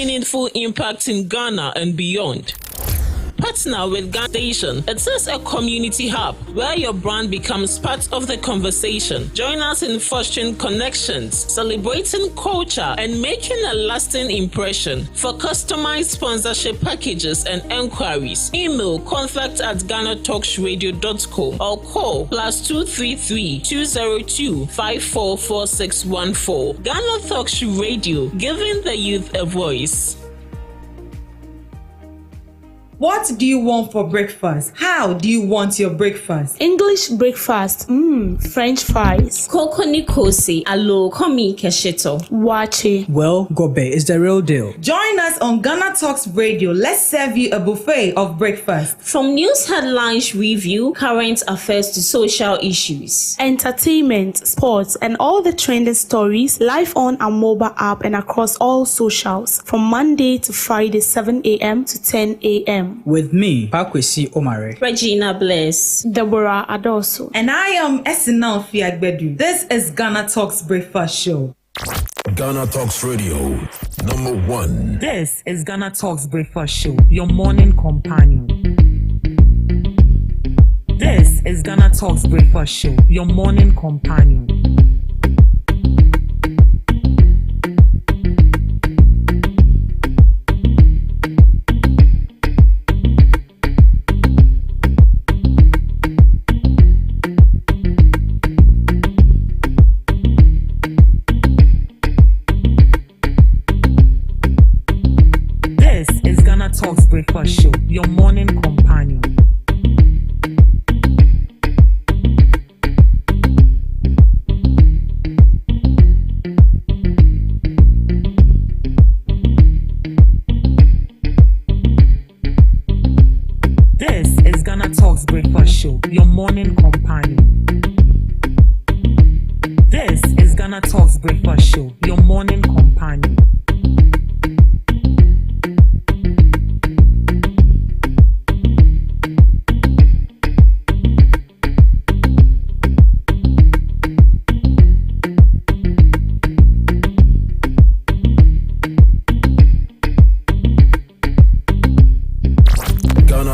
Meaningful impact in Ghana and beyond. Partner with Ghana Station. It is a community hub where your brand becomes part of the conversation. Join us in fostering connections, celebrating culture, and making a lasting impression. For customized sponsorship packages and enquiries, email contact@GhanaTalksRadio.com or call +233 202 544614. Ghana Talks Radio, giving the youth a voice. What do you want for breakfast? How do you want your breakfast? English breakfast, French fries. Koko nikosi, alo komi kesheto. Wache. Well, Gobe is the real deal. Join us on Ghana Talks Radio. Let's serve you a buffet of breakfast. From news headlines review, current affairs to social issues. Entertainment, sports, and all the trending stories live on our mobile app and across all socials from Monday to Friday 7 a.m. to 10 a.m. With me, Pakwesi Omare, Regina Bless, Deborah Adoso, and I am Esinal Fiagbedu. This is Ghana Talks Breakfast Show. Ghana Talks Radio, #1. This is Ghana Talks Breakfast Show, your morning companion. This is Ghana Talks Breakfast Show, your morning companion. Talks Breakfast Show, your morning companion. This is Ghana Talks Breakfast Show, your morning companion. This is Ghana Talks Breakfast Show, your morning companion.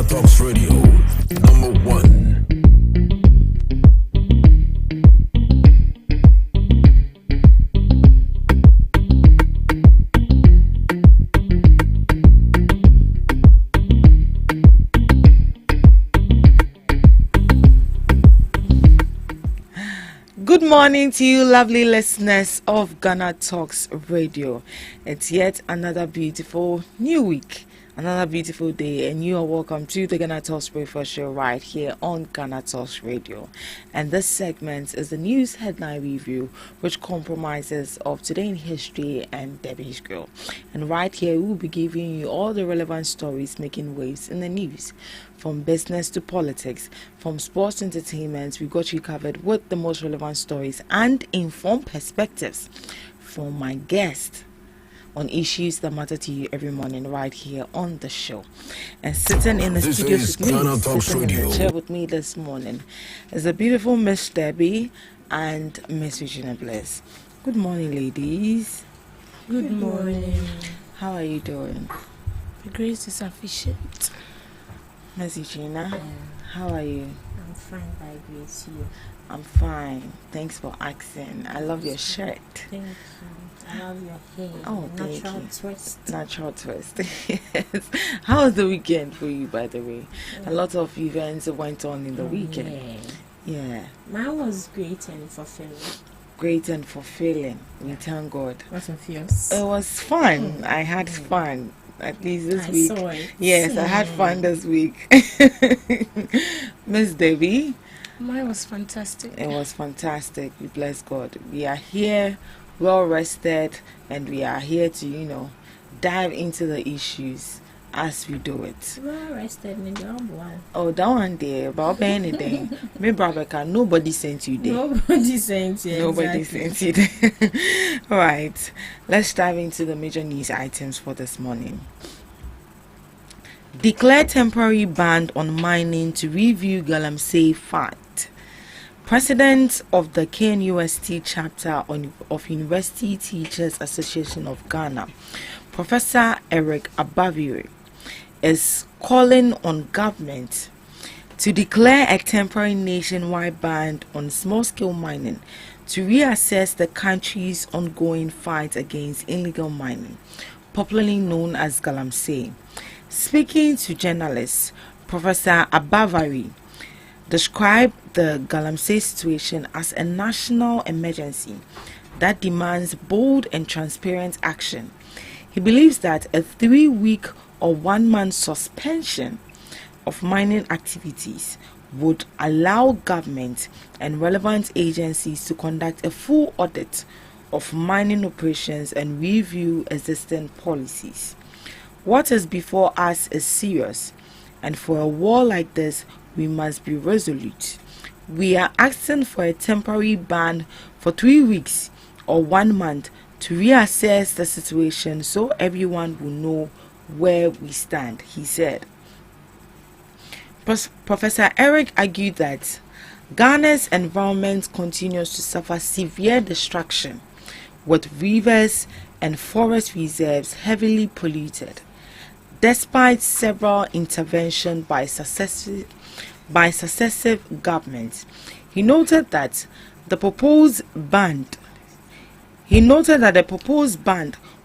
Talks Radio, #1. Good morning to you, lovely listeners of Ghana Talks Radio. It's yet another beautiful new week. Another beautiful day, and you are welcome to the Ghana Talks Breakfast Show right here on Ghana Talks Radio. And this segment is the news headline review, which compromises of today in history and Debbie's Girl. And right here, we will be giving you all the relevant stories making waves in the news. From business to politics, from sports to entertainment, we got you covered with the most relevant stories and informed perspectives from my guest on issues that matter to you every morning right here on the show. And sitting in the studio with me, sitting in the chair with me this morning is the beautiful Miss Debbie and Miss Regina Bliss. Good morning, ladies. Good morning. How are you doing? The grace is sufficient. Miss Regina, how are you? I'm fine, by grace. You? I'm fine. Thanks for asking. I love your shirt. Thank you. I love your hair. Oh, thank Natural you. twist. Natural twist. Yes. How was the weekend for you, by the way? A lot of events went on in the weekend. Yeah. Mine was great and fulfilling. Great and fulfilling. We thank God. What of yours? It was fun. I had fun. At least this week. I saw it. Yes, I had fun this week. Miss Debbie? Mine was fantastic. It was fantastic. We bless God. We are here, well rested, and we are here to, dive into the issues as we do it. Well rested, me job one. Oh, that one there, about anything. Me, Rebecca, nobody sent you there. Nobody sent you. Nobody exactly. sent you there. All right, let's dive into the major news items for this morning. Declare temporary ban on mining to review Galamsey fight. President of the KNUST chapter of University Teachers Association of Ghana, Professor Eric Abaviri, is calling on government to declare a temporary nationwide ban on small-scale mining to reassess the country's ongoing fight against illegal mining, popularly known as Galamsey. Speaking to journalists, Professor Abavari described the Galamsey situation as a national emergency that demands bold and transparent action. He believes that a 3-week or 1-month suspension of mining activities would allow government and relevant agencies to conduct a full audit of mining operations and review existing policies. What is before us is serious, and for a war like this, we must be resolute. We are asking for a temporary ban for 3 weeks or 1 month to reassess the situation so everyone will know where we stand, he said. Professor Eric argued that Ghana's environment continues to suffer severe destruction, with rivers and forest reserves heavily polluted, despite several interventions by successive governments. He noted that the proposed ban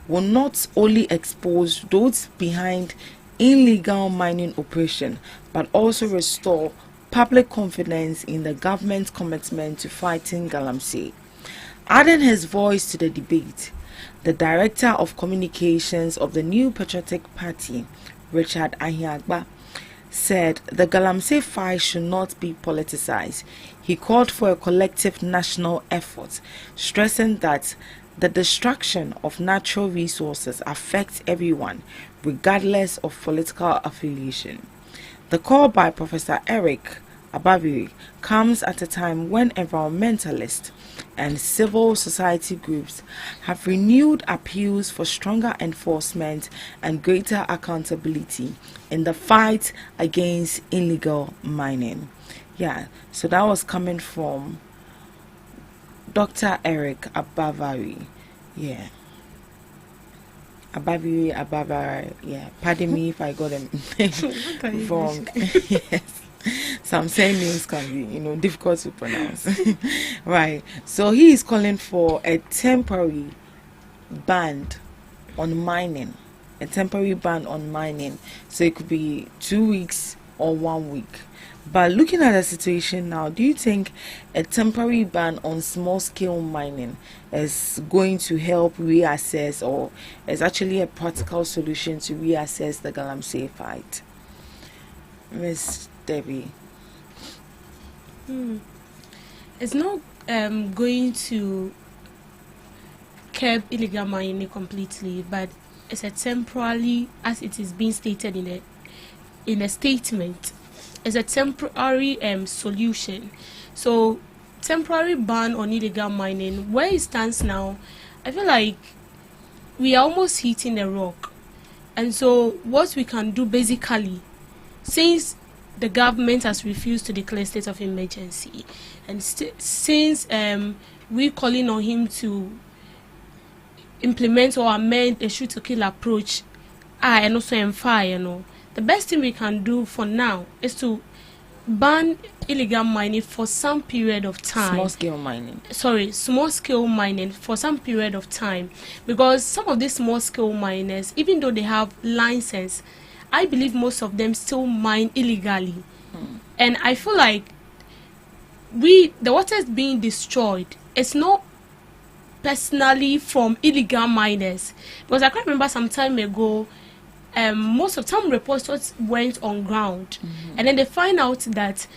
will not only expose those behind illegal mining operation, but also restore public confidence in the government's commitment to fighting Galamsey. Adding his voice to the debate, the Director of Communications of the New Patriotic Party, Richard Ahiagba, said the Galamsey fight should not be politicized. He called for a collective national effort, stressing that the destruction of natural resources affects everyone, regardless of political affiliation. The call by Professor Eric Abaviri comes at a time when environmentalists and civil society groups have renewed appeals for stronger enforcement and greater accountability in the fight against illegal mining. Yeah, so that was coming from Dr. Eric Abavari. Yeah. Abavari. Yeah. Pardon me if I got them wrong. Yes. Some names can be, difficult to pronounce. Right. So he is calling for a temporary ban on mining. A temporary ban on mining. So it could be 2 weeks or 1 week. But looking at the situation now, do you think a temporary ban on small-scale mining is going to help reassess, or is actually a practical solution to reassess the Galamsey fight? Miss Debbie. It's not going to curb illegal mining completely, but it's a temporarily, as it is being stated in a statement, is a temporary solution. So temporary ban on illegal mining, where it stands now, I feel like we are almost hitting a rock. And so what we can do basically, since the government has refused to declare state of emergency, and since we're calling on him to implement or amend a shoot to kill approach, and also fire, the best thing we can do for now is to ban illegal mining for some period of time. Small-scale mining. Small-scale mining for some period of time. Because some of these small-scale miners, even though they have license, I believe most of them still mine illegally. And I feel like the water is being destroyed. It's not personally from illegal miners. Because I can remember some time ago, most of some reporters went on ground, and then they find out that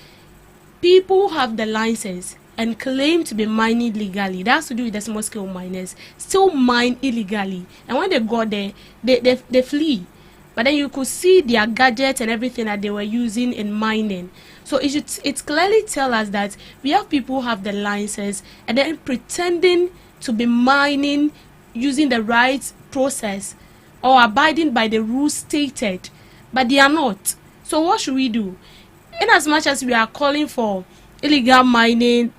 people who have the license and claim to be mining legally, that has to do with the small scale miners, still mine illegally. And when they got there, they flee. But then you could see their gadgets and everything that they were using in mining. So it clearly tell us that we have people who have the license and then pretending to be mining using the right process or abiding by the rules stated, but they are not. So what should we do? In as much as we are calling for illegal mining,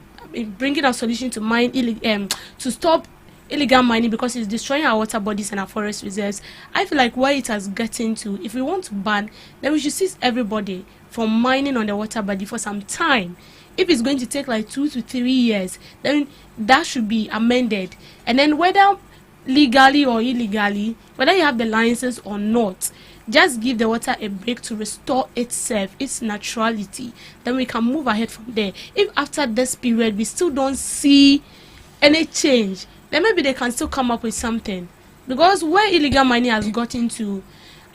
bringing a solution to to stop illegal mining because it's destroying our water bodies and our forest reserves. I feel like where it has gotten to, if we want to ban, then we should cease everybody from mining on the water body for some time. If it's going to take like 2 to 3 years, then that should be amended. And then whether legally or illegally, whether you have the license or not, just give the water a break to restore itself, its naturality. Then we can move ahead from there. If after this period we still don't see any change, then maybe they can still come up with something. Because where illegal mining has gotten to,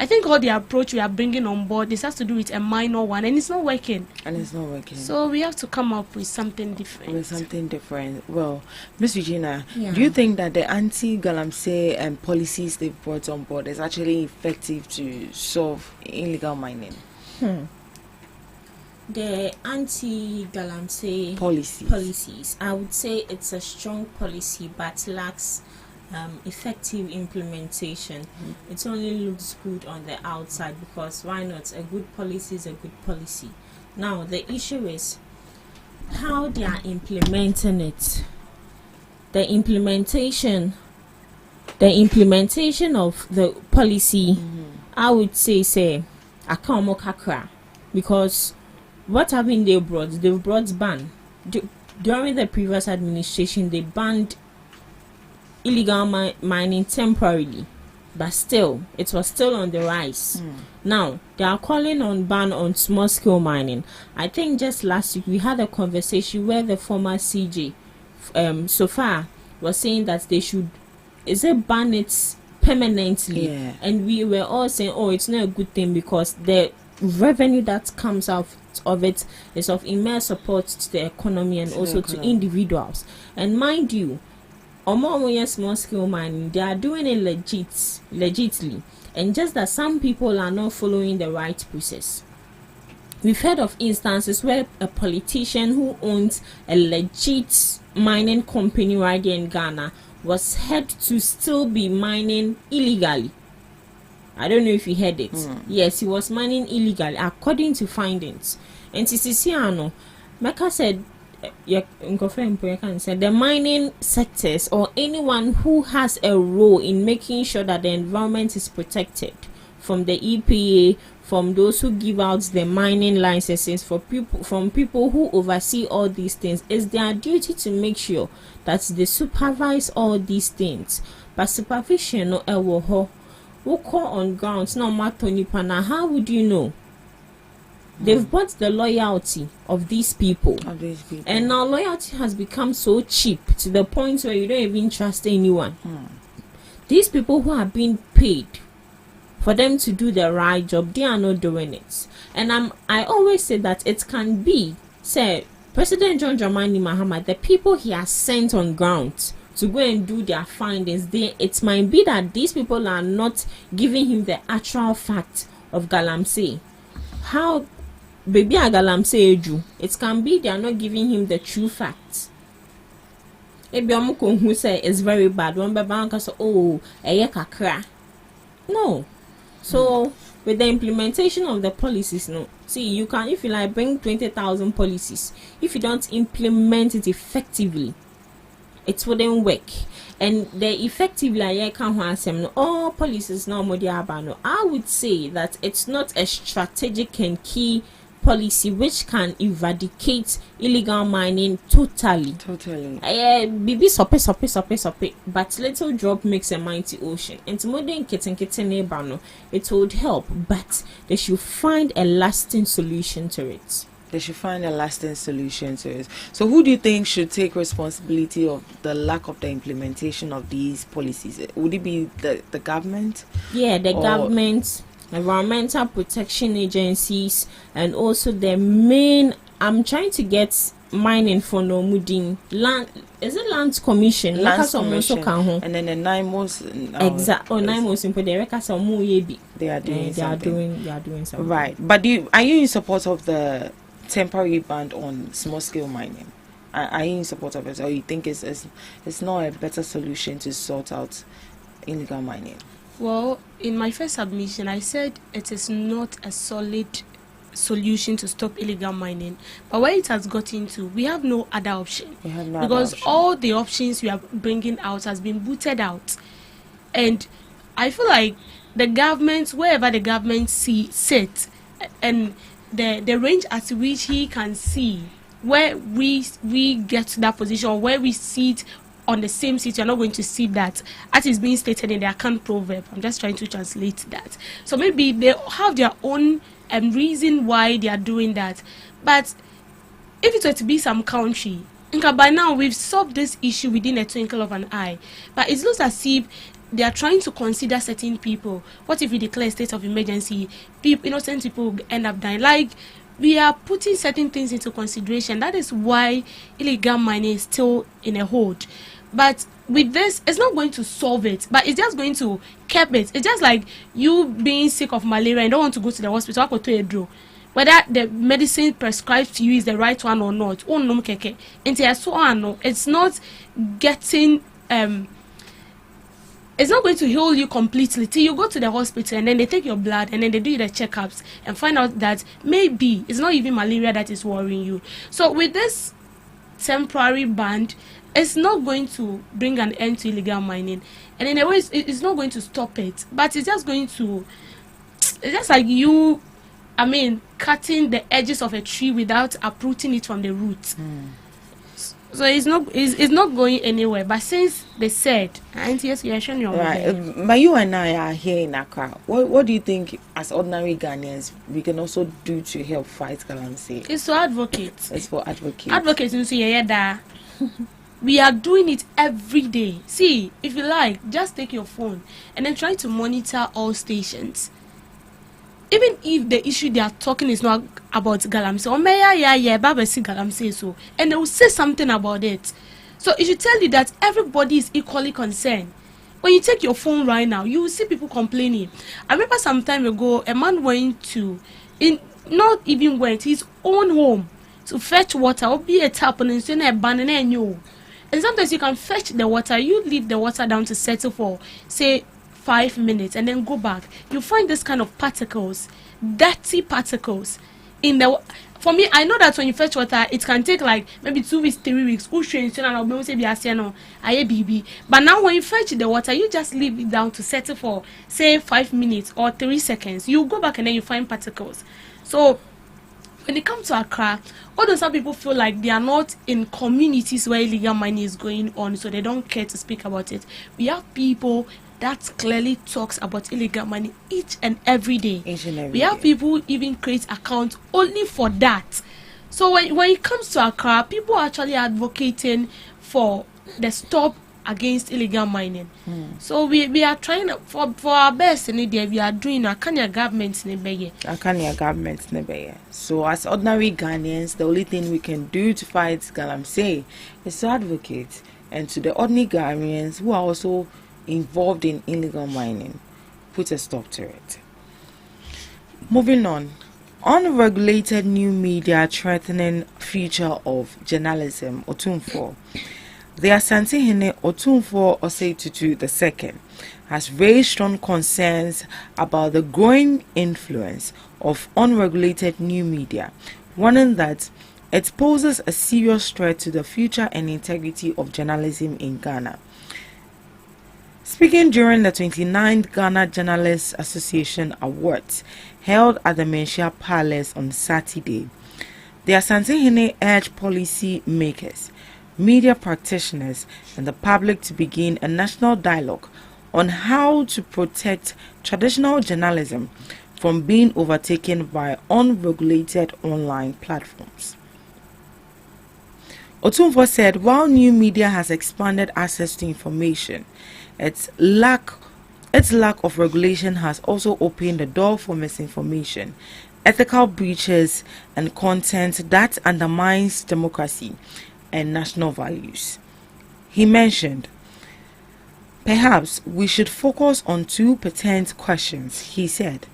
I think all the approach we are bringing on board, this has to do with a minor one, and it's not working. So we have to come up with something different. Well, Miss Regina, Yeah. do you think that the anti-galamsey policies they've brought on board is actually effective to solve illegal mining? The anti-galamsey policies, I would say it's a strong policy but lacks effective implementation. It only looks good on the outside, because why not? A good policy is a good policy. Now the issue is how they are implementing it. The implementation of the policy, I would say akaomo kakra, because what haven't they brought? They've brought ban. During the previous administration, they banned illegal mining temporarily, but still, it was still on the rise. Now, they are calling on ban on small-scale mining. I think just last week, we had a conversation where the former CJ, so far, was saying that they should, ban it permanently? Yeah. And we were all saying, oh, it's not a good thing because the revenue that comes out of it is of immense support to the economy and also to individuals. And mind you, small scale mining, they are doing it legitly, and just that some people are not following the right process. We've heard of instances where a politician who owns a legit mining company right here in Ghana was heard to still be mining illegally. I don't know if you heard it. Yes, he was mining illegally according to findings. And Tisiano, Mecca said, the mining sectors or anyone who has a role in making sure that the environment is protected, from the EPA, from those who give out the mining licenses, from people who oversee all these things, it's their duty to make sure that they supervise all these things. But supervision no ewo who call on grounds no matter nipa, how would you know? They've bought the loyalty of these people. And now loyalty has become so cheap to the point where you don't even trust anyone. These people who are being paid for them to do the right job, they are not doing it. And I always say that it can be, say, President John Dramani Mahama, the people he has sent on ground to go and do their findings, it might be that these people are not giving him the actual fact of galamsey. How baby a galamsey eju, it can be they are not giving him the true facts. Who say it's very bad. One baby say, oh, kakra. No. So with the implementation of the policies, no. See, you can, if you like, bring 20,000 policies. If you don't implement it effectively, it wouldn't work. And the effectively, all policies now, I would say that it's not a strategic and key policy which can eradicate illegal mining totally. Bibi sope, but little drop makes a mighty ocean. And modern kitten it would help, but they should find a lasting solution to it. So who do you think should take responsibility of the lack of the implementation of these policies? Would it be the government? Yeah, the government, environmental protection agencies, and also the main, I'm trying to get mining for Nomudin land. Is it Lands Commission? Lands Commission. And then the NIMOS. Exactly. Oh, NIMOS in the they are doing something. They are doing something. Right. But are you in support of the temporary ban on small scale mining? Are you in support of it, or you think it's not a better solution to sort out illegal mining? Well, in my first submission, I said it is not a solid solution to stop illegal mining. But where it has gotten to, we have no other option. We have no because other option. all the options we are bringing out has been booted out. And I feel like the government, wherever the government sits, and the range at which he can see where we get to that position, or where we sit on the same seat, you're not going to see that as is being stated in the Akan proverb. I'm just trying to translate that. So maybe they have their own reason why they are doing that. But if it were to be some country, by now we've solved this issue within a twinkle of an eye. But it looks as if they are trying to consider certain people. What if we declare a state of emergency? Innocent people end up dying. Like, we are putting certain things into consideration. That is why illegal mining is still in a hold. But with this, it's not going to solve it, but it's just going to keep it. It's just like you being sick of malaria and don't want to go to the hospital. Whether the medicine prescribed to you is the right one or not. It's not getting it's not going to heal you completely till you go to the hospital, and then they take your blood and then they do the checkups and find out that maybe it's not even malaria that is worrying you. So with this temporary ban, it's not going to bring an end to illegal mining, and in a way it's not going to stop it, but it's just going to, it's just like you, cutting the edges of a tree without uprooting it from the roots. So it's not going anywhere. But since they said, yes, you're showing your right. But you and I are here in Accra. What do you think, as ordinary Ghanaians, we can also do to help fight galamsey? It's to advocate. It's for advocates. Advocates, we are doing it every day. See, if you like, just take your phone and then try to monitor all stations. Even if the issue they are talking is not about galamsey, or galamsey, so, and they will say something about it. So it should tell you that everybody is equally concerned. When you take your phone right now, you will see people complaining. I remember some time ago, a man went to, his own home to fetch water, or be a tap and and sometimes you can fetch the water, you leave the water down to settle for, say, 5 minutes, and then go back. You find this kind of particles, dirty particles in the. For me, I know that when you fetch water, it can take like maybe 2 weeks, 3 weeks. But now when you fetch the water, you just leave it down to settle for, say, 5 minutes or 3 seconds. You go back and then you find particles. So when it comes to Accra, although some people feel like they are not in communities where illegal mining is going on, so they don't care to speak about it, we have people that clearly talks about illegal money each and every day. We have people who even create accounts only for that. So when it comes to Accra, people are actually advocating for the stop against illegal mining. So we are trying for our best in India. We are doing Akanya government in Nebeye. So as ordinary Ghanaians, the only thing we can do to fight galamsey is to advocate, and to the ordinary Ghanaians who are also involved in illegal mining, put a stop to it. Moving on, unregulated new media threatening future of journalism. Otumfuo, the Asantehene Otumfuo Osei Tutu II has raised strong concerns about the growing influence of unregulated new media, warning that it poses a serious threat to the future and integrity of journalism in Ghana. Speaking during the 29th Ghana Journalists Association Awards held at the Menchia Palace on Saturday, the Asantehene urged policy makers, media practitioners, and the public to begin a national dialogue on how to protect traditional journalism from being overtaken by unregulated online platforms. Otumfuo said while new media has expanded access to information, its lack of regulation has also opened the door for misinformation, ethical breaches, and content that undermines democracy and national values. He mentioned, perhaps we should focus on 2 pertinent questions. He said,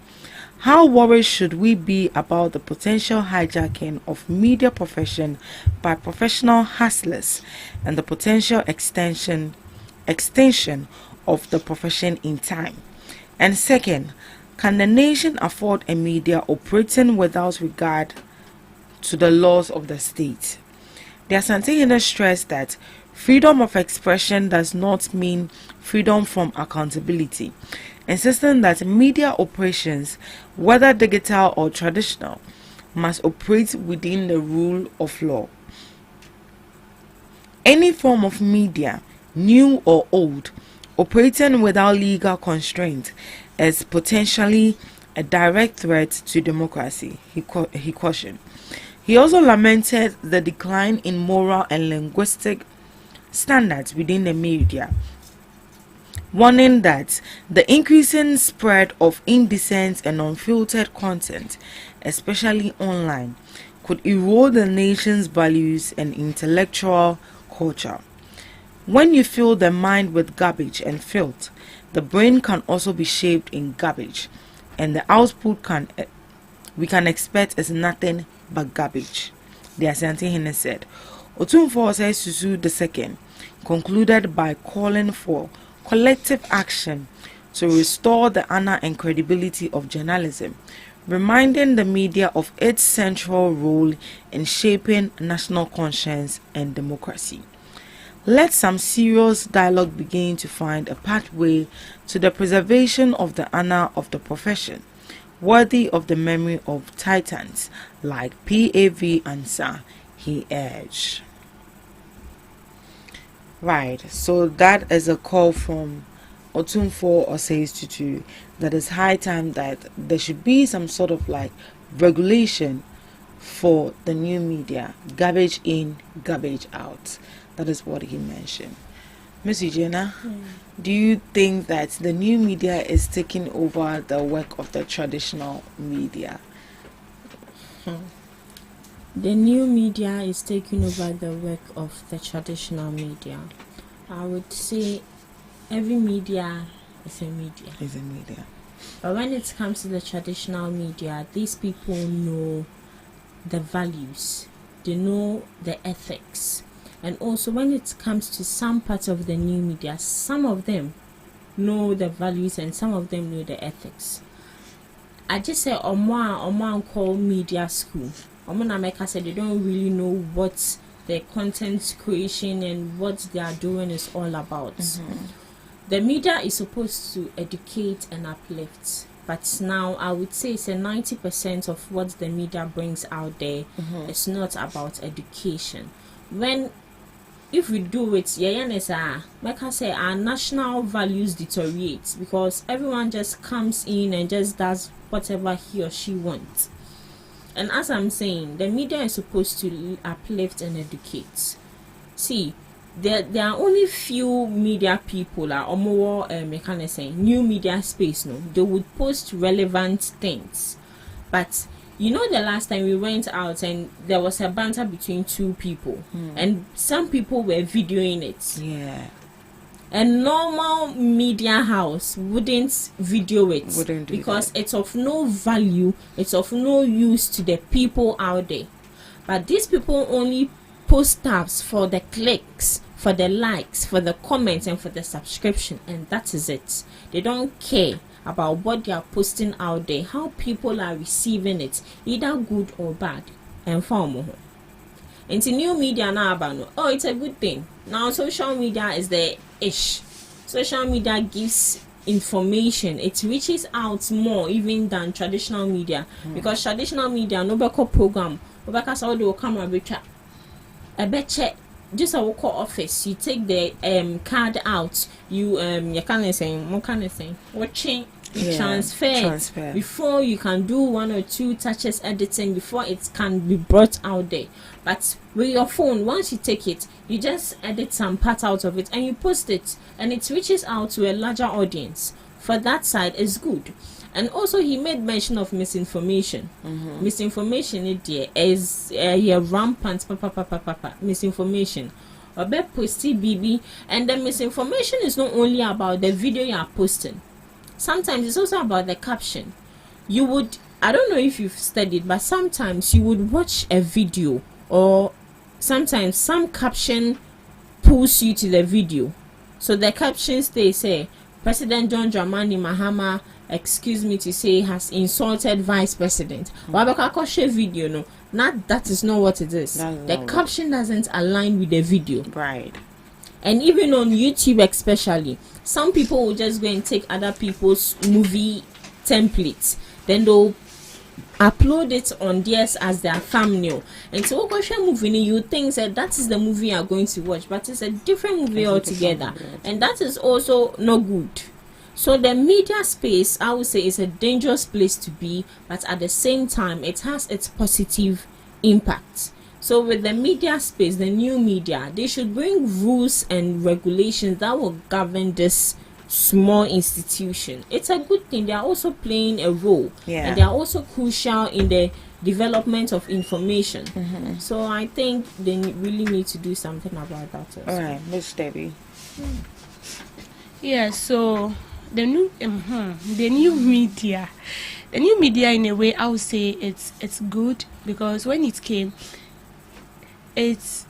how worried should we be about the potential hijacking of media profession by professional hustlers and the potential extension of the profession in time? And second, Can the nation afford a media operating without regard to the laws of the state? The Asante stressed that freedom of expression does not mean freedom from accountability, insisting that media operations, whether digital or traditional, must operate within the rule of law. Any form of media, new or old, operating without legal constraint is potentially a direct threat to democracy, he cautioned. He also lamented the decline in moral and linguistic standards within the media, warning that the increasing spread of indecent and unfiltered content, especially online, could erode the nation's values and intellectual culture. When you fill the mind with garbage and filth, the brain can also be shaped in garbage, and the output we can expect is nothing but garbage, the Asante Hene said. Otumfuo Susu II concluded by calling for collective action to restore the honor and credibility of journalism, reminding the media of its central role in shaping national conscience and democracy. Let some serious dialogue begin to find a pathway to the preservation of the honor of the profession, worthy of the memory of titans like P.A.V. Ansah, he urged. Right, so that is a call from Otumfuo Tutu that it's high time that there should be some sort of like regulation for the new media, garbage in, garbage out. That is what he mentioned. Miss Eugenia, do you think that the new media is taking over the work of the traditional media? The new media is taking over the work of the traditional media. I would say every media is a media. Is a media. But when it comes to the traditional media, these people know the values, they know the ethics. And also when it comes to some parts of the new media, some of them know the values and some of them know the ethics. I just say Oman call media school. Oman America said they don't really know what the content creation and what they are doing is all about. The media is supposed to educate and uplift, but now I would say it's a 90% of what the media brings out there. It's not about education. If we do it, like I say, our national values deteriorate because everyone just comes in and just does whatever he or she wants. And as I'm saying, the media is supposed to uplift and educate. See, there are only few media people or more new media space. No, they would post relevant things, but you know, the last time we went out and there was a banter between two people, and some people were videoing it. Yeah. A normal media house wouldn't video it because that. It's of no value, it's of no use to the people out there. But these people only post tabs for the clicks, for the likes, for the comments, and for the subscription, and that is it. They don't care about what they are posting out there, how people are receiving it, either good or bad. And form into new media now, oh, it's a good thing. Now social media is the ish. Social media gives information, it reaches out more even than traditional media, because traditional media no beko program obaka so do camera betcha a betche just a local office, you take the card out, you can't say watching, you transfer before you can do one or two touches editing before it can be brought out there. But with your phone, once you take it, you just edit some part out of it and you post it, and it reaches out to a larger audience. For that side is good. And also he made mention of misinformation. Misinformation is rampant misinformation. Posty BB, and the misinformation is not only about the video you are posting. Sometimes it's also about the caption. You would, I don't know if you've studied, but sometimes you would watch a video, or sometimes some caption pulls you to the video. So the captions, they say President John Dramani Mahama excuse me to say, has insulted vice president. Video, no, that is not what it is. The caption doesn't align with the video. Right. And even on YouTube especially, some people will just go and take other people's movie templates, then they'll upload it on theirs as their thumbnail. And so movie, you think that is the movie you are going to watch, but it's a different movie altogether. And that is also not good. So the media space, I would say, is a dangerous place to be, but at the same time, it has its positive impact. So with the media space, the new media, they should bring rules and regulations that will govern this small institution. It's a good thing. They are also playing a role, and they are also crucial in the development of information. So I think they really need to do something about that also. All right, Miss Debbie. Yeah, so the new media, in a way, I would say it's good, because when it came, it's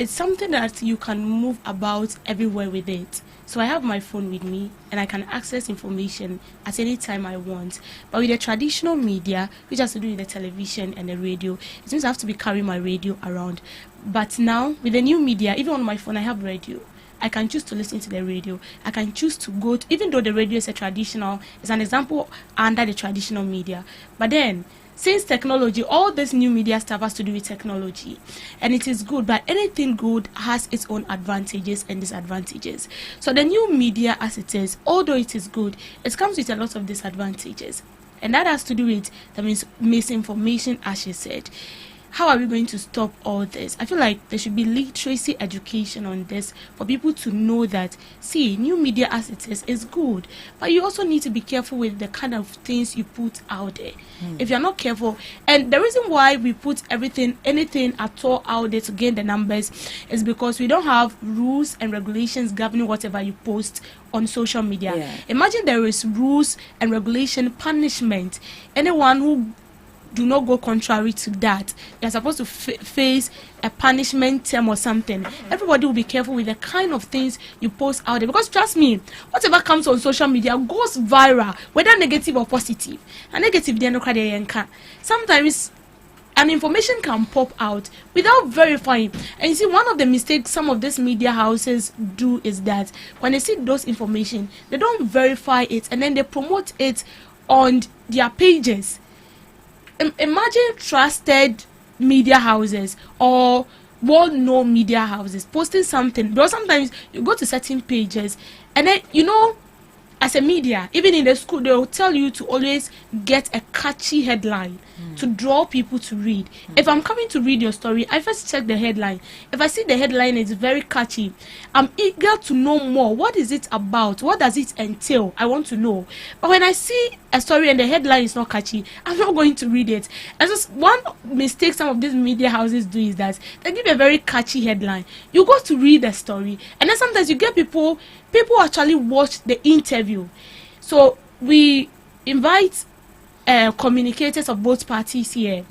something that you can move about everywhere with it. So I have my phone with me and I can access information at any time I want. But with the traditional media, which has to do with the television and the radio, it means I have to be carrying my radio around. But now with the new media, even on my phone, I have radio. I can choose to listen to the radio. I can choose to go to, even though the radio is it's an example under the traditional media. But then, since technology, all this new media stuff has to do with technology, and it is good, but anything good has its own advantages and disadvantages. So the new media as it is, although it is good, it comes with a lot of disadvantages, and that has to do with the misinformation, as she said. How are we going to stop all this? I feel like there should be literacy education on this for people to know that, see, new media as it is good, but you also need to be careful with the kind of things you put out there. If you're not careful, and the reason why we put anything at all out there to gain the numbers is because we don't have rules and regulations governing whatever you post on social media. Imagine there is rules and regulation, punishment. Anyone who do not go contrary to that, you're supposed to face a punishment term or something. Everybody will be careful with the kind of things you post out there, because trust me, whatever comes on social media goes viral, whether negative or positive. And negative, sometimes an information can pop out without verifying. And you see, one of the mistakes some of these media houses do is that when they see those information, they don't verify it, and then they promote it on their pages. Imagine trusted media houses or well-known media houses posting something, because sometimes you go to certain pages and then, as a media, even in the school, they will tell you to always get a catchy headline to draw people to read. If I'm coming to read your story, I first check the headline. If I see the headline is very catchy, I'm eager to know more. What is it about? What does it entail? I want to know. But when I see a story and the headline is not catchy, I'm not going to read it. And just one mistake some of these media houses do is that they give a very catchy headline. You go to read the story, and then sometimes you get people actually watch the interview. So we invite communicators of both parties here.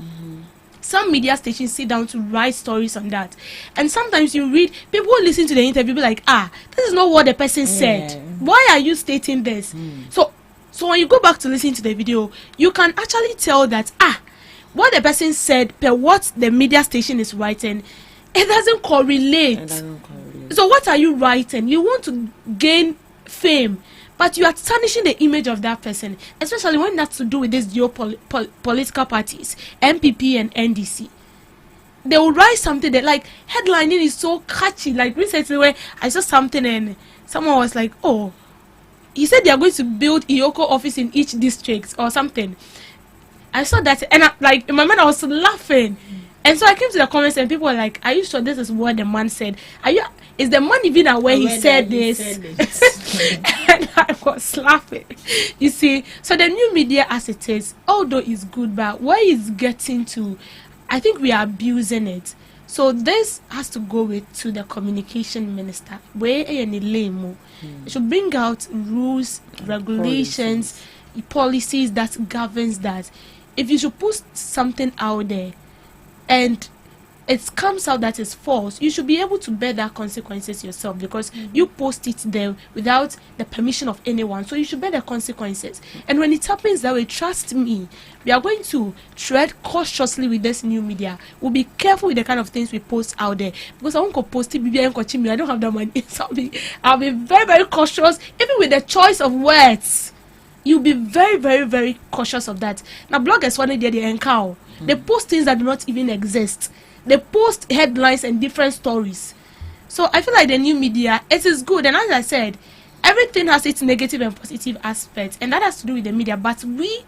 Some media stations sit down to write stories on that, and sometimes you read, people who listen to the interview be like, this is not what the person said. Why are you stating this? So when you go back to listen to the video, you can actually tell that what the person said per what the media station is writing, it doesn't correlate. So what are you writing? You want to gain fame, but you are tarnishing the image of that person, especially when that's to do with these political parties, MPP and NDC. They will write something that, like, headlining is so catchy. Like recently where I saw something and someone was like, he said they are going to build Iyoko office in each district or something. I saw that, and in my mind I was laughing. And so I came to the comments and people were like, are you sure this is what the man said? Is the man even aware he said this? And I was laughing. You see, so the new media as it is, although it's good, but where it's getting to, I think we are abusing it. So this has to go to the communication minister. Where it should bring out rules, regulations, policies that governs that. If you should put something out there, and it comes out that it's false, you should be able to bear that consequences yourself, because you post it there without the permission of anyone. So you should bear the consequences. And when it happens that way, trust me, we are going to tread cautiously with this new media. We'll be careful with the kind of things we post out there, because I won't go post it, I don't have that money. So I'll be very, very cautious, even with the choice of words. You'll be very, very, very cautious of that. Now, bloggers, when they encounter, they post things that do not even exist. They post headlines and different stories. So I feel like the new media, it is good. And as I said, everything has its negative and positive aspects, and that has to do with the media. But we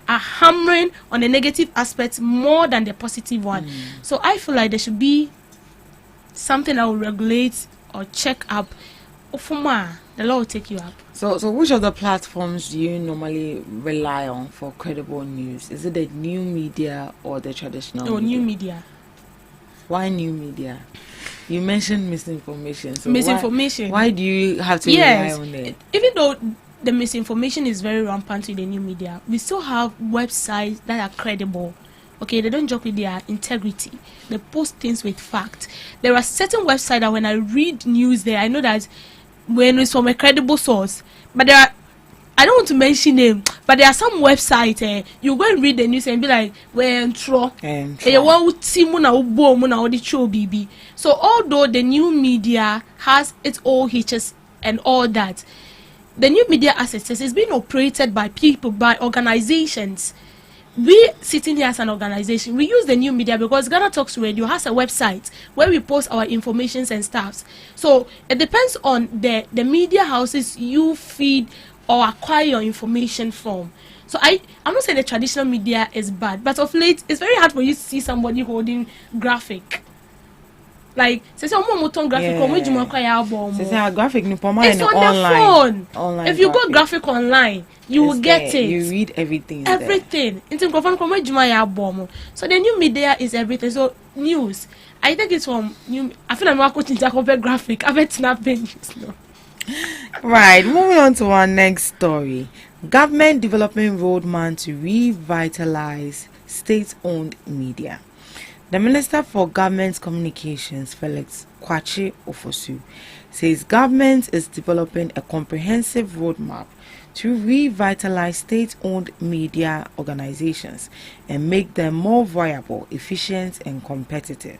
are hammering on the negative aspects more than the positive one. So I feel like there should be something that will regulate or check up. The law will take you up. So which of the platforms do you normally rely on for credible news? Is it the new media or the traditional media? New media. Why new media? You mentioned misinformation. So misinformation. Why do you have to rely on it? Even though the misinformation is very rampant in the new media, we still have websites that are credible. Okay, they don't joke with their integrity. They post things with fact. There are certain websites that when I read news there, I know that when it's from a credible source. But there are, I don't want to mention them, but there are some websites you go and read the news and be like, so although the new media has its own hitches and all that, the new media as it is being operated by people, by organizations. We sitting here as an organization, we use the new media because GhanaTalks Radio has a website where we post our informations and stuffs. So it depends on the media houses you feed or acquire your information from. So I'm not saying the traditional media is bad, but of late it's very hard for you to see somebody holding graphic. Like, graphic. Graphic it's on online, the phone. If you go graphic online, you will get it. You read everything. Everything. So the new media is everything. So news, I think it's from new. I feel like I'm going to compare graphic. I bet not news. Right. Moving on to our next story. Government developing roadmap to revitalize state-owned media. The Minister for Government Communications, Felix Kwachi Ofosu, says government is developing a comprehensive roadmap to revitalize state-owned media organizations and make them more viable, efficient, and competitive.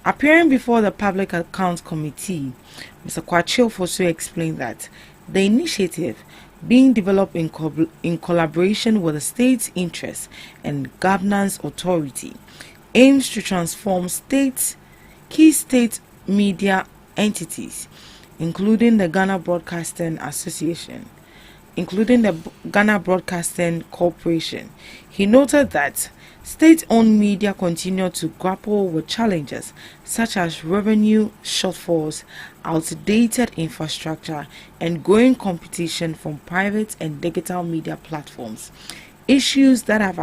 Appearing before the Public Accounts Committee, Mr. Kwachi Ofosu explained that the initiative, being developed in collaboration with the State Interest and Governance Authority, aims to transform key state media entities, including the Ghana Broadcasting Association, including the Ghana Broadcasting Corporation. He noted that state-owned media continue to grapple with challenges such as revenue shortfalls, outdated infrastructure, and growing competition from private and digital media platforms, issues that have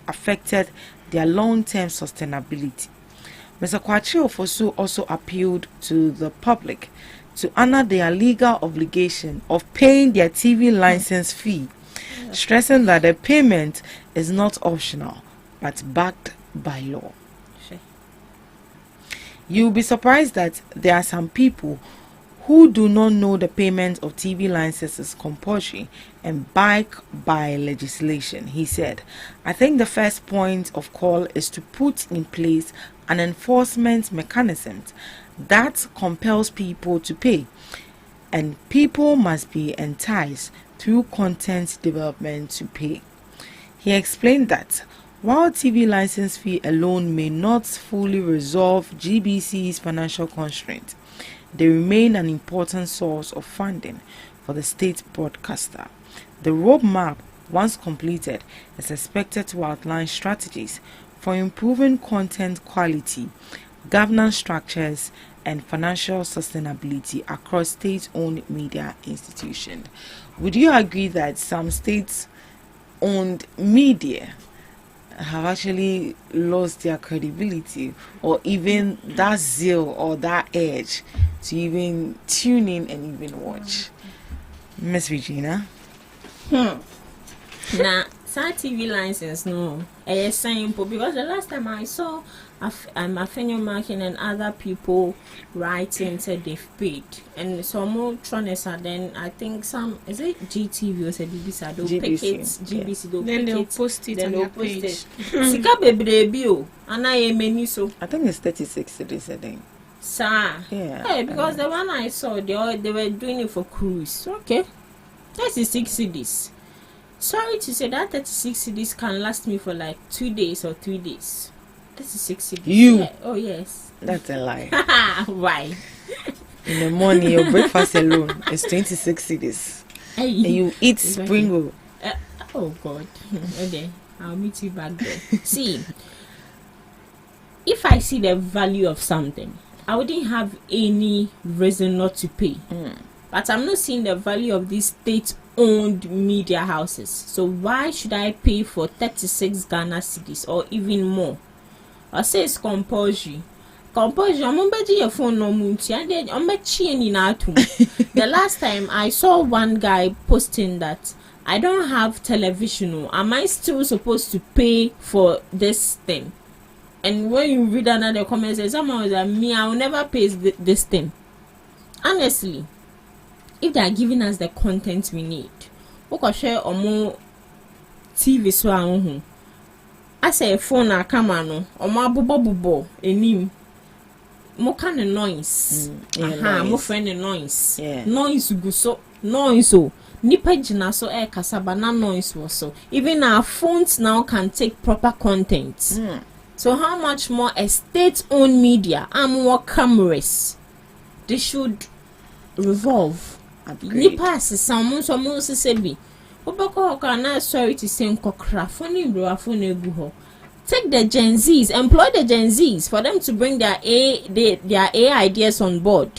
affected their long-term sustainability. Mr. Kwachi Ofosu also appealed to the public to honor their legal obligation of paying their TV license fee, stressing that the payment is not optional but backed by law. You'll be surprised that there are some people who do not know the payment of TV licenses is compulsory and backed by legislation. He said, I think the first point of call is to put in place an enforcement mechanism that compels people to pay, and people must be enticed through content development to pay. He explained that while TV license fee alone may not fully resolve GBC's financial constraints, they remain an important source of funding for the state broadcaster. The roadmap, once completed, is expected to outline strategies for improving content quality, governance structures, and financial sustainability across state-owned media institutions. Would you agree that some state-owned media have actually lost their credibility or even that zeal or that edge to even tune in and even watch? Miss Regina? Na TV license, no. Simple because the last time I saw Afenyo Markin and other people writing said they've paid, and some more Tronesa. Then I think some is it GTV or said BBC. They'll pick it, GBC. They'll then pick they'll it, post it then on they'll their post page. it. Sika bebre bio, and I menu so. I think it's 36 cities a day. Sir, Yeah. hey, because the one I saw, they were doing it for cruise. Okay, 36 cities. Sorry to say that 36 cities can last me for like 2 days or 3 days. 36 cities. You? Yeah. Oh yes. That's a lie. Why? In the morning, your breakfast alone is 26 cities. Hey. And you eat spring roll. Oh God. Okay, I'll meet you back there. See, if I see the value of something, I wouldn't have any reason not to pay. But I'm not seeing the value of these state-owned media houses. So why should I pay for 36 Ghana cedis or even more? I say it's compulsory. Compulsory. I'm your phone no munti. I'm The last time I saw one guy posting that I don't have television. Am I still supposed to pay for this thing? And when you read another comment, someone was like, me, I will never pay this thing. Honestly, if they are giving us the content we need, we can share or more TV so I say phone na camera no, or more bubo enim. Mo kind of noise. Mo friend noise. Noise go so noise so. Nipa jina so kasaba na noise was so. Even our phones now can take proper content. So how much more a state-owned media and more cameras they should revolve? Nipa se someone se bi. Obako na sorry to say nkokra phone bro phone egu ho. Take the Gen Zs, employ the Gen Zs for them to bring their AI ideas on board.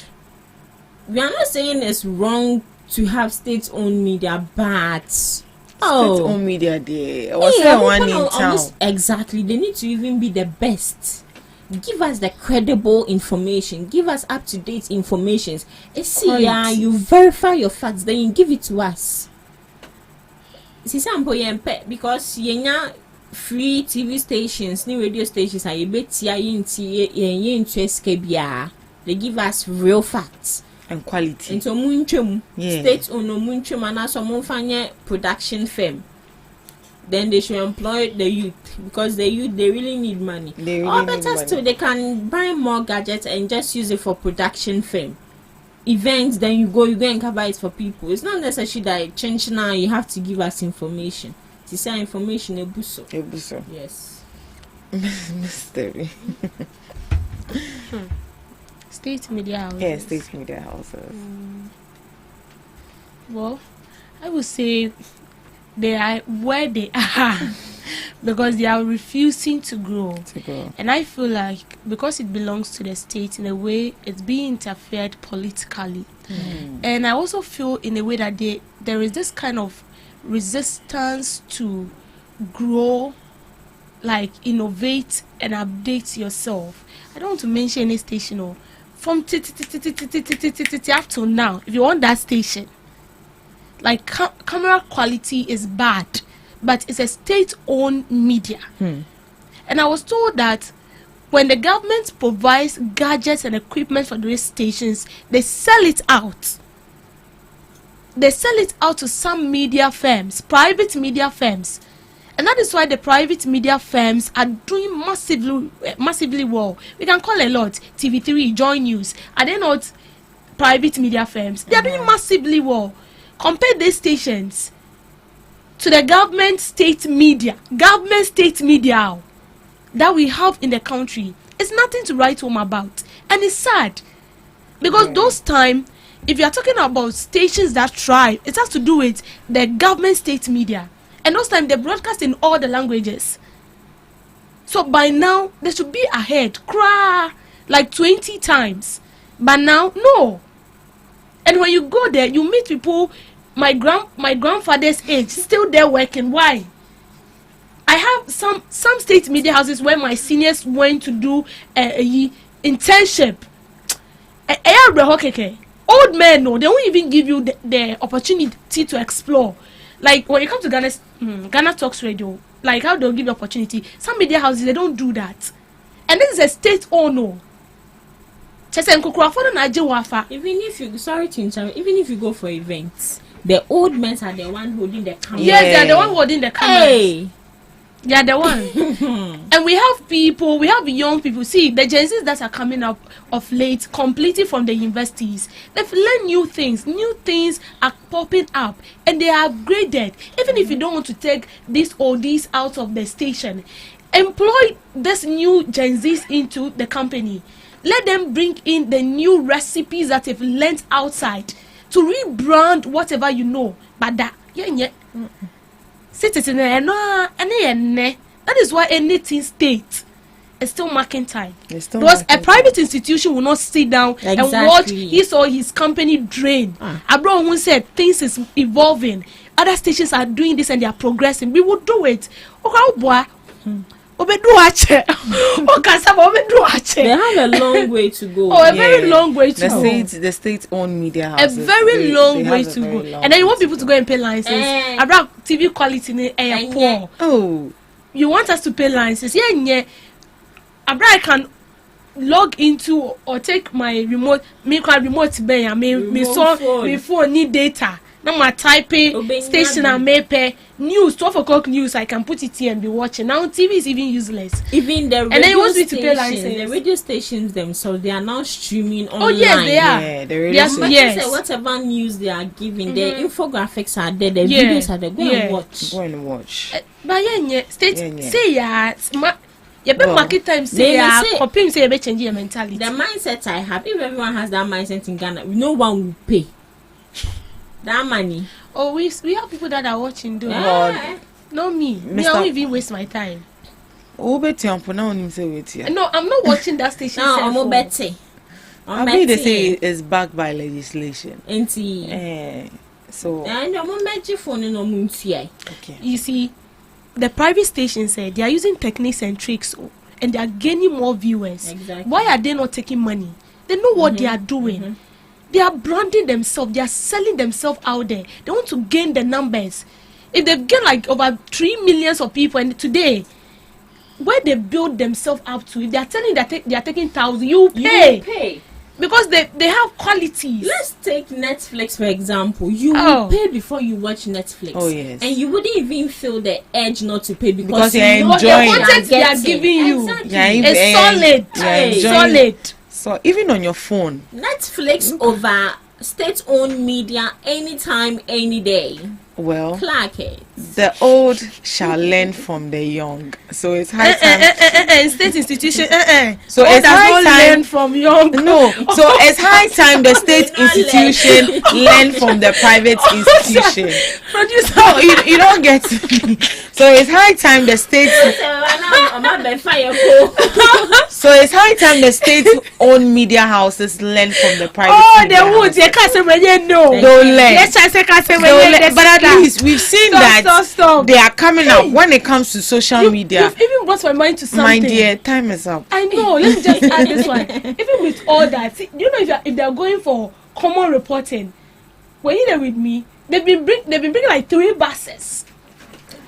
We are not saying it's wrong to have state-owned media, but state-owned media there. Was there one in town? Exactly. They need to even be the best. Give us the credible information. Give us up-to-date information. See, you verify your facts, then you give it to us. Because free TV stations, new radio stations, they give us real facts and quality. And so states on munchum and some production firm. Then they should employ the youth, because the youth, they really need money. Or better still, they can buy more gadgets and just use it for production firm. Events, then you go and cover it for people. It's not necessary that change now, you have to give us information. To say information, ebuso. Yes. Mystery. State media houses. Yeah, state media houses. Well, I would say they are where they are because they are refusing to grow. And I feel like because it belongs to the state, in a way, it's being interfered politically. And I also feel in a way that there is this kind of resistance to grow, like innovate and update yourself. I don't want to mention any station or from up to now. If you want that station, like camera quality is bad, but it's a state-owned media. And I was told that when the government provides gadgets and equipment for these stations, they sell it out. They sell it out to some media firms, private media firms. And that is why the private media firms are doing massively well. We can call a lot. TV3, Joy News. Are they not private media firms? They are doing massively well. Compare these stations to the government state media that we have in the country. It's nothing to write home about. And it's sad. Because those times, if you are talking about stations that thrive, it has to do with the government state media. And those times, they broadcast in all the languages. So by now, they should be ahead. Cry like 20 times. But now, no. And when you go there, you meet people, my grandfather's age, still there working. Why? I have some state media houses where my seniors went to do a internship. Old men, no, they won't even give you the opportunity to explore. like when you come to Ghana Talks Radio, like how they'll give you opportunity. Some media houses, they don't do that. And this is a state owner. Even if you, sorry to interrupt, even if you go for events, the old men are the one holding the camera. Yes, they're the one holding the camera. Hey. They are the one. And we have young people. See, the Gen Zs that are coming up of late, completely from the universities, they've learned new things. New things are popping up, and they are upgraded. Even if you don't want to take this or this out of the station, employ this new Gen Zs into the company. Let them bring in the new recipes that they've learned outside to rebrand whatever you know. But that, citizen, that is why anything state is still marking time. Because a private institution will not sit down and watch his or his company drain. Abro who said things is evolving. Other stations are doing this and they are progressing. We will do it. They have a long way to go. A very long way to go. The state-owned media houses. A very long way to go. And then you want people to go and pay licenses. About TV quality poor. Oh, you want us to pay licenses? Yeah. I can log into or take my remote. Me phone need data. Now my typing station and pay news 12 o'clock news. I can put it here and be watching. Now TV is even useless. Even the radio and then you want me to pay stations, the radio stations themselves, they are now streaming online. Oh yes, they are. Yeah, the radio stations. Whatever news they are giving, the infographics are there, the videos are there. Go and watch. Go and watch. But state say market time say copying say be changing your mentality. The mindset I have, if everyone has that mindset in Ghana, no one will pay that money. Oh, we have people that are watching though. Not me. I won't even waste my time. No, I'm not watching that station. No, I'm betting. I mean, they say it's backed by legislation. So you see, the private stations said they are using techniques and tricks and they are gaining more viewers. Exactly. Why are they not taking money? They know what they are doing. They are branding themselves. They are selling themselves out there. They want to gain the numbers. If they get like over 3 million of people, and today, where they build themselves up to, if they are telling that they are taking 1,000, you pay. Because they have qualities. Let's take Netflix for example. You will pay before you watch Netflix. Oh yes. And you wouldn't even feel the urge not to pay because you're you know enjoying the content they are giving you. Exactly. It's solid. So even on your phone, Netflix over state-owned media anytime, any day. Well, Clark it. The old shall learn from the young. So it's high time. State institution. So it's high time. Learn from young. No. So it's high time the state institution learn from the private institution. Producer. No, you don't get me. So it's high time the state. So it's high time the state-owned media houses learn from the private. They would. They can't say when you know. Don't learn. Yes, I say can't say when you know. But at least we've seen they are coming up when it comes to social media. You've even brought my mind to something. My dear, time is up. I know. Let me just add this one. Even with all that, see, you know, if they're going for common reporting, were you there with me? They've been bringing like 3 buses.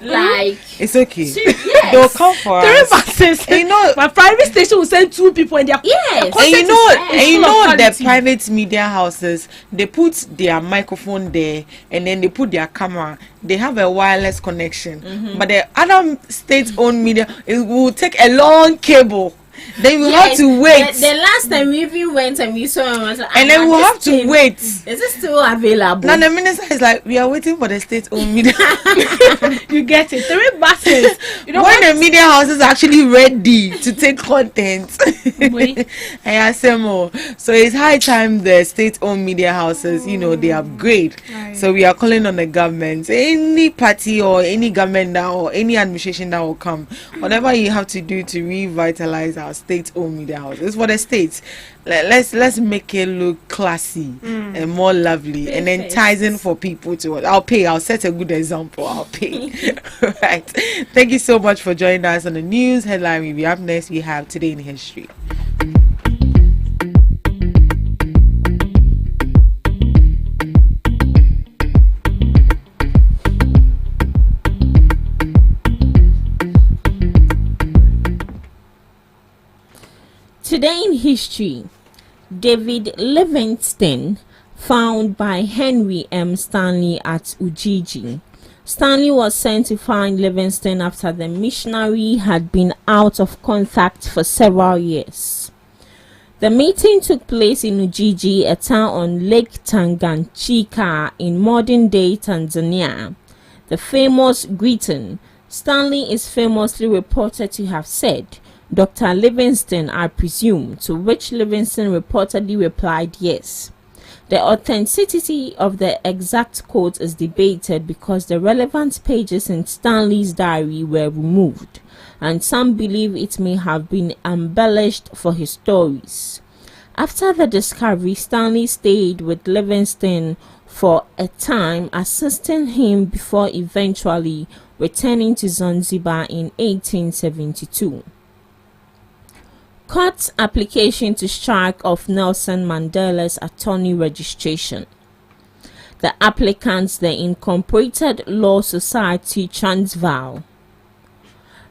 Like it's okay. Yes. They'll come for 3 us. buses. You know, my private station will send 2 people and they're and you know the private media houses, they put their microphone there and then they put their camera. They have a wireless connection. But the other state-owned media, it will take a long cable. Then we have to wait. The last time we even went and we saw him, and then we'll have to wait. Is it still available? Now the minister is like, we are waiting for the state-owned media. You get it. 3 buses. You know when the media house is actually ready to take content. I say more. So it's high time the state-owned media houses, they upgrade. Right. So we are calling on the government, any party or any government now or any administration that will come, whatever you have to do to revitalize our state-owned media houses for the states. Let's make it look classy and more lovely and enticing for people to watch. I'll set a good example. I'll pay. Right. Thank you so much for joining us on the news headline review. Up next we have Today in History. Today in history, David Livingstone, found by Henry M. Stanley at Ujiji. Stanley was sent to find Livingstone after the missionary had been out of contact for several years. The meeting took place in Ujiji, a town on Lake Tanganyika in modern-day Tanzania. The famous greeting, Stanley is famously reported to have said, "Dr. Livingstone, I presume," to which Livingstone reportedly replied yes. The authenticity of the exact quote is debated because the relevant pages in Stanley's diary were removed, and some believe it may have been embellished for his stories. After the discovery, Stanley stayed with Livingstone for a time, assisting him before eventually returning to Zanzibar in 1872. Court's application to strike off Nelson Mandela's attorney registration. The applicants, the Incorporated Law Society, Transvaal.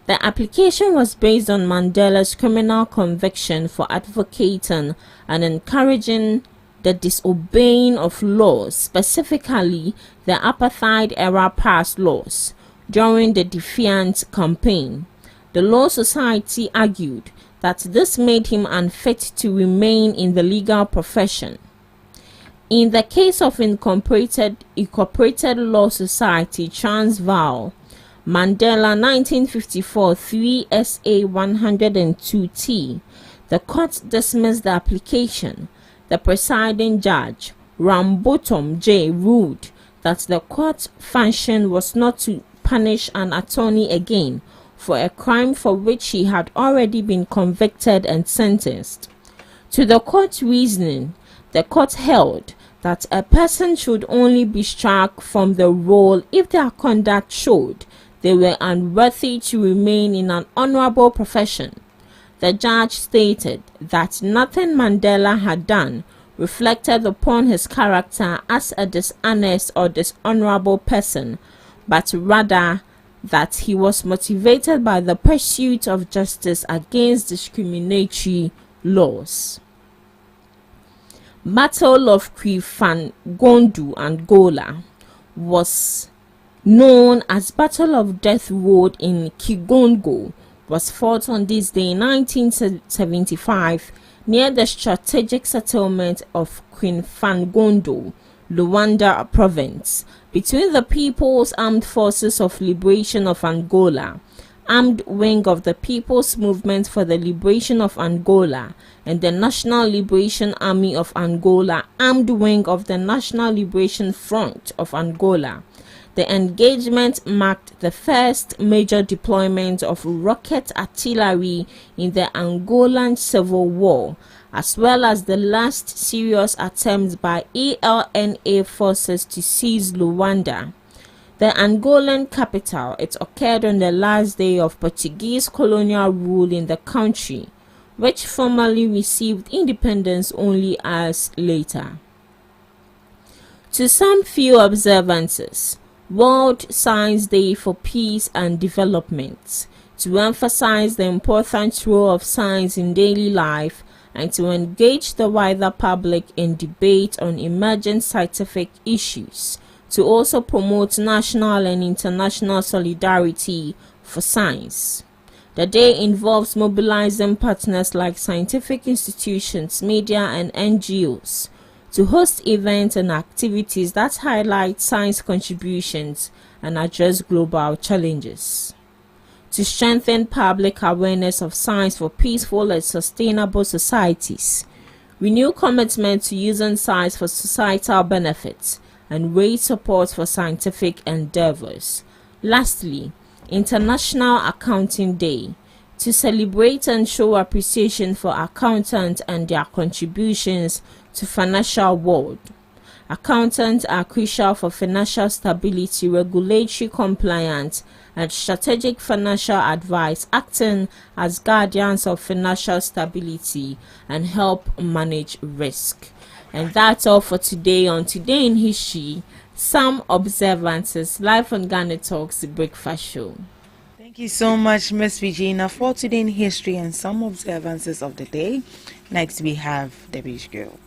The application was based on Mandela's criminal conviction for advocating and encouraging the disobeying of laws, specifically the apartheid-era passed laws, during the Defiant campaign. The Law Society argued that this made him unfit to remain in the legal profession. In the case of Incorporated Law Society, Transvaal, Mandela 1954 3 SA 102T, the court dismissed the application. The presiding judge, Rambotom J., ruled that the court's function was not to punish an attorney again for a crime for which he had already been convicted and sentenced. To the court's reasoning, the court held that a person should only be struck from the role if their conduct showed they were unworthy to remain in an honorable profession. The judge stated that nothing Mandela had done reflected upon his character as a dishonest or dishonorable person, but rather that he was motivated by the pursuit of justice against discriminatory laws. Battle of Kifangondu, Angola, was known as Battle of Death Road in Kigongo, was fought on this day in 1975 near the strategic settlement of Kifangondo, Luanda province, between the People's Armed Forces of Liberation of Angola, Armed Wing of the People's Movement for the Liberation of Angola, and the National Liberation Army of Angola, Armed Wing of the National Liberation Front of Angola. The engagement marked the first major deployment of rocket artillery in the Angolan Civil War, as well as the last serious attempt by ELNA forces to seize Luanda, the Angolan capital. It occurred on the last day of Portuguese colonial rule in the country, which formally received independence only years later. To some few observances, World Science Day for Peace and Development, to emphasize the important role of science in daily life and to engage the wider public in debate on emerging scientific issues, to also promote national and international solidarity for science. The day involves mobilizing partners like scientific institutions, media, and NGOs to host events and activities that highlight science contributions and address global challenges. To strengthen public awareness of science for peaceful and sustainable societies, renew commitment to using science for societal benefits, and raise support for scientific endeavors. Lastly, International Accounting Day, to celebrate and show appreciation for accountants and their contributions to financial world. Accountants are crucial for financial stability, regulatory compliance, and strategic financial advice, acting as guardians of financial stability and help manage risk. And that's all for today on Today in History, some observances, live on GhanaTalks, the breakfast show. Thank you so much, Miss Regina, for today in history and some observances of the day. Next, we have Debbie's Girl.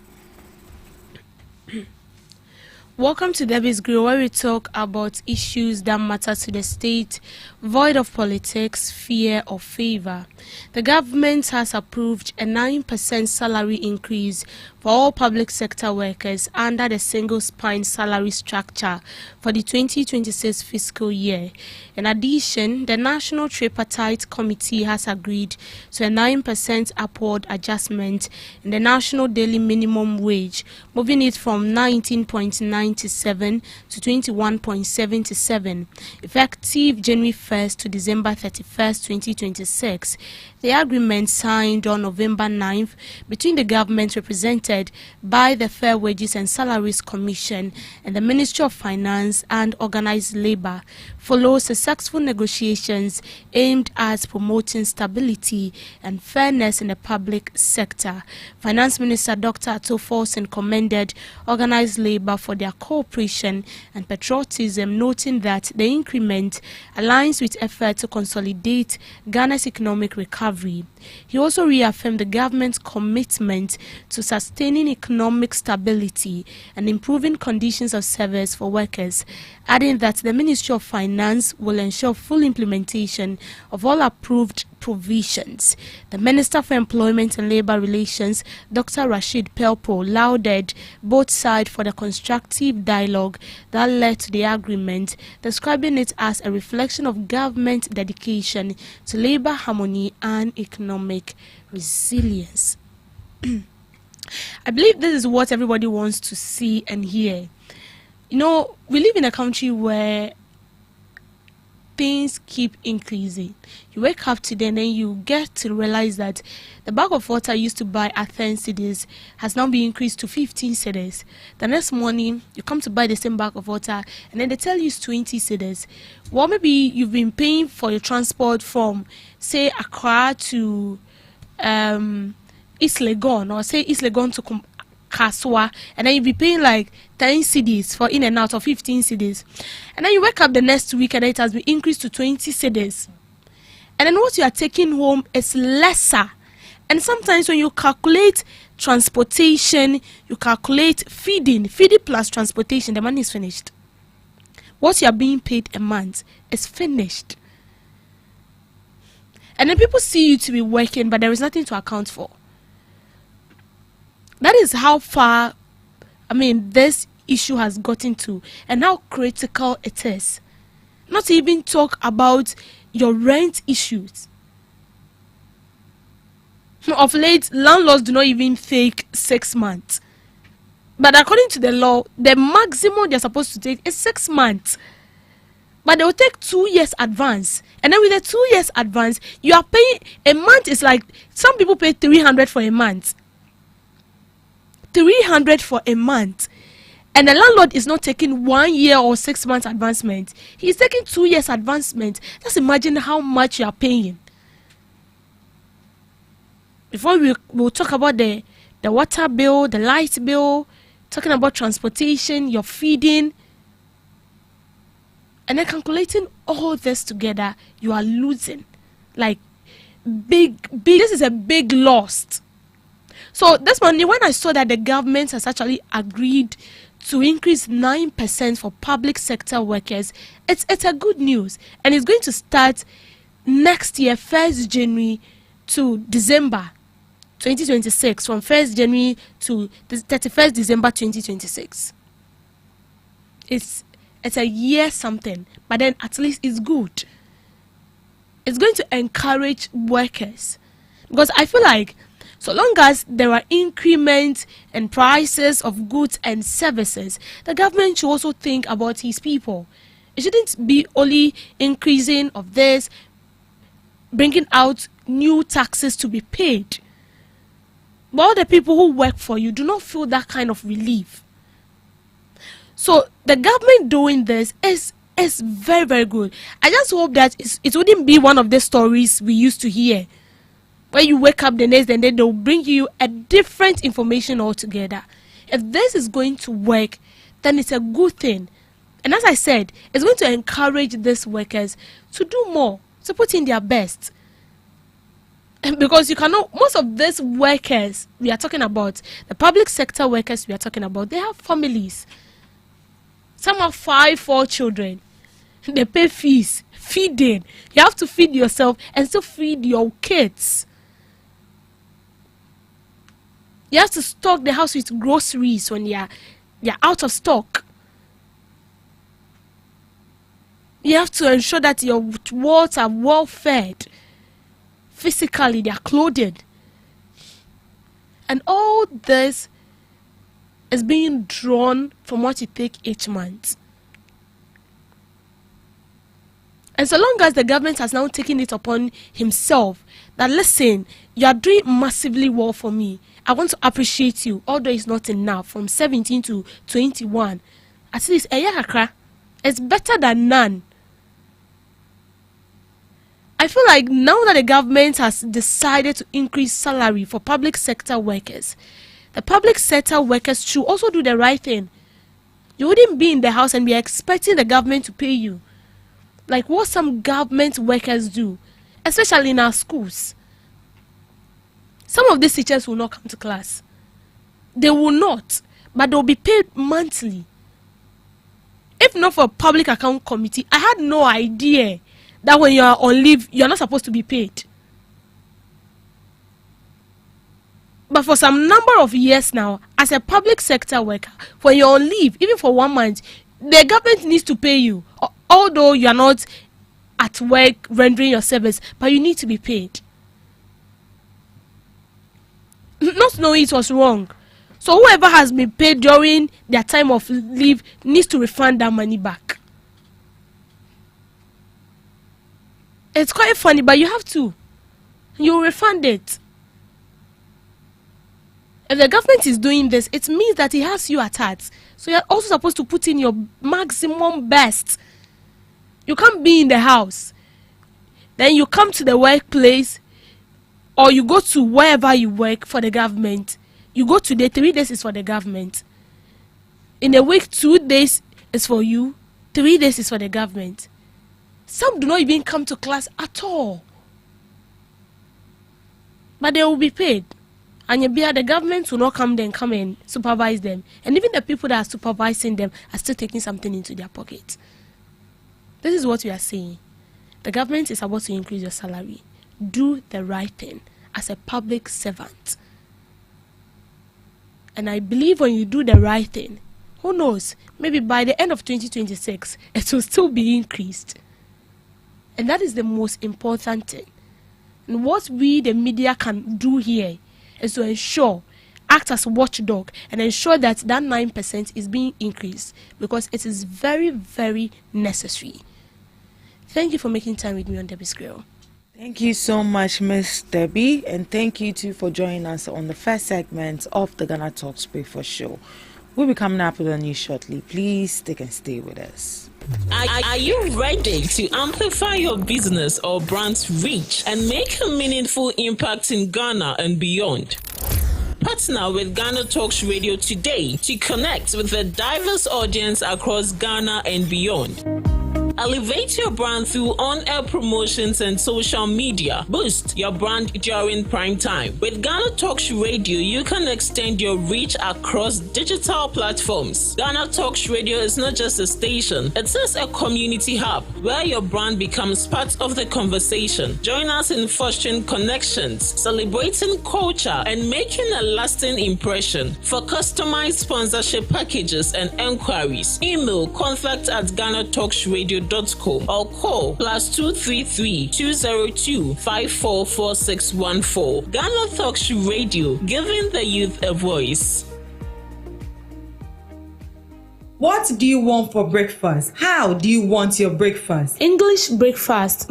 Welcome to Debbie's Grill, where we talk about issues that matter to the state, void of politics, fear, or favor. The government has approved a 9% salary increase for all public sector workers under the single spine salary structure for the 2026 fiscal year. In addition, the National Tripartite Committee has agreed to a 9% upward adjustment in the national daily minimum wage, moving it from 19.97 to 21.77, effective January 1st to December 31st, 2026. The agreement signed on November 9th between the government represented by the Fair Wages and Salaries Commission and the Ministry of Finance and Organized Labor follows successful negotiations aimed at promoting stability and fairness in the public sector. Finance Minister Dr. Ato Forson commended Organized Labor for their cooperation and patriotism, noting that the increment aligns with efforts to consolidate Ghana's economic recovery. He also reaffirmed the government's commitment to sustaining economic stability and improving conditions of service for workers, adding that the Ministry of Finance will ensure full implementation of all approved provisions. The Minister for Employment and Labour Relations, Dr. Rashid Pelpo, lauded both sides for the constructive dialogue that led to the agreement, describing it as a reflection of government dedication to labour harmony and economic resilience. I believe this is what everybody wants to see and hear. You know, we live in a country where things keep increasing. You wake up today and then you get to realize that the bag of water used to buy at 10 cedis has now been increased to 15 cedis. The next morning, you come to buy the same bag of water and then they tell you it's 20 cedis. Well, maybe you've been paying for your transport from, say, Accra to East Legon, or say East Legon to Kaswa, and then you'll be paying like 10 cedis for in and out, or 15 cedis. And then you wake up the next week and it has been increased to 20 cedis. And then what you are taking home is lesser. And sometimes when you calculate transportation, you calculate feeding plus transportation, the money is finished. What you are being paid a month is finished. And then people see you to be working, but there is nothing to account for. That is how far, this issue has gotten to and how critical it is. Not to even talk about your rent issues. Of late, landlords do not even take 6 months. But according to the law, the maximum they're supposed to take is 6 months. But they will take 2 years advance. And then with the 2 years advance, you are paying, a month is like, some people pay 300 for a month. 300 for a month, and the landlord is not taking 1 year or 6 months advancement. He's taking 2 years advancement. Just imagine how much you are paying. Before we'll talk about the water bill, the light bill, talking about transportation, your feeding, and then calculating all this together, you are losing. Like big. This is a big loss. So this morning, when I saw that the government has actually agreed to increase 9% for public sector workers, it's a good news. And it's going to start next year, 1st January to December 2026, from 1st January to 31st December 2026. It's a year something, but then at least it's good. It's going to encourage workers. Because I feel like so long as there are increments in prices of goods and services, the government should also think about his people. It shouldn't be only increasing of this, bringing out new taxes to be paid. But all the people who work for you do not feel that kind of relief. So the government doing this is very, very good. I just hope that it wouldn't be one of the stories we used to hear, where you wake up the next day and then they'll bring you a different information altogether. If this is going to work, then it's a good thing. And as I said, it's going to encourage these workers to do more. to put in their best. Because you cannot, most of these workers we are talking about, the public sector workers we are talking about, they have families. Some have 4 children. They pay fees, feeding. You have to feed yourself and still feed your kids. You have to stock the house with groceries when you're out of stock. You have to ensure that your wards are well fed. Physically, they are clothed. And all this is being drawn from what you take each month. And so long as the government has now taken it upon himself that, listen, you are doing massively well for me. I want to appreciate you, although it's not enough, from 17 to 21. At least, it's better than none. I feel like now that the government has decided to increase salary for public sector workers, the public sector workers should also do the right thing. You wouldn't be in the house and be expecting the government to pay you, like what some government workers do, especially in our schools. Some of these teachers will not come to class. They will not, but they will be paid monthly. If not for a public account committee, I had no idea that when you are on leave, you are not supposed to be paid. But for some number of years now, as a public sector worker, when you're on leave, even for 1 month, the government needs to pay you. Although you are not at work rendering your service, but you need to be paid. Not knowing it was wrong. So whoever has been paid during their time of leave needs to refund that money back. It's quite funny, but you have to. You refund it. If the government is doing this, it means that it has you at heart. So you're also supposed to put in your maximum best. You can't be in the house. Then you come to the workplace, or you go to wherever you work for the government. You go today, 3 days is for the government. In a week, 2 days is for you, 3 days is for the government. Some do not even come to class at all. But they will be paid. And the government will not come and supervise them. And even the people that are supervising them are still taking something into their pocket. This is what we are saying. The government is about to increase your salary. Do the right thing as a public servant. And I believe when you do the right thing, who knows, maybe by the end of 2026, it will still be increased. And that is the most important thing. And what we, the media, can do here is to ensure, act as watchdog, and ensure that 9% is being increased, because it is very, very necessary. Thank you for making time with me on Debbie's Grill. Thank you so much, Miss Debbie, and thank you too for joining us on the first segment of the Ghana Talks Breakfast Show. We'll be coming up with a news shortly. Please stick and stay with us. Are you ready to amplify your business or brand's reach and make a meaningful impact in Ghana and beyond? Partner with GhanaTalks Radio today to connect with a diverse audience across Ghana and beyond. Elevate your brand through on-air promotions and social media. Boost your brand during prime time. With GhanaTalks Radio, you can extend your reach across digital platforms. GhanaTalks Radio is not just a station, it is a community hub where your brand becomes part of the conversation. Join us in fostering connections, celebrating culture, and making a lasting impression. For customized sponsorship packages and enquiries, email contact@GhanaTalksRadio.com or call +233 202 544614. GhanaTalks Radio, giving the youth a voice. What do you want for breakfast? How do you want your breakfast? English breakfast,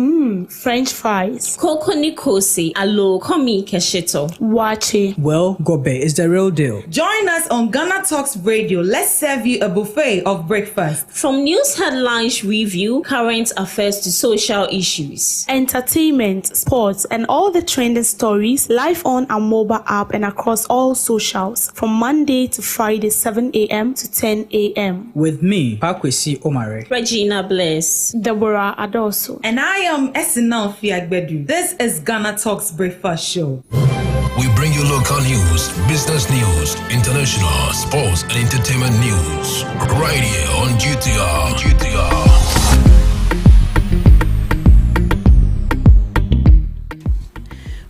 French fries. Koko Nikosi, alo komi kesheto. Wache. Well, Gobe is the real deal. Join us on Ghana Talks Radio. Let's serve you a buffet of breakfast. From news headlines review, current affairs to social issues. Entertainment, sports, and all the trending stories live on our mobile app and across all socials from Monday to Friday, 7 a.m. to 10 a.m. Tom. With me, Pakwesi Omare. Regina Bless. Deborah Adoso. And I am Esinal Fiagbedu. This is Ghana Talks Breakfast Show. We bring you local news, business news, international, sports, and entertainment news. Right here on GTR.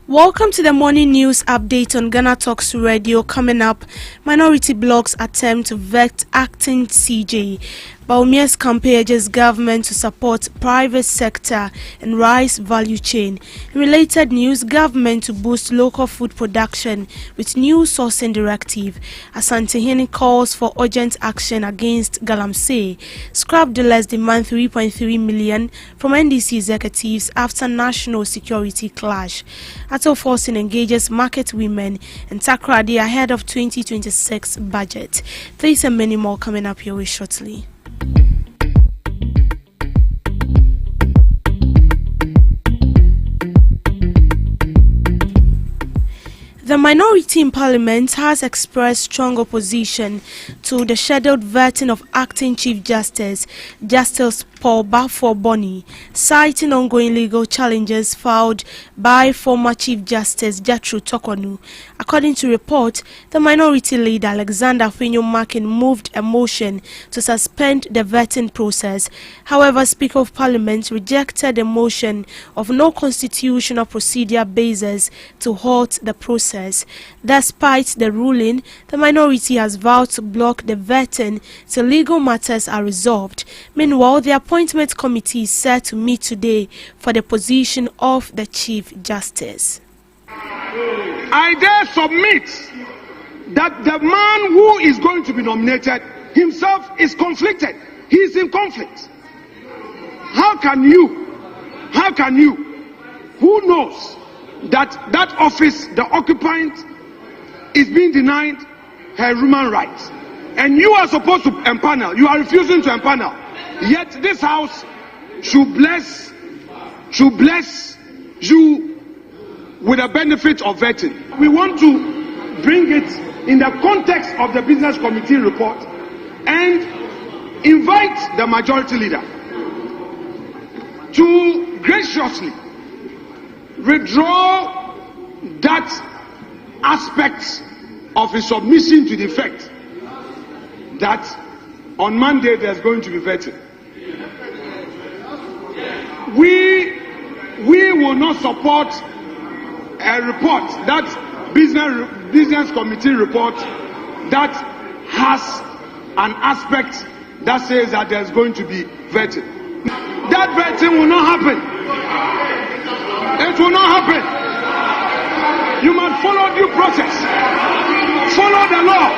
Welcome to the morning news update on Ghana Talks Radio. Coming up, Minority Blocs attempt to vet acting CJ. Baumia's campaign urges government to support private sector and rice value chain. In related news, government to boost local food production with new sourcing directive. Asantehene calls for urgent action against Galamsey. Scrap dealers demand 3.3 million from NDC executives after national security clash. Ato Forcing engages market women and Takrady ahead of 2026 budget. These and many more coming up your way shortly. The minority in Parliament has expressed strong opposition to the scheduled vetting of acting Chief Justice Paul Bafo Boni, citing ongoing legal challenges filed by former Chief Justice Jatru Tokonu. According to report, the minority leader Alexander Afenyo-Markin moved a motion to suspend the vetting process. However, Speaker of Parliament rejected a motion of no constitutional procedure basis to halt the process. Despite the ruling, the minority has vowed to block the vetting till legal matters are resolved. Meanwhile, the appointment committee is set to meet today for the position of the Chief Justice. I dare submit that the man who is going to be nominated himself is conflicted. He is in conflict. How can you, who knows that office, the occupant, is being denied her human rights, and you are supposed to empanel, you are refusing to empanel, yet this house should bless you with the benefit of vetting. We want to bring it in the context of the business committee report and invite the majority leader to graciously withdraw that aspect of his submission to the fact that on Monday there's going to be vetting. We will not support a report, that business committee report, that has an aspect that says that there's going to be vetting. That vetting will not happen. It will not happen. You must follow due process. Follow the law.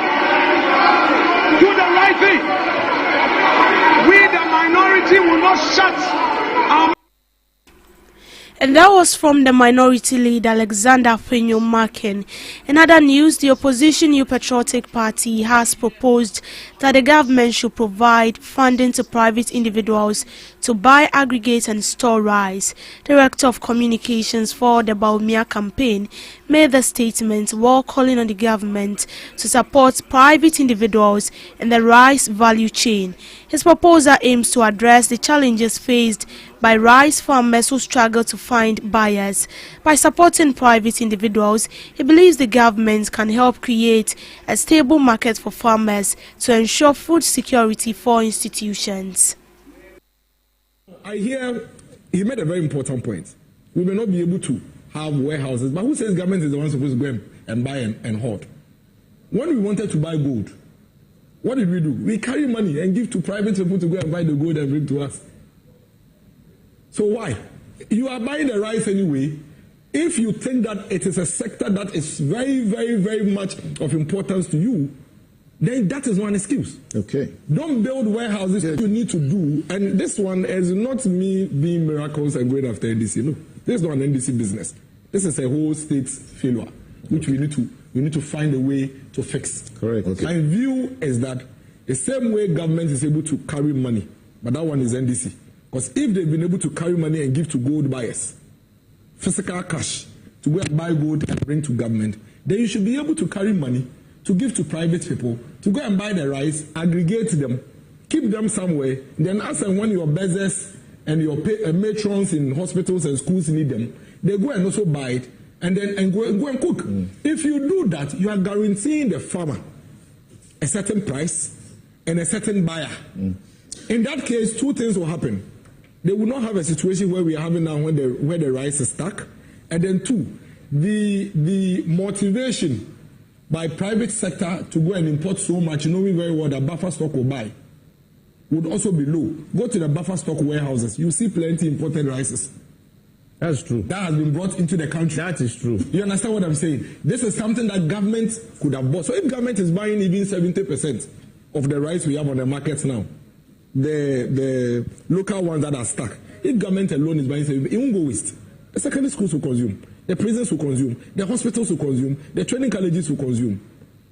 Do the right thing. We, the minority, will not shut our. And that was from the minority leader Alexander Afenyo-Markin. In other news, the opposition New Patriotic Party has proposed that the government should provide funding to private individuals to buy, aggregate and store rice. Director of Communications for the Baumia campaign made the statement while calling on the government to support private individuals in the rice value chain. His proposal aims to address the challenges faced by rice farmers who struggle to find buyers. By supporting private individuals, he believes the government can help create a stable market for farmers to ensure food security for institutions. I hear he made a very important point. We may not be able to have warehouses, but who says government is the one supposed to go and buy and hoard? When we wanted to buy gold, what did we do? We carry money and give to private people to go and buy the gold and bring to us. So why? You are buying the rice anyway. If you think that it is a sector that is very, very, very much of importance to you, then that is one excuse. Okay. Don't build warehouses you need to do. And this one is not me being miracles and going after NDC. No, this is not an NDC business. This is a whole state failure, which we need to find a way to fix. Correct. Okay. My view is that the same way government is able to carry money, but that one is NDC. Because if they've been able to carry money and give to gold buyers, physical cash, to go and buy gold and bring to government, then you should be able to carry money to give to private people, to go and buy the rice, aggregate them, keep them somewhere. Then as and when your beggars and your matrons in hospitals and schools need them, they go and also buy it and then go and cook. If you do that, you are guaranteeing the farmer a certain price and a certain buyer. In that case, two things will happen. They will not have a situation where we are having now where the rice is stuck. And then two, the motivation by private sector to go and import so much, knowing very well that buffer stock will buy, would also be low. Go to the buffer stock warehouses. You see plenty imported rices. That's true. That has been brought into the country. That is true. You understand what I'm saying? This is something that government could have bought. So if government is buying even 70% of the rice we have on the market now, the local ones that are stuck, if government alone is buying 70%, it won't go waste. The secondary schools will consume, the prisons will consume, the hospitals will consume, the training colleges will consume.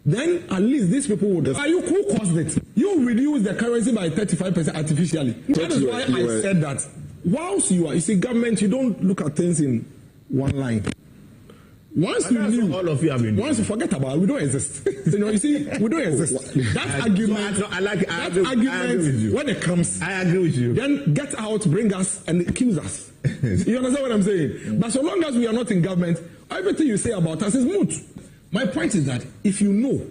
Then at least these people would. Who caused it? You reduce the currency by 35% artificially. That is why I said that. Whilst you see, government, you don't look at things in one line. Once you leave, all of you have been. Once you forget about it, we don't exist. You see, we don't exist. That argument, I agree with you. When it comes, I agree with you. Then get out, bring us, and accuse us. You understand what I'm saying? But so long as we are not in government, everything you say about us is moot. My point is that if you know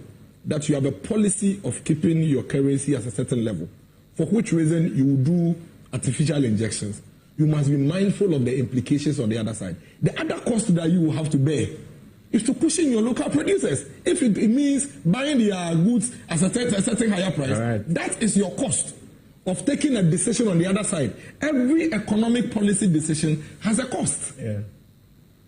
that you have a policy of keeping your currency at a certain level, for which reason you do artificial injections, you must be mindful of the implications on the other side. The other cost that you will have to bear is to cushion your local producers. If it means buying their goods at a certain higher price, that is your cost of taking a decision on the other side. Every economic policy decision has a cost. Yeah.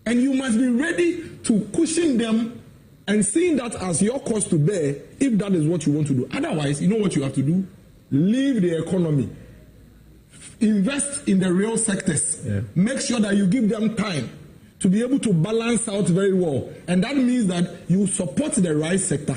And you must be ready to cushion them and seeing that as your cost to bear if that is what you want to do. Otherwise, you know what you have to do? Leave the economy. Invest in the real sectors. Yeah. Make sure that you give them time to be able to balance out very well. And that means that you support the rice sector.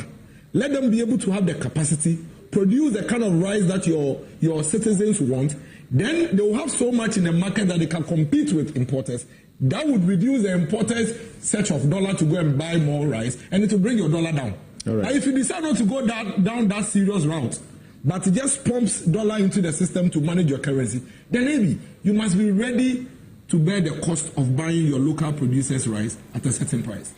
Let them be able to have the capacity, produce the kind of rice that your citizens want. Then they will have so much in the market that they can compete with importers. That would reduce the importers' search of dollar to go and buy more rice, and it will bring your dollar down. And if you decide not to go down that serious route, but it just pumps dollar into the system to manage your currency, then maybe you must be ready to bear the cost of buying your local producers' rice at a certain price.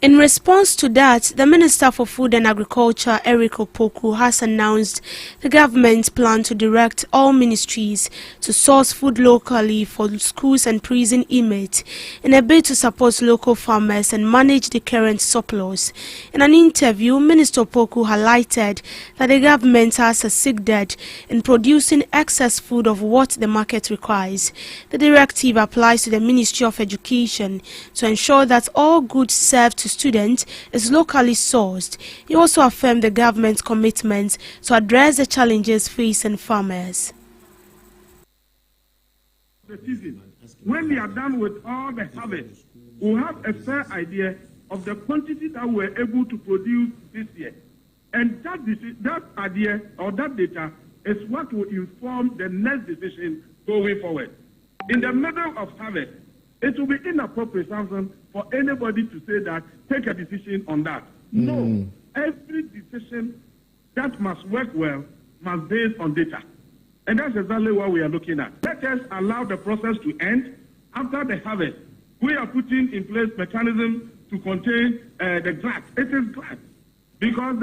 In response to that, the Minister for Food and Agriculture, Eric Opoku, has announced the government's plan to direct all ministries to source food locally for schools and prison inmates in a bid to support local farmers and manage the current surplus. In an interview, Minister Opoku highlighted that the government has succeeded in producing excess food of what the market requires. The directive applies to the Ministry of Education to ensure that all goods served to students is locally sourced. He also affirmed the government's commitment to address the challenges facing farmers. When we are done with all the harvest, we'll have a fair idea of the quantity that we're able to produce this year. And that idea or that data is what will inform the next decision going forward. In the middle of harvest, it will be inappropriate, Samson, for anybody to say that, take a decision on that. No. Every decision that must work well must be based on data. And that's exactly what we are looking at. Let us allow the process to end. After the harvest, we are putting in place mechanisms to contain the glut. It is glut. Because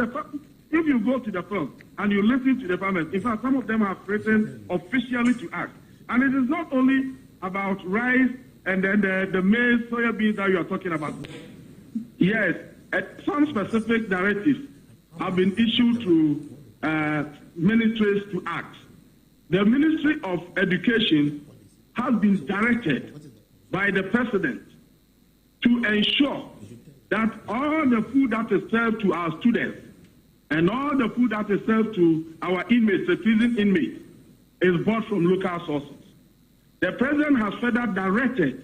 if you go to the farm and you listen to the farmers, in fact, some of them have written officially to us. And it is not only about rice and then the maize, soya beans that you are talking about. Yes, some specific directives have been issued to ministries to act. The Ministry of Education has been directed by the President to ensure that all the food that is served to our students and all the food that is served to our inmates, the prison inmates, is bought from local sources. The President has further directed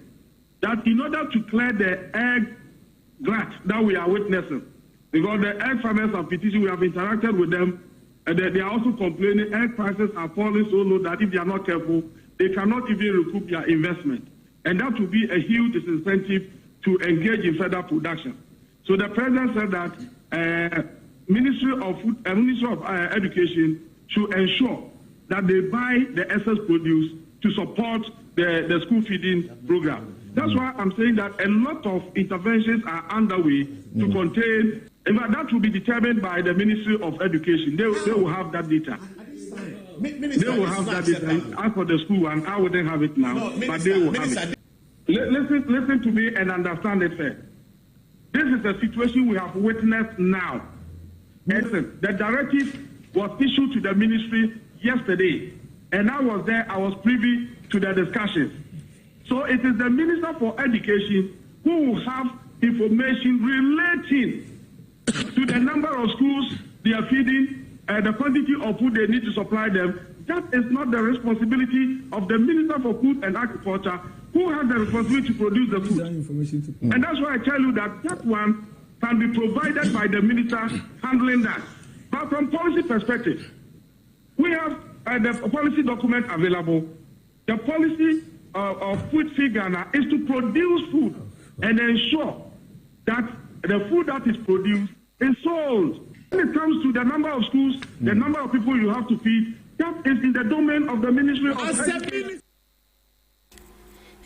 that in order to clear the egg glut that we are witnessing, because the egg farmers have petitioned, we have interacted with them, and they are also complaining egg prices are falling so low that if they are not careful, they cannot even recoup their investment. And that will be a huge disincentive to engage in further production. So the President said that Ministry of Education should ensure that they buy the excess produce to support the school feeding program. That's why I'm saying that a lot of interventions are underway to contain. In fact, that will be determined by the Ministry of Education. They will have that data. They will have that data. As for the school one, I wouldn't have it now, but they will have it. Listen to me and understand it fair. This is a situation we have witnessed now. Listen, the directive was issued to the ministry yesterday, and I was there. I was privy to the discussions. So it is the Minister for Education who will have information relating to the number of schools they are feeding, the quantity of food they need to supply them. That is not the responsibility of the Minister for Food and Agriculture, who has the responsibility to produce the food. And that's why I tell you that one can be provided by the minister handling that. But from policy perspective, we have the policy document available. The policy of Food Feed Ghana is to produce food and ensure that the food that is produced is sold. When it comes to the number of schools, the number of people you have to feed, that is in the domain of the Ministry of Education.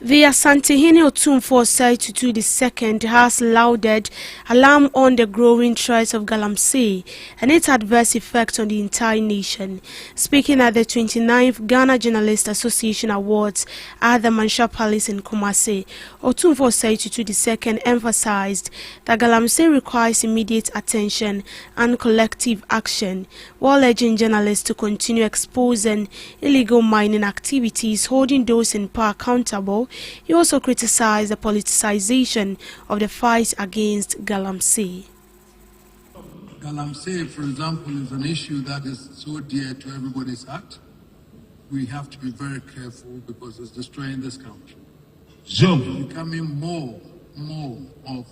The Asantehene Otumfuo Osei II has lauded alarm on the growing threat of galamsey and its adverse effects on the entire nation. Speaking at the 29th Ghana Journalist Association Awards at the Mansha Palace in Kumasi, Otumfuo Osei II emphasized that galamsey requires immediate attention and collective action, while urging journalists to continue exposing illegal mining activities, holding those in power accountable. He also criticized the politicization of the fight against galamsey. Galamsey, for example, is an issue that is so dear to everybody's heart. We have to be very careful because it's destroying this country. It's becoming more of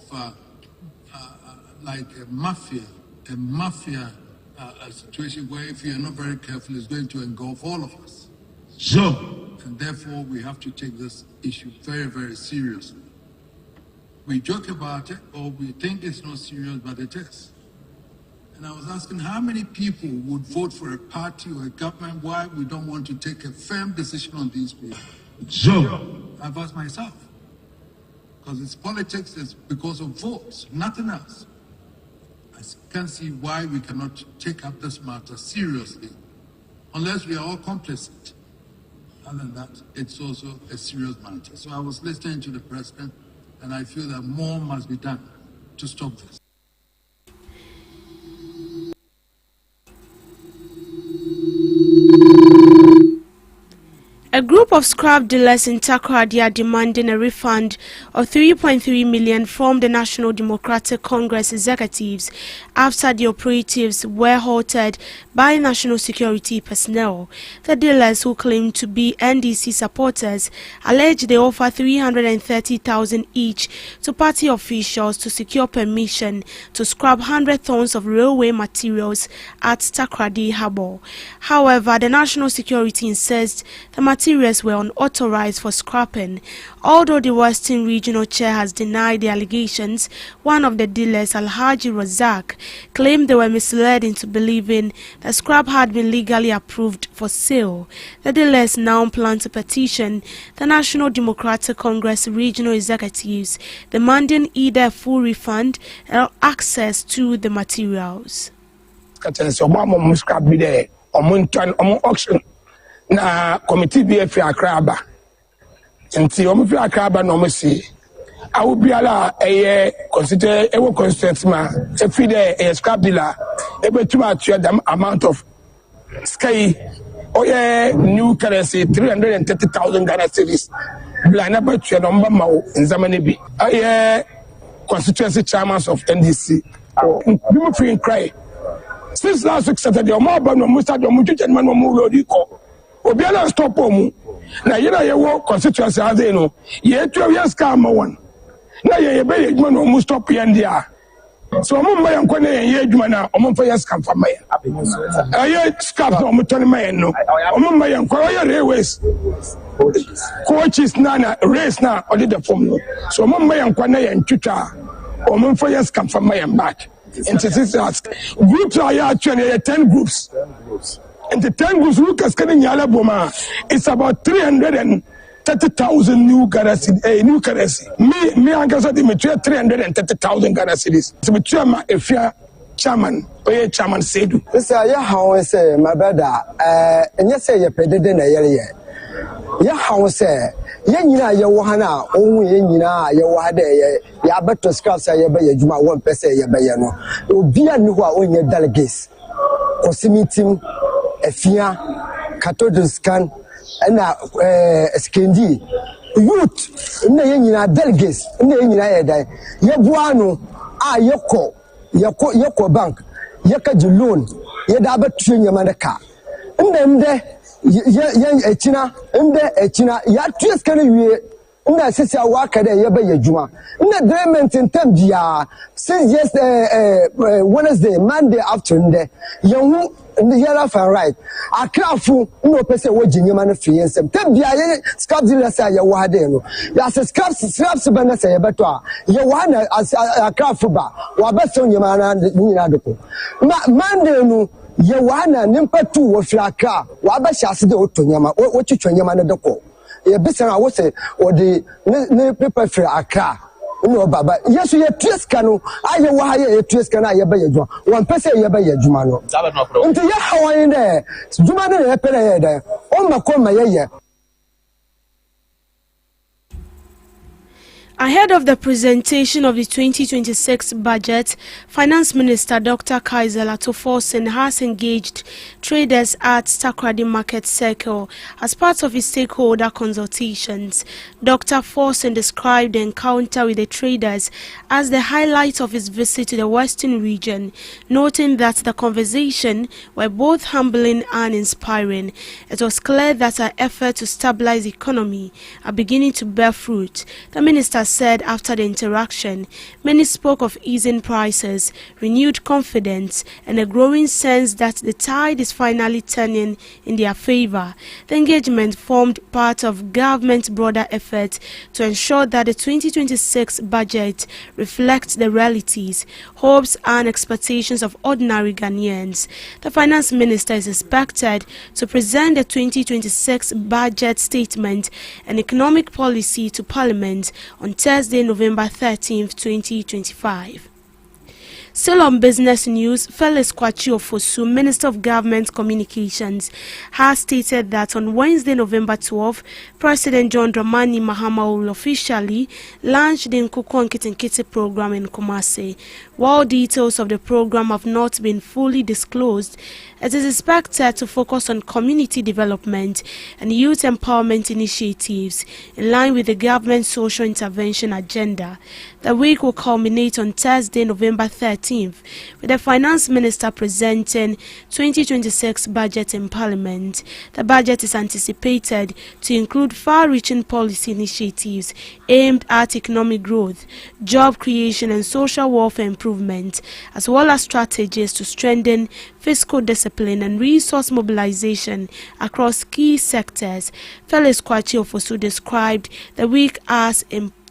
like a mafia situation where if you're not very careful, it's going to engulf all of us. And therefore, we have to take this issue very, very seriously. We joke about it, or we think it's not serious, but it is. And I was asking how many people would vote for a party or a government why we don't want to take a firm decision on these people. I've asked myself. Because it's politics, it's because of votes, nothing else. I can't see why we cannot take up this matter seriously, unless we are all complicit. Other than that, it's also a serious matter. So I was listening to the president, and I feel that more must be done to stop this. A group of scrap dealers in Takoradi are demanding a refund of 3.3 million from the National Democratic Congress executives after the operatives were halted by national security personnel. The dealers, who claim to be NDC supporters, allege they offer 330,000 each to party officials to secure permission to scrap 100 tons of railway materials at Takoradi Harbour. However, the national security insists the materials were unauthorized for scrapping. Although the Western Regional Chair has denied the allegations, one of the dealers, Alhaji Razak, claimed they were misled into believing the scrap had been legally approved for sale. The dealers now plan to petition the National Democratic Congress regional executives, demanding either a full refund or access to the materials. Auction. Na committee bi afi akraba nti o mfi akraba no mo si awu biala eye consider ewo constituent ma afi de scrap dealer ebetuma atua them amount of sky oye new currency 330,000 Ghana cedis bla na batua no mba mawo nzamane bi aye constituency chairman of NDC bi mo free cry since last week Saturday o mo ba no mo start o mo twetwe man mo lodi ko Obiana stop omu. Na yena yewo constituency ade no. Ye twa we scam one. Na ye be edwuma no mu stop yandia. So omo mba yankwa na ye edwuma na omo fa yes scam fa maya. Aye scam no omo toni maya no. Omo mba yankwa ye railways. Coaches na race na odi the form no. So omo mba yankwa na ye ntwitwa. Omo fa yes scam fa maya back. Into this groups are actually 10 groups. And the 10 goes Lucas Kenny Yalaboma, it's about 330,000 new Ghana cedis, new currency. Me, I can say the material 330,000 Ghana cedis. So, the chairman, if you're chairman, or your chairman said, Mr. Yahaw say, my brother, and you say you're better than a year. Yahaw say, Yanina, Yawana, only Yanina, Yawade, Yabato Scraps, Yabay, Juma, 1% Yabayano. Will be a new one your delegates. Osimitim, Efia, Katodiskan, and Skendi. Youth, Nayina delegates, Nayina, Yabuano, Yoko Bank, Yaka Julun, Yadaba Trin Yamanaka. And then there, Yan Echina, and there Echina, Yatrius can you. Una sisi awaka de yebe yejuma. Una agreement in terms ya since Wednesday, Monday afternoon de young yellow fan right. A crafu no person watching your man free and some. Tem dia scraps in the say ya wade no. Ya se scraps bana say ya betwa. Ya wana as a crafu ba. Wa beson your man and ni adoko. Monday no ya wana nimpa tu wo flaka. Wa ba shase de otonyama. Wo twitwanyama na doko. Bisana I say or the paper for Accra. No, Baba. Yes, you Triscano. I wire a Triscana, Yabayajuma. 1% Yabayajumano. Until you how in there. Jumano, there. Oh, my call my year. Ahead of the presentation of the 2026 budget, Finance Minister Dr. Kaiser Latoforsen has engaged traders at Takoradi Market Circle as part of his stakeholder consultations. Dr. Forsen described the encounter with the traders as the highlight of his visit to the Western region, noting that the conversation were both humbling and inspiring. It was clear that our efforts to stabilize the economy are beginning to bear fruit. The minister said after the interaction, many spoke of easing prices, renewed confidence, and a growing sense that the tide is finally turning in their favor. The engagement formed part of government's broader effort to ensure that the 2026 budget reflects the realities, hopes, and expectations of ordinary Ghanaians. The finance minister is expected to present the 2026 budget statement and economic policy to Parliament on Thursday, November 13th, 2025. Still on business news, Felix Kwakye Ofosu, Minister of Government Communications, has stated that on Wednesday, November 12th, President John Dramani Mahama will officially launch the Nkukwo Nkitinkiti program in Kumasi. While details of the program have not been fully disclosed, it is expected to focus on community development and youth empowerment initiatives in line with the government's social intervention agenda. The week will culminate on Thursday, November 13th, with the Finance Minister presenting 2026 budget in Parliament. The budget is anticipated to include far-reaching policy initiatives aimed at economic growth, job creation and social welfare improvement, as well as strategies to strengthen fiscal discipline and resource mobilization across key sectors. Felix Kwakye Ofosu described the week as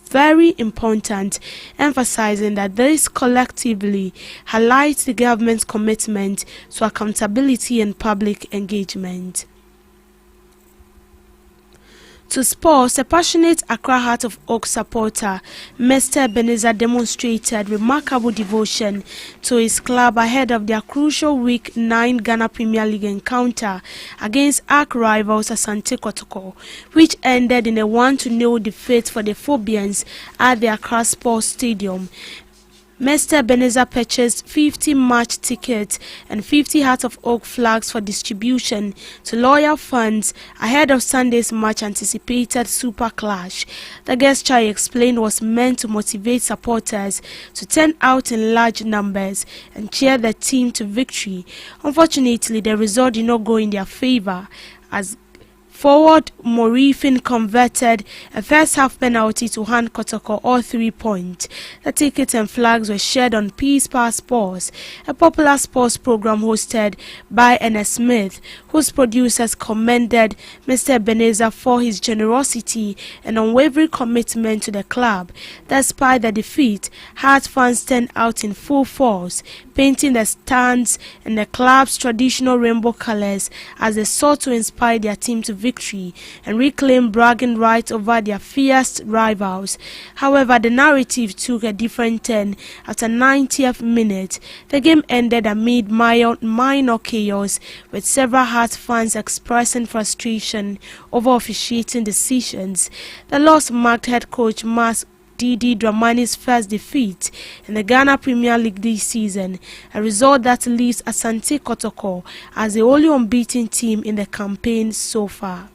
very important, emphasizing that this collectively highlights the government's commitment to accountability and public engagement. To sports, a passionate Accra Heart of Oak supporter, Mr. Ebenezer demonstrated remarkable devotion to his club ahead of their crucial Week 9 Ghana Premier League encounter against arch rivals Asante Kotoko, which ended in a 1-0 defeat for the Phobians at the Accra Sports Stadium. Mr. Ebenezer purchased 50 match tickets and 50 Heart of Oak flags for distribution to loyal fans ahead of Sunday's much anticipated Super Clash. The gesture, he explained, was meant to motivate supporters to turn out in large numbers and cheer the team to victory. Unfortunately, the result did not go in their favor as Forward Morifin converted a first-half penalty to hand Kotoko all 3 points. The tickets and flags were shared on Peace Power Sports, a popular sports program hosted by N.S. Smith, whose producers commended Mr. Ebenezer for his generosity and unwavering commitment to the club. Despite the defeat, Hearts fans turned out in full force, painting the stands in the club's traditional rainbow colors as they sought to inspire their team to victory and reclaim bragging rights over their fierce rivals. However, the narrative took a different turn after 90th minute. The game ended amid minor chaos, with several Hearts fans expressing frustration over officiating decisions. The loss marked head coach Mas Didi Dramani's first defeat in the Ghana Premier League this season, a result that leaves Asante Kotoko as the only unbeaten team in the campaign so far.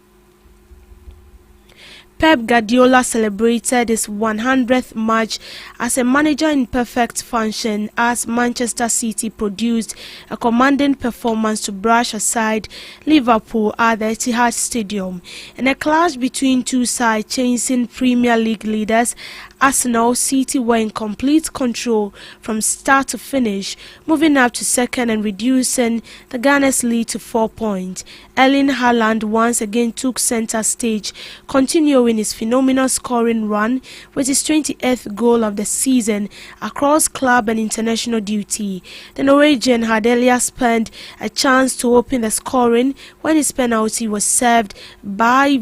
Pep Guardiola celebrated his 100th match as a manager in perfect function as Manchester City produced a commanding performance to brush aside Liverpool at the Etihad Stadium. In a clash between two sides chasing Premier League leaders, Arsenal, City were in complete control from start to finish, moving up to second and reducing the Gunners' lead to 4 points. Erling Haaland once again took centre stage, continuing his phenomenal scoring run with his 28th goal of the season across club and international duty. The Norwegian had earlier spent a chance to open the scoring when his penalty was served by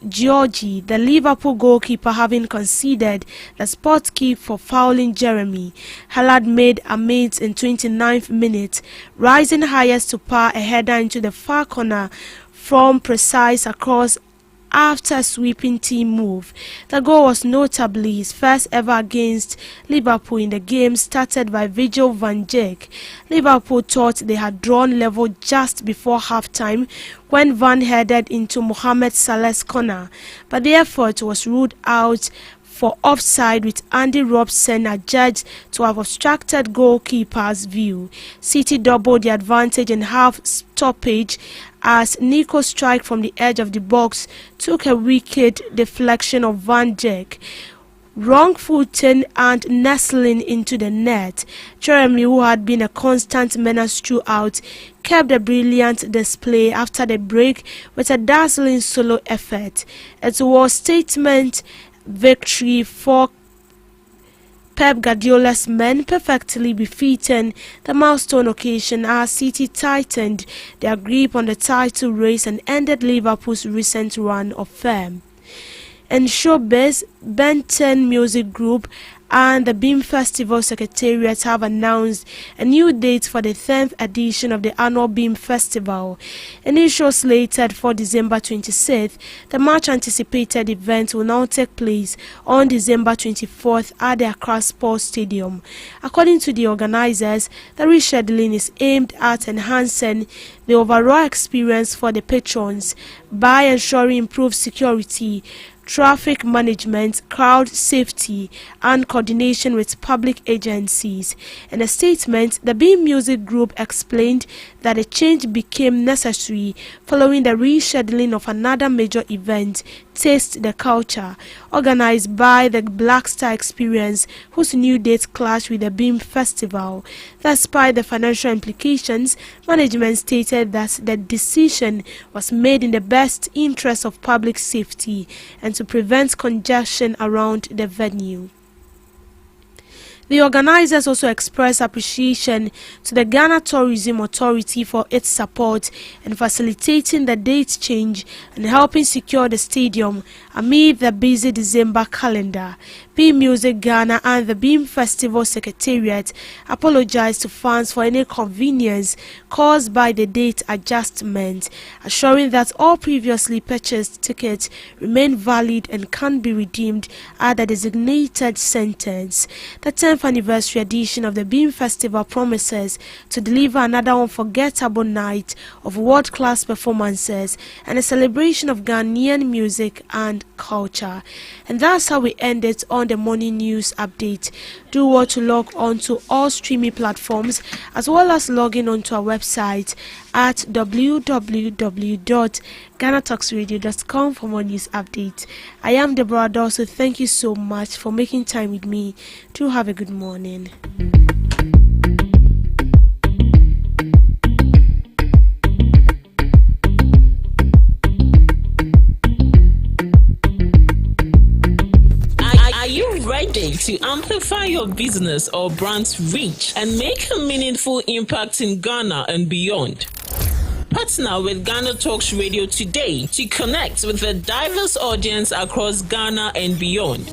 Georgie, the Liverpool goalkeeper, having conceded the spot kick for fouling Jeremy. Haaland made amends in 29th minute, rising highest to par a header into the far corner from precise across after a sweeping team move. The goal was notably his first ever against Liverpool in the game started by Virgil van Dijk. Liverpool thought they had drawn level just before half-time when Van headed into Mohamed Salah's corner, but the effort was ruled out for offside, with Andy Robson adjudged to have obstructed goalkeeper's view. City doubled the advantage in half stoppage as Nico's strike from the edge of the box took a wicked deflection of Van Dijk, wrong footing and nestling into the net. Jeremy, who had been a constant menace throughout, kept a brilliant display after the break with a dazzling solo effort. It was statement victory for Pep Guardiola's men, perfectly befitting the milestone occasion as City tightened their grip on the title race and ended Liverpool's recent run of fame. In showbiz, Benton Music Group and the Beam Festival Secretariat have announced a new date for the 10th edition of the annual Beam Festival. Initially slated for December 26th, the much-anticipated event will now take place on December 24th at the Accra Sports Stadium. According to the organizers, the rescheduling is aimed at enhancing the overall experience for the patrons by ensuring improved security, traffic management, crowd safety, and coordination with public agencies. In a statement, the Beam Music Group explained that a change became necessary following the rescheduling of another major event, Taste the Culture, organized by the Black Star Experience, whose new date clashed with the Beam Festival. Despite the financial implications, management stated that the decision was made in the best interest of public safety and to prevent congestion around the venue. The organizers also expressed appreciation to the Ghana Tourism Authority for its support in facilitating the date change and helping secure the stadium amid the busy December calendar. Beam Music Ghana and the Beam Festival Secretariat apologized to fans for any inconvenience caused by the date adjustment, assuring that all previously purchased tickets remain valid and can be redeemed at the designated centers. The 10th anniversary edition of the Beam Festival promises to deliver another unforgettable night of world-class performances and a celebration of Ghanaian music and culture. And that's how we end it on the morning news update. Do want to log on to all streaming platforms as well as log in onto our website at www.GhanaTalksRadio.com for more news updates. I am Deborah Dawson. Thank you so much for making time with me. Do have a good morning. Are you ready to amplify your business or brand's reach and make a meaningful impact in Ghana and beyond? Partner with GhanaTalks Radio today to connect with a diverse audience across Ghana and beyond.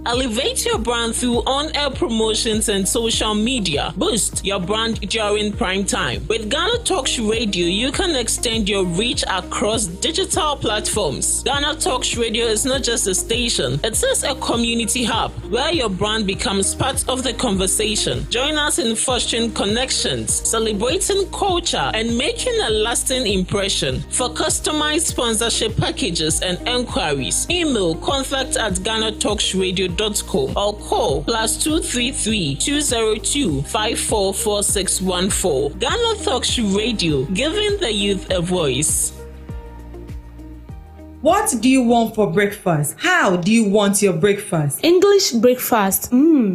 Elevate your brand through on-air promotions and social media. Boost your brand during prime time. With GhanaTalks Radio, you can extend your reach across digital platforms. GhanaTalks Radio is not just a station, it is a community hub where your brand becomes part of the conversation. Join us in fostering connections, celebrating culture, and making a lasting impression. For customized sponsorship packages and enquiries, email contact@GhanaTalksRadio.com or call +233 202 544614. GhanaTalks Radio, giving the youth a voice. What do you want for breakfast? How do you want your breakfast? English breakfast,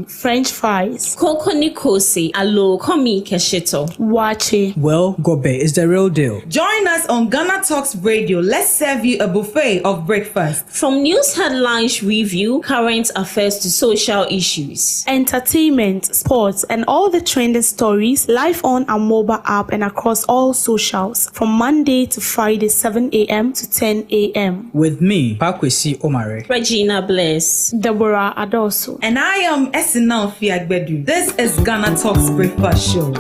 French fries. Koko Nikosi, alo komi kesheto. Wache. Well, Gobe is the real deal. Join us on Ghana Talks Radio. Let's serve you a buffet of breakfast. From news headlines review, current affairs to social issues. Entertainment, sports, and all the trending stories live on our mobile app and across all socials from Monday to Friday, 7 a.m. to 10 a.m. With me, Pakwesi Omare. Regina Bless. Deborah Adoso. And I am Esinal Fiagbedu. This is Ghana Talks Breakfast Show.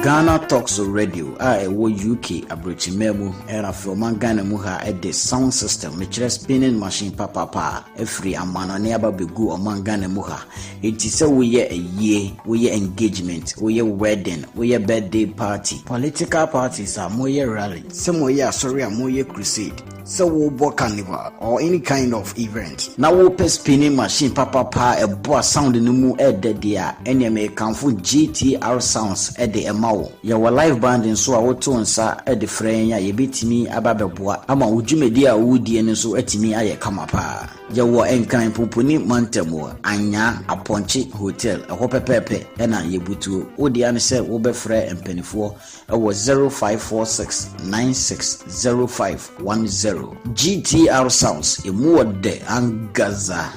Ghana Talks Radio wo UK abrochimemu era from Ghana mu ha the sound system which spinning machine papa every amana ne aba begu o Ghana mu ha enti se we ye aye we ye engagement we ye wedding we ye birthday party political parties are more ye rally some more ye sorry are more ye crusade so we bo carnival or any kind of event now we pe spinning machine papa a boa sound no mu de dia ene me kanfo GTR sounds de emawo ya wa live band nso a woto nsa de frenya ye betimi ababeboa ama wudwumedi a wudie nso atimi aye kama pa ya wo enkan poponi mantamo anya aponchi hotel ehwo pepepe na ye butuo odi an se wo be frɛ empanifo ewo 0546960510 GTR sounds emu de angaza.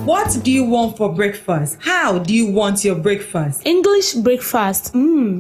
What do you want for breakfast? How do you want your breakfast? English breakfast,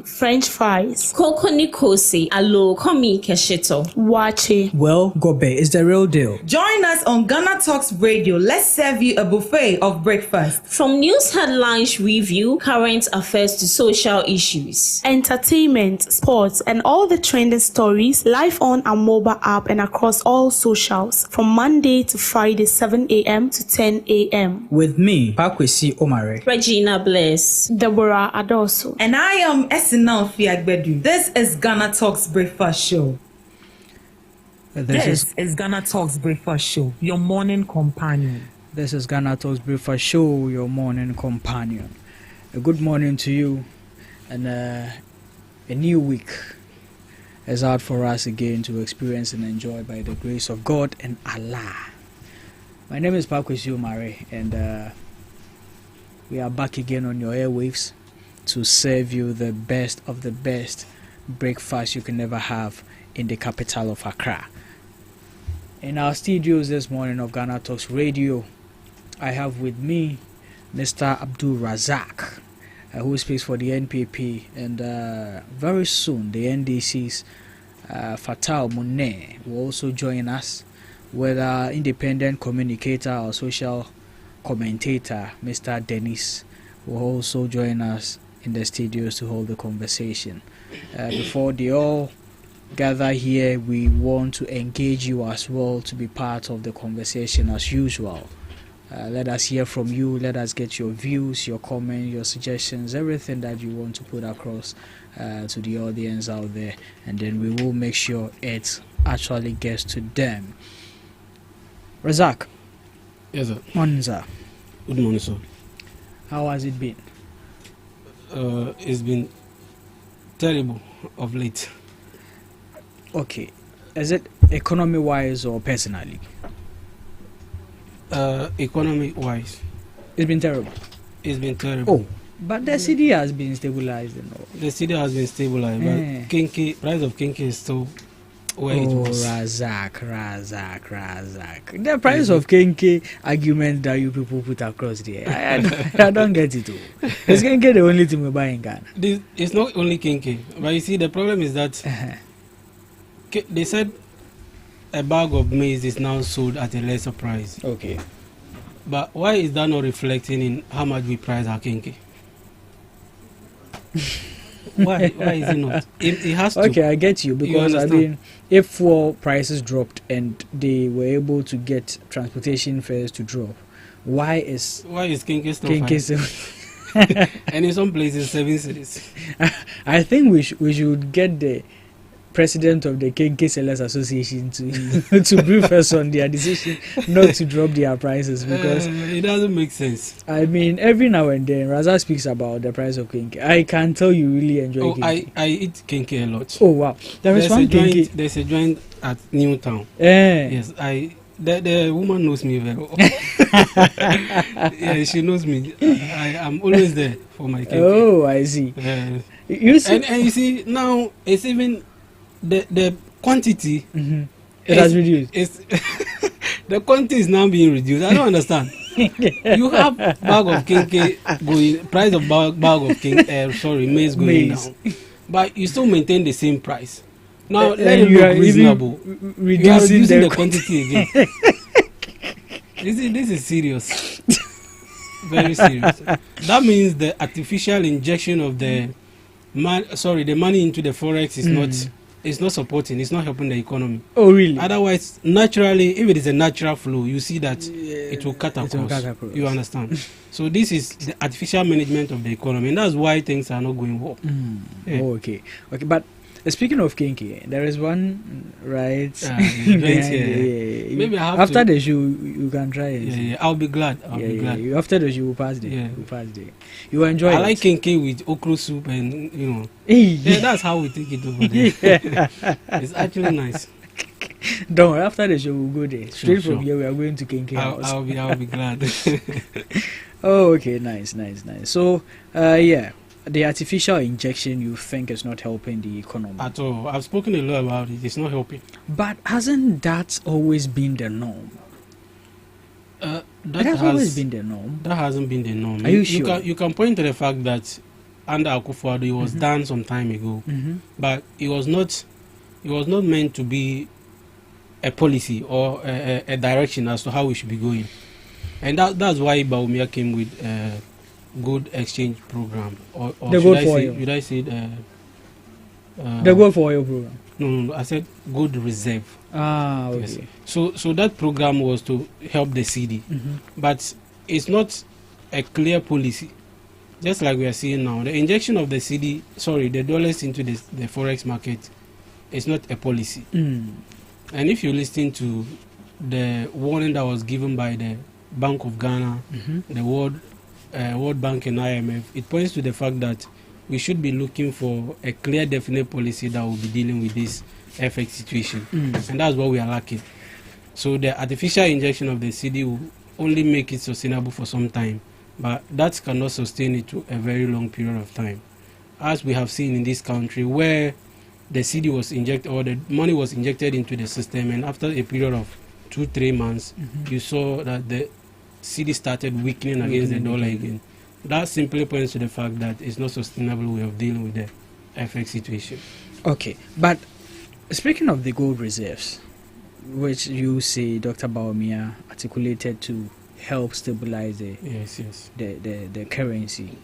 French fries. Koko Nikosi, alo komi kesheto. Wache. Well, Gobe is the real deal. Join us on Ghana Talks Radio. Let's serve you a buffet of breakfast. From news headlines review, current affairs to social issues. Entertainment, sports, and all the trending stories live on our mobile app and across all socials from Monday to Friday, 7 a.m. to 10 a.m. With me, Pakwesi Omare. Regina Bless. Deborah Adoso. And I am Esinal Fiagbedu. This is Ghana Talks Breakfast Show. This is Ghana Talks Breakfast Show, your morning companion. This is Ghana Talks Breakfast Show, your morning companion. A good morning to you, and a new week is out for us again to experience and enjoy by the grace of God and Allah. My name is Pakwesi Omare, and we are back again on your airwaves to serve you the best of the best breakfast you can ever have in the capital of Accra. In our studios this morning of Ghana Talks Radio, I have with me Mr. Abdul Razak, who speaks for the NPP, and very soon the NDC's Fatal Monet will also join us, with our independent communicator or social commentator, Mr. Dennis will also join us in the studios to hold the conversation. Before they all gather here, we want to engage you as well to be part of the conversation as usual. Let us hear from you. Let us get your views, your comments, your suggestions, everything that you want to put across to the audience out there, and then we will make sure it actually gets to them. Razak. Yes, sir. Morning, sir. Good morning, sir. How has it been? It's been terrible of late. Okay. Is it economy-wise or personally? Economy-wise. It's been terrible. It's been terrible. Oh, but the city has been stabilized. The city has been stabilized, but price of kinky is still where it was. Razak. The price of kinky argument that you people put across there, I don't get it. Is kinky the only thing we buy in Ghana? It's not only kinky, but you see, the problem is that they said a bag of maize is now sold at a lesser price. Okay. But why is that not reflecting in how much we price our kinky? Why is it not? It has to. Okay, I get you, because I mean, if fuel prices dropped and they were able to get transportation fares to drop, why is kinky still and in some places 7 cities? I think we should get the president of the Kinky Sellers Association to brief us on their decision not to drop their prices, because it doesn't make sense. I mean, every now and then Raza speaks about the price of kinky. I can tell you really enjoy kinky. I eat kinky a lot. Oh wow, there's one kinky. There's a joint at Newtown. Yes, the woman knows me very well. Yeah, she knows me. I'm always there for my kinky. Oh, I see. You see, and you see now it's even the quantity. It has reduced. The quantity is now being reduced. I don't understand. You have bag of kinky going, price of bag of maize going down, but you still maintain the same price. Now let it look reasonable. You are reducing the quantity again. This is serious. Very serious. That means the artificial injection of the money into the forex is not supporting, it's not helping the economy. Oh, really? Otherwise, naturally, if it is a natural flow, you see that it will cut across. You understand? So this is the artificial management of the economy, and that's why things are not going well. Oh, okay, but speaking of kinky, there is one right. Maybe I have after the show you can try it. Yeah, I'll be glad. I'll be glad. After the show you pass there. You pass there. You enjoy it. I like kinky with okra soup and yeah, that's how we take it over there. It's actually nice. Don't worry, after the show we'll go there. Straight from here we are going to kinky house. I'll be glad. Oh, okay, nice. So the artificial injection you think is not helping the economy at all. I've spoken a lot about it. It's not helping. But hasn't that always been the norm? That has always been the norm. That hasn't been the norm. Are you sure? You can point to the fact that under Akufo-Addo it was done some time ago, but it was not meant to be a policy or a direction as to how we should be going, and that's why Bawumia came with good exchange program, or should I say the good for oil program? No, I said good reserve. Okay. Yes. So that program was to help the city, but it's not a clear policy. Just like we are seeing now, the injection of the dollars into the forex market is not a policy. And if you listen to the warning that was given by the Bank of Ghana, the World Bank and IMF, it points to the fact that we should be looking for a clear, definite policy that will be dealing with this FX situation. And that's what we are lacking. So the artificial injection of the CD will only make it sustainable for some time, but that cannot sustain it to a very long period of time. As we have seen in this country, where the CD was injected, or the money was injected into the system, and after a period of 2-3 months, you saw that the CD started weakening against the dollar again. That simply points to the fact that it's not sustainable way of dealing with the FX situation. Okay, but speaking of the gold reserves, which you say Dr. Bawumia articulated to help stabilize the the currency.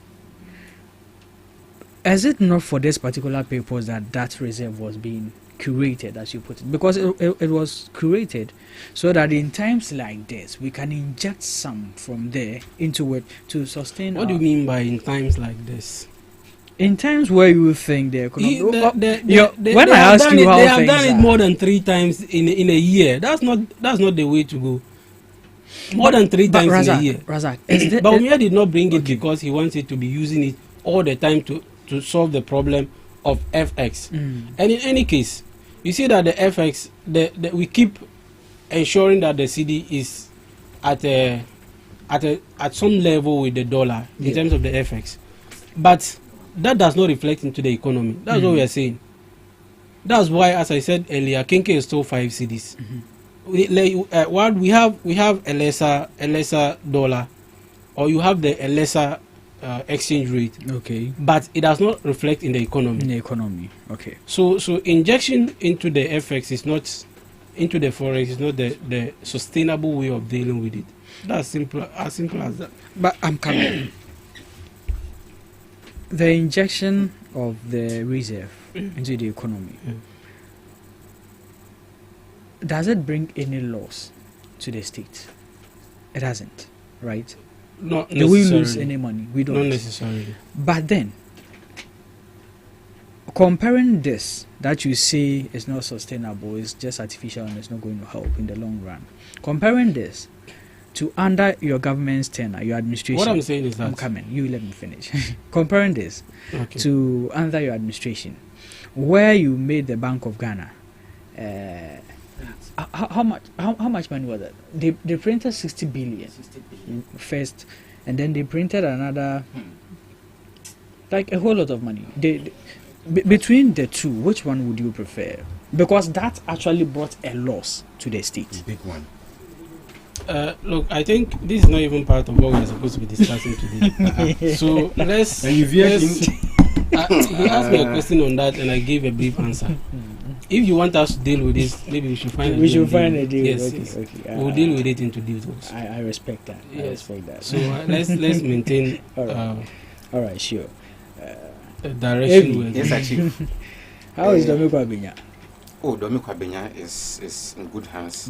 Is it not for this particular purpose that reserve was being curated, as you put it? Because it was curated so that in times like this we can inject some from there into it to sustain. What do you mean by in times like this? In times where you think the economy, when they I ask you how they have done it more than 3 times in a year. That's not the way to go. More than 3 times Razak, in a year. Razak, but Umia did not bring it because he wants it to be using it all the time to solve the problem of FX. And in any case, you see that the FX, we keep ensuring that the CD is at some level with the dollar in terms of the FX, but that does not reflect into the economy. That's what we are saying. That's why, as I said earlier, Kenke is still 5 cedis. We have a lesser dollar, or you have a lesser exchange rate. Okay. But it does not reflect in the economy. In the economy. Okay. So injection into the FX is not, into the forex is not the sustainable way of dealing with it. That's simple, as simple as that. But I'm coming. The injection of the reserve into the economy, does it bring any loss to the state? It doesn't, right? Not necessarily. Do we lose any money? We don't. Not necessarily. But then, comparing this that you say is not sustainable, is just artificial and it's not going to help in the long run. Comparing this to under your government's tenure, your administration. What I'm saying is that... I'm coming. You let me finish. Comparing this to under your administration, where you made the Bank of Ghana, how much money was that? They printed 60 billion first, and then they printed another, like a whole lot of money. Between the two, which one would you prefer? Because that actually brought a loss to the state. Big one. Look, I think this is not even part of what we're supposed to be discussing today. So let's. And you asked me a question on that, and I gave a brief answer. If you want us to deal with this, maybe we should find a deal. Yes. We'll deal with it into details. I respect that. Yes. I respect that. So let's maintain. All right, sure. Direction. Yes, actually. How is Domi Kwabenya? Oh, Domi Kwabenya is in good hands.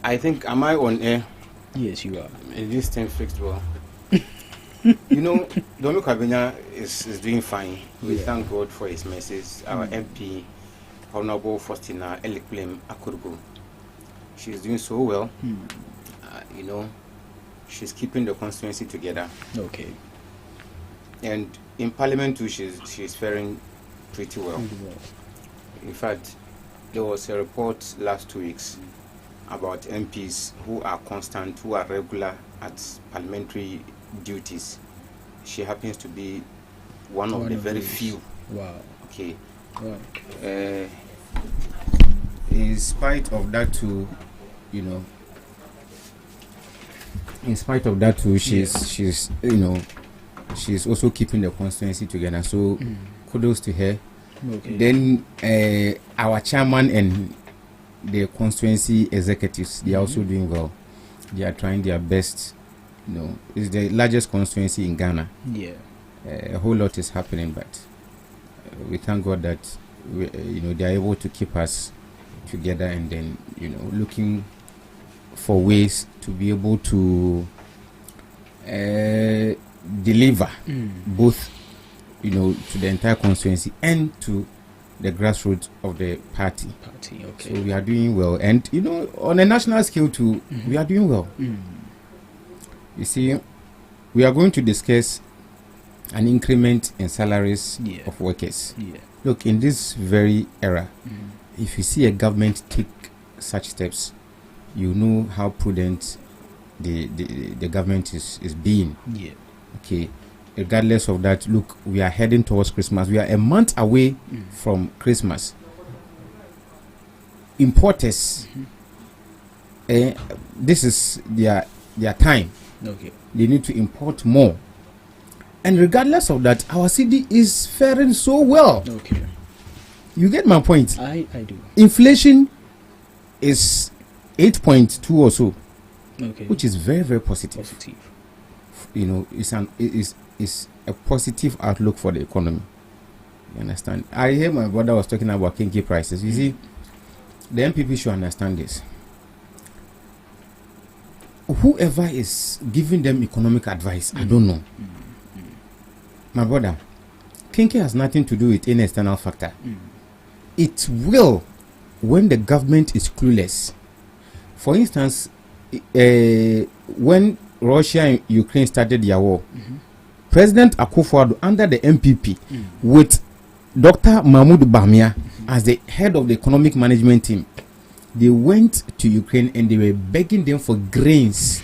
I think, am I on air? Yes, you are. Is this thing fixed well? You know, Domi Kwabenya is doing fine. We thank God for his message. Our MP, Honorable Faustina Eliklem Akurgo, she's doing so well. You know, she's keeping the constituency together. Okay. And in Parliament too, she's faring pretty well. In fact, there was a report last 2 weeks about MPs who are constant, who are regular at parliamentary duties. She happens to be one of the very few. Wow. Okay. Wow. In spite of that too, you know, she's you know, she's also keeping the constituency together. So kudos to her. Okay. Then our chairman and the constituency executives, they are also doing well. They are trying their best. You know, it's the largest constituency in Ghana. Yeah. A whole lot is happening, but we thank God that you know, they are able to keep us together, and then, you know, looking for ways to be able to deliver both, you know, to the entire constituency and to the grassroots of the party. Okay. So we are doing well, and you know, on a national scale too, we are doing well. You see, we are going to discuss an increment in salaries of workers. Look, in this very era, if you see a government take such steps, you know how prudent the government is being. Okay. Regardless of that, look, we are heading towards Christmas. We are a month away from Christmas. Importers, this is their time. Okay. They need to import more. And regardless of that, our city is faring so well. Okay. You get my point? I do. Inflation is 8.2 or so. which is very, very positive. You know, it's a positive outlook for the economy. You understand? I hear my brother was talking about kinky prices. You see, the MPP should understand this. Whoever is giving them economic advice, I don't know. My brother, kinky has nothing to do with any external factor. It will when the government is clueless. For instance, when Russia and Ukraine started their war, President Akufo-Addo under the MPP with Dr. Mahmoud Bamia as the head of the economic management team, they went to Ukraine and they were begging them for grains.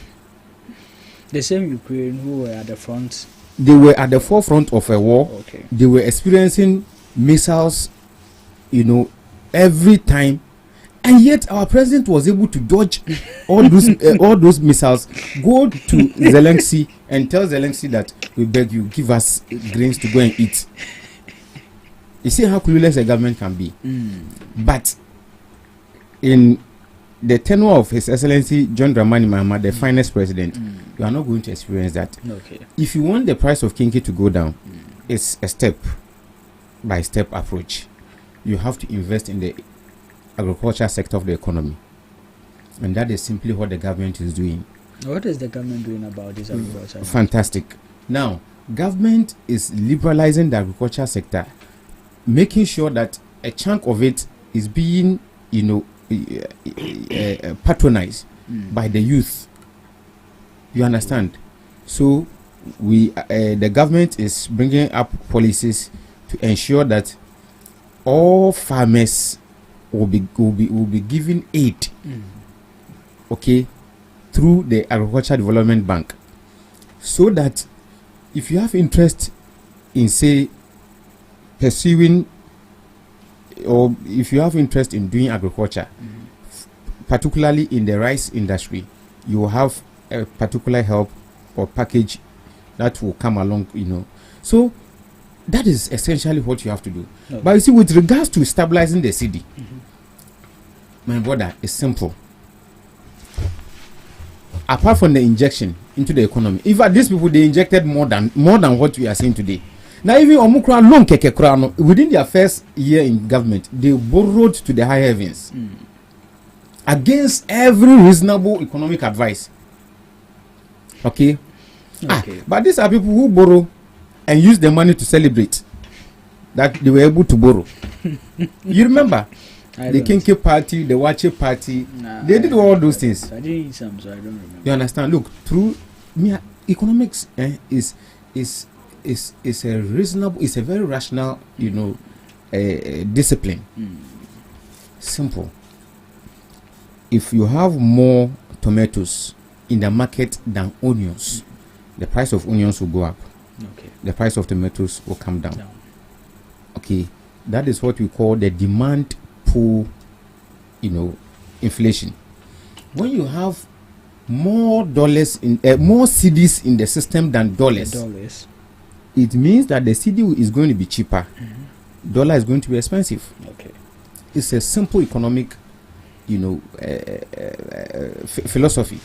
The same Ukraine who were at the front. They were at the forefront of a war. Okay. They were experiencing missiles, you know, every time, and yet our president was able to dodge all those missiles, go to Zelensky and tell Zelensky that we beg you, give us grains to go and eat. You see how clueless a government can be. But in the tenure of His Excellency John Dramani Mahama, the finest president, you are not going to experience that. Okay. If you want the price of kinky to go down, it's a step by step approach. You have to invest in the agriculture sector of the economy, and that is simply what the government is doing. What is the government doing about this agriculture? Fantastic. Now, government is liberalizing the agriculture sector, making sure that a chunk of it is being, you know, patronized by the youth. You understand? So the government is bringing up policies to ensure that all farmers will be given aid, okay, through the Agriculture Development Bank, so that if you have interest in, say, pursuing, or if you have interest in doing agriculture, particularly in the rice industry, you will have a particular help or package that will come along, you know. So that is essentially what you have to do. Okay. But you see, with regards to stabilizing the city, my brother, it's simple. Apart from the injection into the economy, in fact, these people, they injected more than what we are seeing today. Now, even Omukra long keke within their first year in government, they borrowed to the high heavens against every reasonable economic advice. Okay. But these are people who borrow and use the money to celebrate that they were able to borrow. You remember the Kinky party, the Wache party? They did all those things. I didn't eat some, so I don't remember. You understand? Look, through economics is a reasonable, it's a very rational, you know, discipline. Simple. If you have more tomatoes in the market than onions, the price of onions will go up. Okay. The price of tomatoes will come down. Okay, that is what we call the demand pull, you know, inflation. When you have more dollars in more cedis in the system than dollars, it means that the CD is going to be cheaper. Dollar is going to be expensive. Okay, it's a simple economic, you know, philosophy.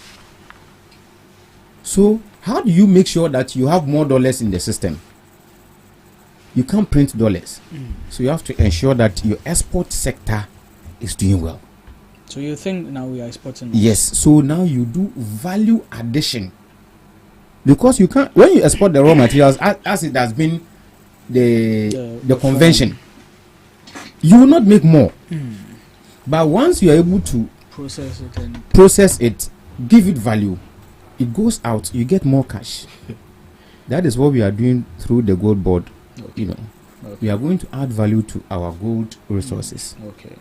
So how do you make sure that you have more dollars in the system? You can't print dollars. So you have to ensure that your export sector is doing well. So you think now we are exporting? Yes. So now you do value addition, because you can't, when you export the raw materials as it has been the convention, you will not make more. But once you are able to process it, give it value, it goes out, you get more cash. That is what we are doing through the gold board. You know, we are going to add value to our gold resources. Okay.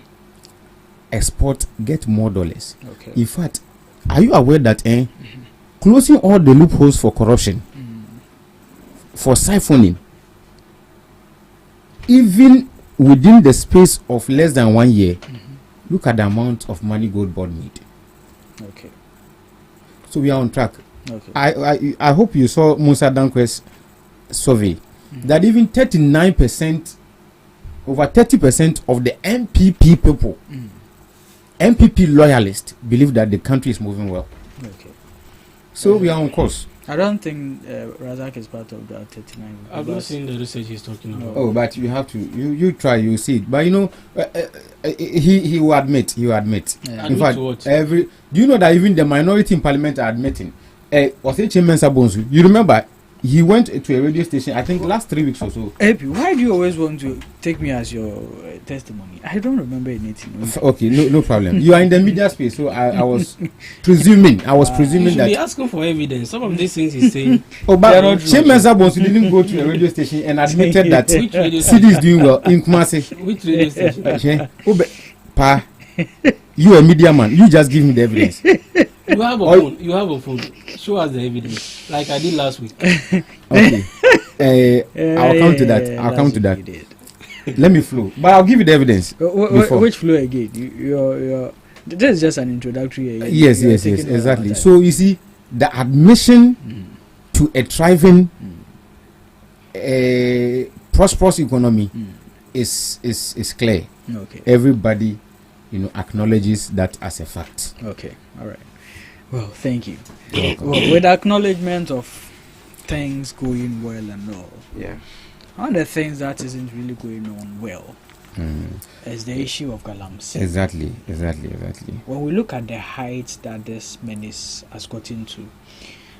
Export, get more dollars. Okay. In fact, are you aware that closing all the loopholes for corruption, for siphoning, even within the space of less than 1 year, look at the amount of money gold board made. Okay. So we are on track. Okay. I hope you saw Musa Dankwe's survey that even 39%, over 30% of the MPP people, MPP loyalists, believe that the country is moving well. Okay. So we are on course. I don't think Razak is part of that 39. I've not seen the research he's talking about. Oh, but you have to. You try. You see it. But you know, he will admit. He will admit. Yeah. In fact, what? do you know that even the minority in parliament are admitting? Was it Mensa Bonsu? You remember? He went to a radio station, I think last 3 weeks or so. Epi, why do you always want to take me as your testimony? I don't remember anything. Okay, no problem. You are in the media space, so I was presuming. I was presuming you should that. be asking for evidence. Some of these things he's saying. Oh, but Mensa Bonsu didn't go to a radio station and admitted that Which radio CD is doing well in Kumasi. Which radio station? Okay. Pa, you a media man. You just give me the evidence. You have a phone. You have a phone. Show us the evidence, like I did last week. Okay. I'll come to that. I'll come to that. Let me flow, but I'll give you the evidence. Which flow again? You're this is just an introductory. Yes, exactly. So you see, the admission to a thriving, prosperous economy is clear. Okay. Everybody, acknowledges that as a fact. Okay. All right. Well, thank you. Well, with acknowledgement of things going well and all. Yeah. One of the things that isn't really going on well is the issue of Galamsey. Exactly. When we look at the heights that this menace has gotten to,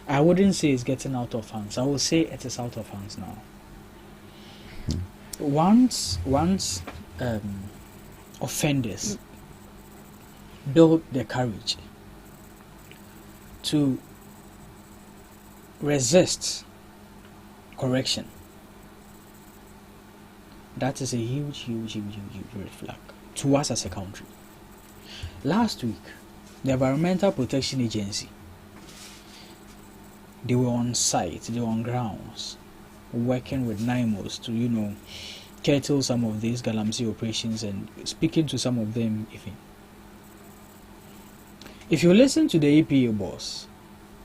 I wouldn't say it's getting out of hands. I will say it is out of hands now. Once offenders build the courage to resist correction, that is a huge red flag to us as a country. Last week, the Environmental Protection Agency, they were on site, they were on grounds, working with NIMOS to, curtail some of these Galamsey operations and speaking to some of them even. If you listen to the EPA boss,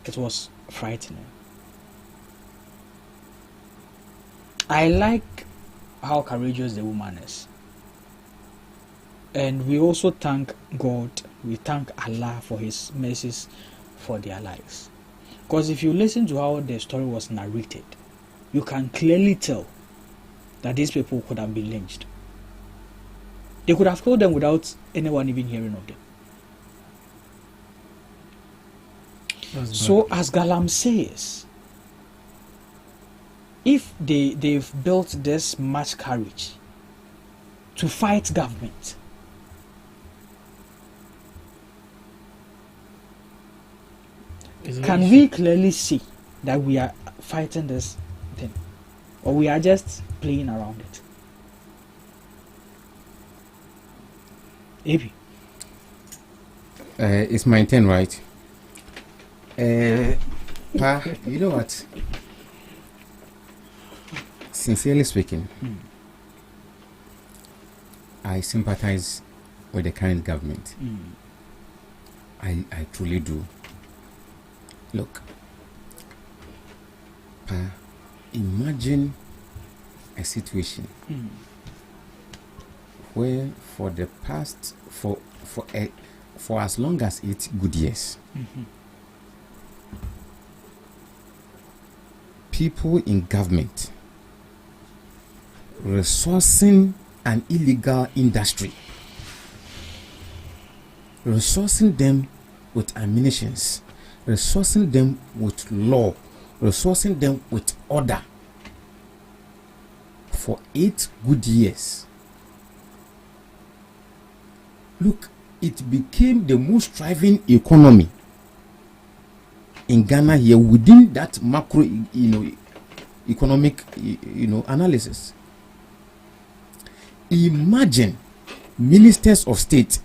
it was frightening. I like how courageous the woman is. And we also thank God, we thank Allah for his mercies for their lives. Because if you listen to how the story was narrated, you can clearly tell that these people could have been lynched. They could have killed them without anyone even hearing of them. So as Galam says, if they've built this much courage to fight government, can we clearly see that we are fighting this thing, or we are just playing around it? Maybe. It's my turn, right? Pa, you know what? Sincerely speaking, I sympathize with the current government. I truly do. Look, Pa, imagine a situation where for the past for as long as 8 good years, people in government resourcing an illegal industry, resourcing them with ammunitions, resourcing them with law, resourcing them with order for 8 good years. Look, it became the most thriving economy in Ghana here within that macro, economic, analysis. Imagine ministers of state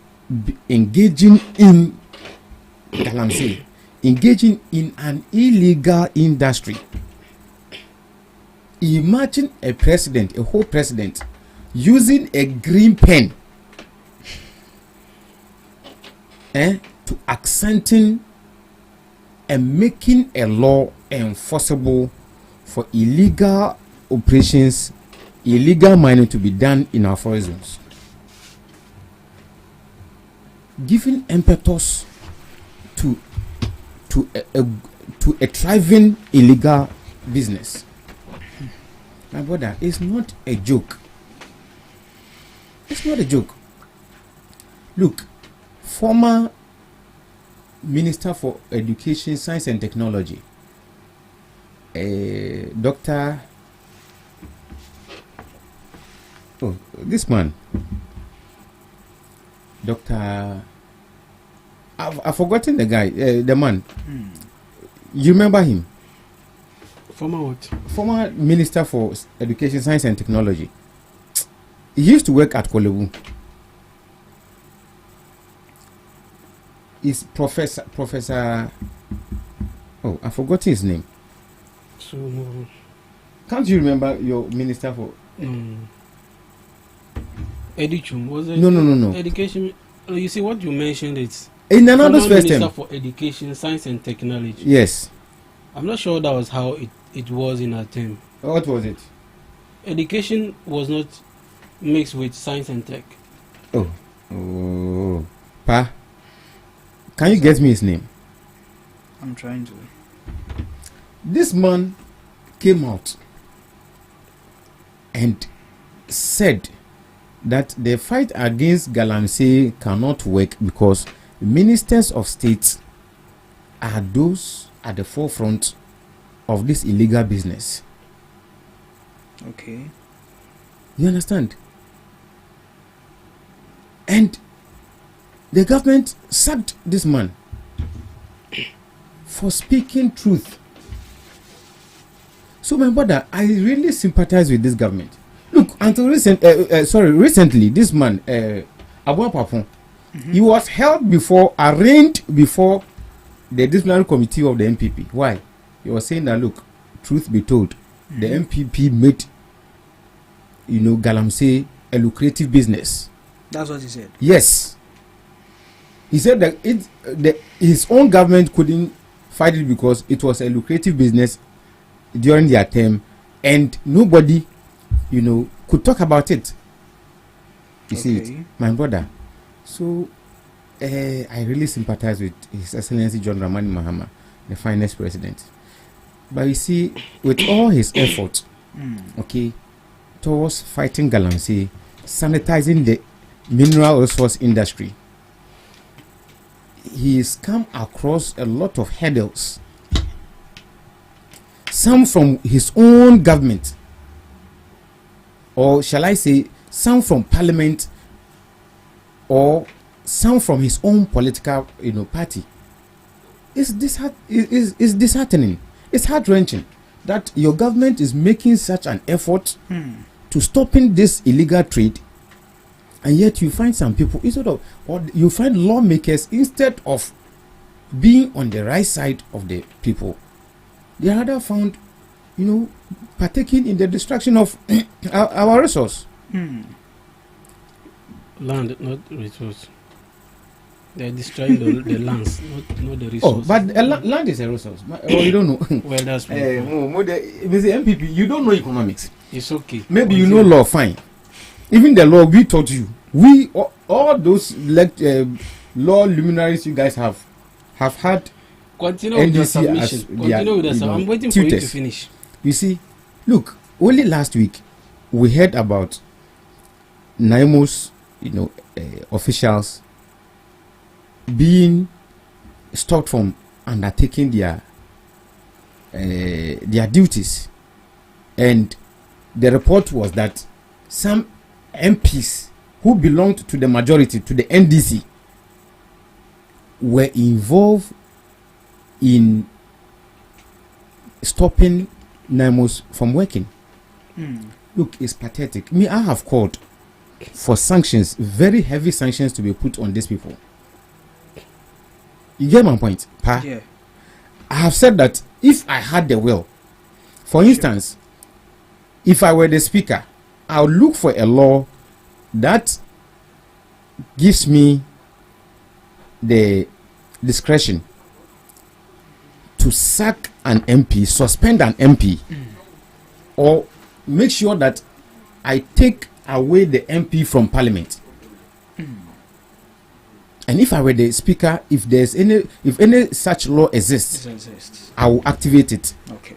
engaging in Galamsey, engaging in an illegal industry. Imagine a whole president, using a green pen to accenting and making a law enforceable for illegal operations, illegal mining to be done in our forest zones. Giving impetus to to a thriving illegal business. My brother, it's not a joke. It's not a joke. Look, former Minister for Education, Science and Technology, Dr. Oh, this man, Dr. I've forgotten the guy, the man. You remember him? Former what? Former Minister for Education, Science and Technology. He used to work at Kolebu. Is Professor. Oh, I forgot his name. So, can't you remember your minister for? Edichum was it? No. Education. You see what you mentioned. It's in another first Minister for Education, Science and Technology. Yes. I'm not sure that was how it was in our term. What was it? Education was not mixed with science and tech. Oh, Pa. Can you get me his name? I'm trying to. This man came out and said that the fight against Galamsey cannot work because ministers of state are those at the forefront of this illegal business. Okay. You understand? And the government sacked this man for speaking truth. So my brother, I really sympathize with this government. Look, until recently, this man, Abu Papon, he was arraigned before the disciplinary committee of the MPP. Why? He was saying that, look, truth be told, the MPP made, Galamsey a lucrative business. That's what he said. Yes. He said that his own government couldn't fight it because it was a lucrative business during their term, and nobody, could talk about it. You see it, my brother. So, I really sympathize with His Excellency John Dramani Mahama, the finest president. But you see, with all his effort, towards fighting Galamsey, sanitizing the mineral resource industry, he has come across a lot of hurdles. Some from his own government, or shall I say, some from parliament, or some from his own political, party. It's disheartening. It's heart-wrenching that your government is making such an effort to stopping this illegal trade, and yet you find some people or you find lawmakers, instead of being on the right side of the people, they are rather found, partaking in the destruction of our resource. Land, not resource. They're destroying the lands, not the resource. Oh, but land is a resource. You don't know. Well, that's MPP, you don't know economics. It's okay. Maybe you know law, fine. Even the law we taught you, all those law luminaries you guys have had. Continue with your submission. Continue with the submission. I'm waiting for you to finish. You see, look, only last week we heard about NIMO's, officials being stopped from undertaking their duties, and the report was that some MPs who belonged to the majority, to the NDC, were involved in stopping NIMOS from working. Look, it's pathetic. I have called for sanctions, very heavy sanctions, to be put on these people. You get my point, Pa? Yeah. I have said that if I had the will, for instance, if I were the speaker, I'll look for a law that gives me the discretion to sack an MP, suspend an MP, or make sure that I take away the MP from parliament. And if I were the speaker, if any such law exists, I will activate it. Okay.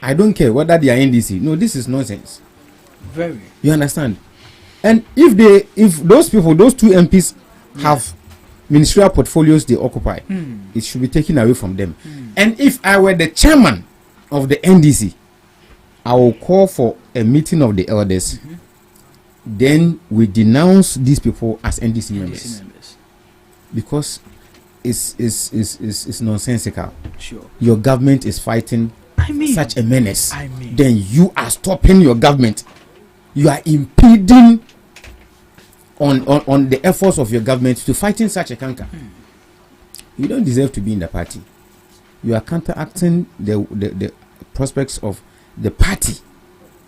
I don't care whether they are NDC. No, this is nonsense. Very. You understand? And if those two MPs have ministerial portfolios they occupy, it should be taken away from them. And if I were the chairman of the NDC, I will call for a meeting of the elders. Then we denounce these people as NDC members. Because it's nonsensical. Sure. Your government is fighting such a menace. Then you are stopping your government. You are impeding on the efforts of your government to fighting such a canker. You don't deserve to be in the party. You are counteracting the prospects of the party.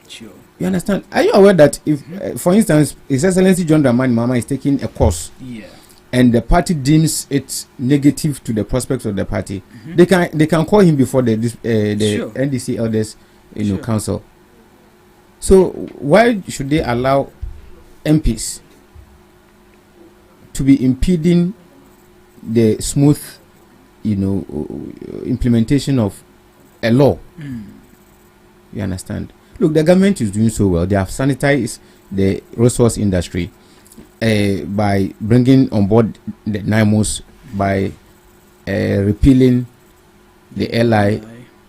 Sure. You understand? Are you aware that if, for instance, His Excellency John Dramani Mahama is taking a course, and the party deems it negative to the prospects of the party, they can call him before the NDC elders council. So why should they allow MPs to be impeding the smooth, implementation of a law? You understand? Look, the government is doing so well. They have sanitized the resource industry by bringing on board the NIMOS, by repealing the LI,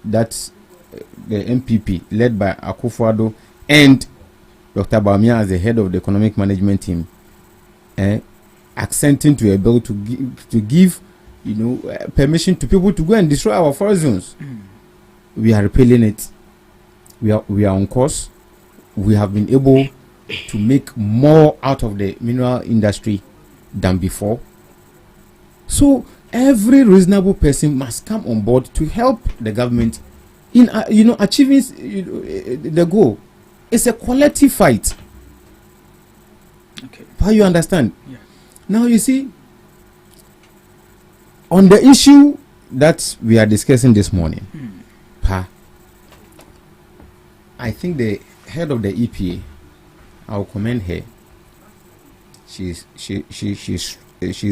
that's the MPP led by Akufo-Addo and Dr. Bawumia as the head of the economic management team, accenting to a bill to give permission to people to go and destroy our forest zones. We are repealing it. We are on course. We have been able to make more out of the mineral industry than before. So every reasonable person must come on board to help the government in achieving the goal. It's a collective fight. Okay. How you understand? Yeah. Now you see, on the issue that we are discussing this morning, I think the head of the EPA, I'll commend her. She's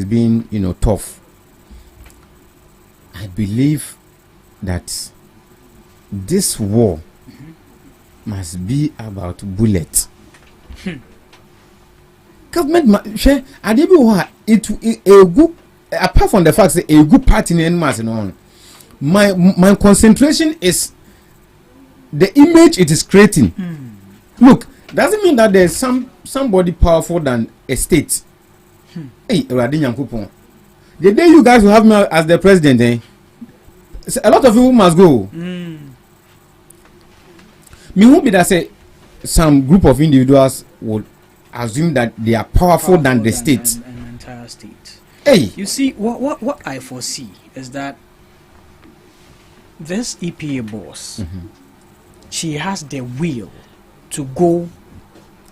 been tough. I believe that this war must be about bullets. Government share it a good, apart from the fact that a good party in mass my concentration is the image it is creating. Look, doesn't mean that there's somebody powerful than a state. Hey, the day you guys will have me as the president, a lot of people must go. Me won't be that say some group of individuals would assume that they are powerful than the state. An entire state. Hey, you see, what I foresee is that this EPA boss, she has the will to go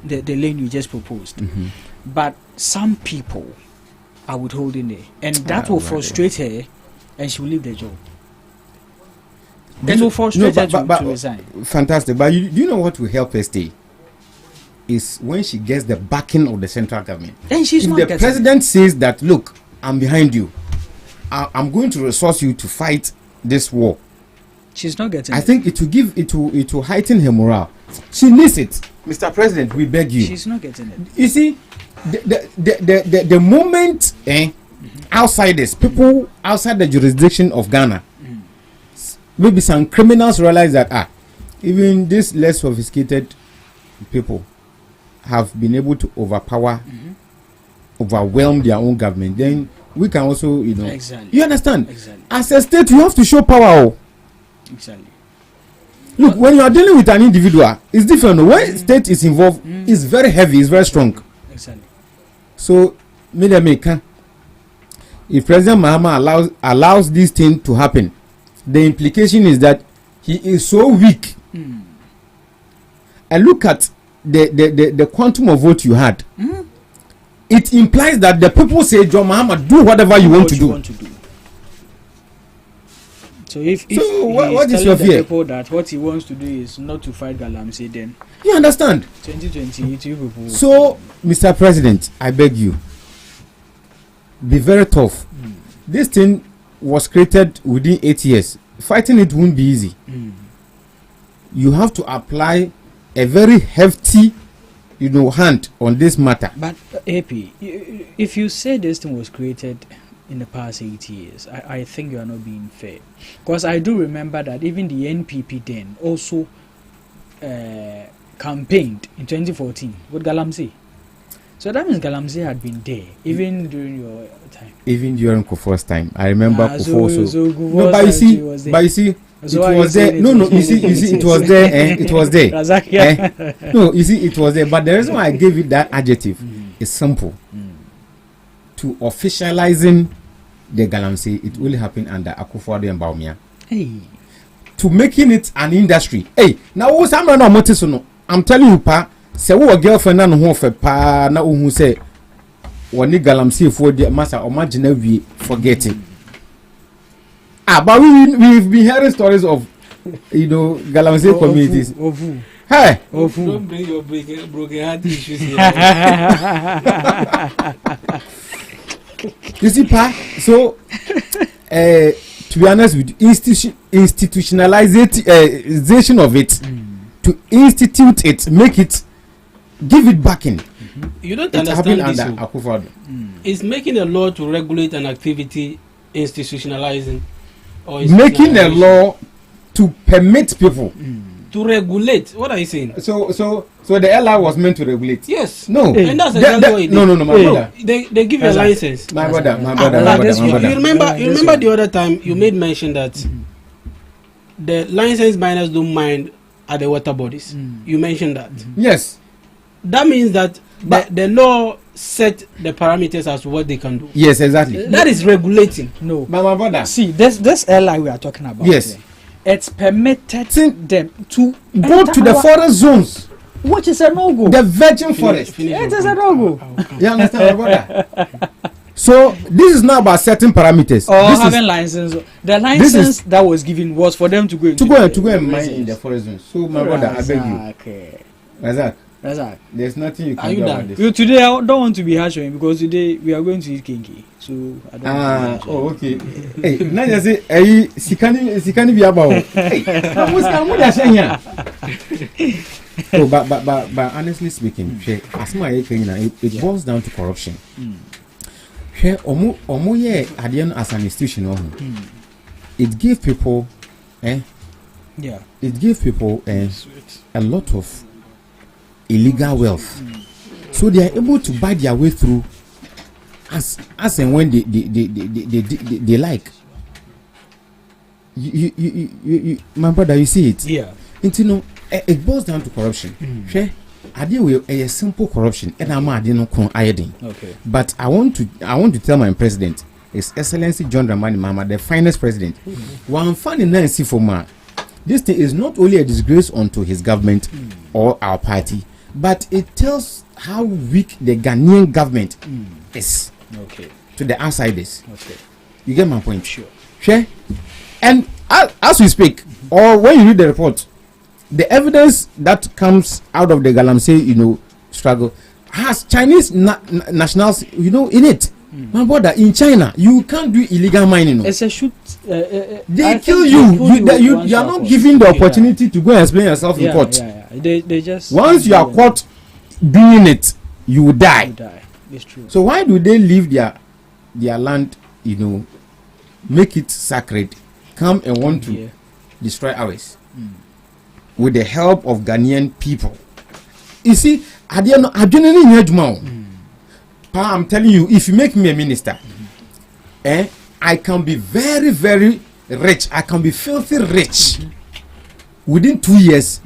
the lane you just proposed, but some people are withholding her, and that will frustrate her, and she will leave the job. It will frustrate her to resign. Fantastic, but you know what will help her stay is when she gets the backing of the central government. And she's not getting it. If the president says that, look, I'm behind you, I'm going to resource you to fight this war, she's not getting it. I think it will heighten her morale. She needs it. Mr. President, we beg you. She's not getting it. You see, the moment outsiders, people outside the jurisdiction of Ghana, maybe some criminals realize that even these less sophisticated people have been able to overwhelm their own government, then we can also, exactly. You understand? Exactly. As a state, you have to show power. Exactly. Look, when you are dealing with an individual, it's different. When state is involved, it's very heavy, it's very strong. Exactly. So, if President Mahama allows this thing to happen, the implication is that he is so weak. And look at the quantum of vote you had. It implies that the people say, John Mahama, do whatever you want to do. So if what is your fear? People that what he wants to do is not to fight Galamsey, then you understand? 2020, people. So, Mr. President, I beg you, be very tough. This thing was created within 8 years. Fighting it won't be easy. You have to apply a very hefty, hand on this matter. But AP, if you say this thing was created in the past 8 years, I think you are not being fair. Because I do remember that even the NPP then also campaigned in 2014 with Galamsey. So that means Galamsey had been there even during your time. Even during Kufuor's time, I remember Kufuor. No, but you see, it was there. No, you see, it was there. It was there. No, you see, it was there. But the reason why I gave it that adjective is simple. To officializing the Galamsey, it will happen under Akufo-Addo and Bawumia. Hey. To making it an industry. Hey, now what's I'm telling you, pa. Say what girlfriend na no for pa na ohun say woni Galamsey for the master imagine we forgetting. But we've been hearing stories of Galamsey communities. Hey, don't bring your broken heart issues here. You see, pa. So, to be honest with you, institutionalization of it, to institute it, make it. Give it backing. You don't understand this. It's making a law to regulate an activity, institutionalizing, or making a law to permit people to regulate. What are you saying? So the LR was meant to regulate. Yes. No. And that's exactly what it is. No, my brother. They give you a license. My brother. You remember the other time you made mention that the license miners don't mind at the water bodies. You mentioned that. Yes. That means that the law set the parameters as to what they can do. Yes, exactly. That is regulating. No. But my brother. See, this LI we are talking about. Yes. It's permitted them to go to the forest zones. Which is a no-go. The virgin forest. It is a no-go. You understand, my brother? So, this is not about setting parameters. Or this having license. The license that was given was for them to go into to go and mine in the forest zones. So, my brother, I beg you. Okay. Razak. There's nothing you can do about this. Today I don't want to be harsh on him because today we are going to eat kinky. So I don't okay. Hey, now you say hey sikani bi aba o. Hey, I'm Oh, but honestly speaking, as my it boils down to corruption. Omo ye adian as an institution it gave people it gave people a lot of illegal wealth, so they are able to buy their way through as and when they like. You my brother, you see it. It boils down to corruption. I deal with a simple corruption, and I'm okay. But I want to tell my president, His Excellency John Dramani Mahama, the finest president. One funny Nancy for ma. This thing is not only a disgrace unto his government or our party, but it tells how weak the Ghanaian government is to the outsiders. You get my point? Sure. And as we speak, or when you read the report, the evidence that comes out of the Galamsey, struggle has Chinese nationals, in it. My brother, in China, you can't do illegal mining. It's a shoot. They kill you. You are not given the opportunity to go and explain yourself in court. They just once you are caught doing it, you will die. It's true. So why do they leave their land, make it sacred, come and want to destroy ours with the help of Ghanaian people? You see, I'm telling you, if you make me a minister, I can be very, very rich. I can be filthy rich within 2 years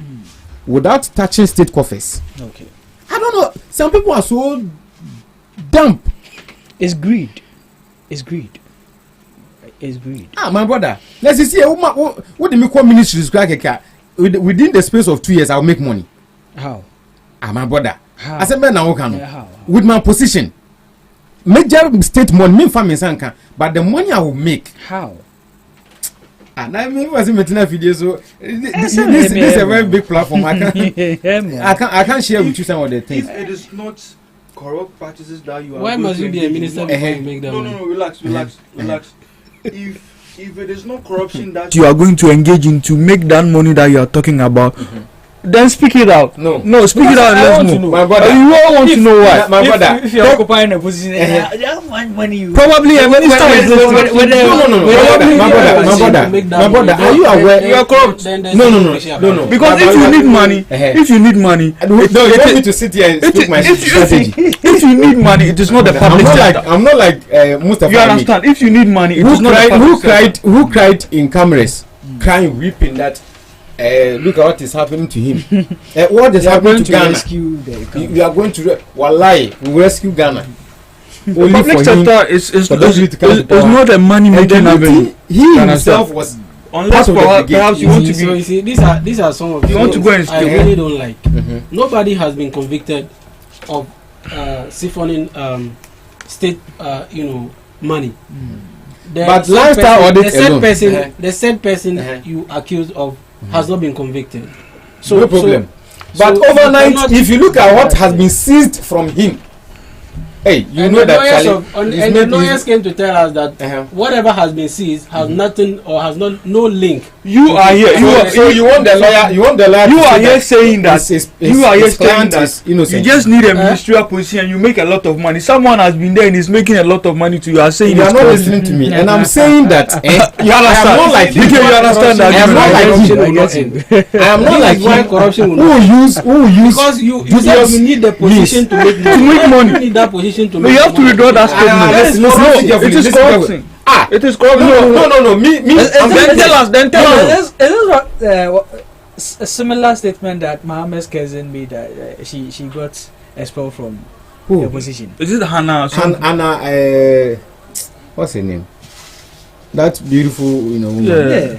without touching state coffers. Okay. I don't know. Some people are so dumb. It's greed. My brother. Let's see. What do you call ministries? Within the space of 2 years, I'll make money. How? My brother. How? I said, How? With my position. Major state money, me family sanka, but the money I will make. How? And I mean, was making a video, so this is a very big platform. I can't share with you some of the things. If it is not corrupt practices that you are. Why must you be a minister before you make that money? No, relax. If it is not corruption that you are going to engage in to make that money that you are talking about, then speak it out. No, speak it out. Let's know. My brother, you all want to know why. My brother, if you are occupying a position, money. Probably a minister is no. My brother, are you aware you are corrupt? No. Because if you need money, no, you want me to sit here and speak my strategy. If you need money, it is not the public sector. I'm not like Mustafa. You understand? If you need money, it is not the public sector. Who cried in cameras, crying, weeping that. Look at what is happening to him. What is happening to Ghana? We are going to wallahi, we rescue Ghana. The public sector is not a money making avenue. He himself was unless perhaps you want to be. So you see, these are some of the want to go and I really don't like. Nobody has been convicted of siphoning state money. But lifestyle audit the said person you accused of has not been convicted. So no problem. But overnight, if you look at what has been seized from him, hey, you know that the lawyers came to tell us that whatever has been seized has nothing or has no link. You are here. You want the lawyer. You are here saying that you are here saying that you just need a ministerial position and you make a lot of money. Someone has been there and is making a lot of money to you. Are saying you are not listening to me, and I'm saying that you understand. I am not like you understand that. I am not like I am not like why corruption who use because you said you need the position to make money. You need that position to make. You have to withdraw that statement. It is corruption. It is corruption. No. Me. Then tell us. Is this what a similar statement that Mohammed's cousin made that she got expelled from her position? Is it Hannah? Hannah. What's her name? That beautiful, woman. Yeah.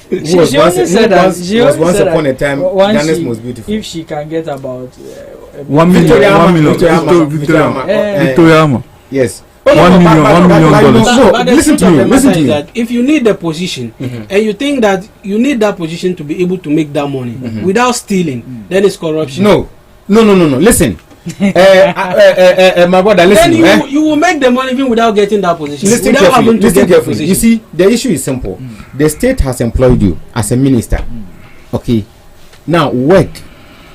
She only said that she was once upon a time Ghana's most beautiful. If she can get about 1 million. Victoria. Yes. $1 million. But listen to me. That if you need the position and you think that you need that position to be able to make that money without stealing, then it's corruption. No. Listen. My brother, listen. Then you will make the money even without getting that position. Listen carefully. You see, the issue is simple. The state has employed you as a minister. Okay. Now work.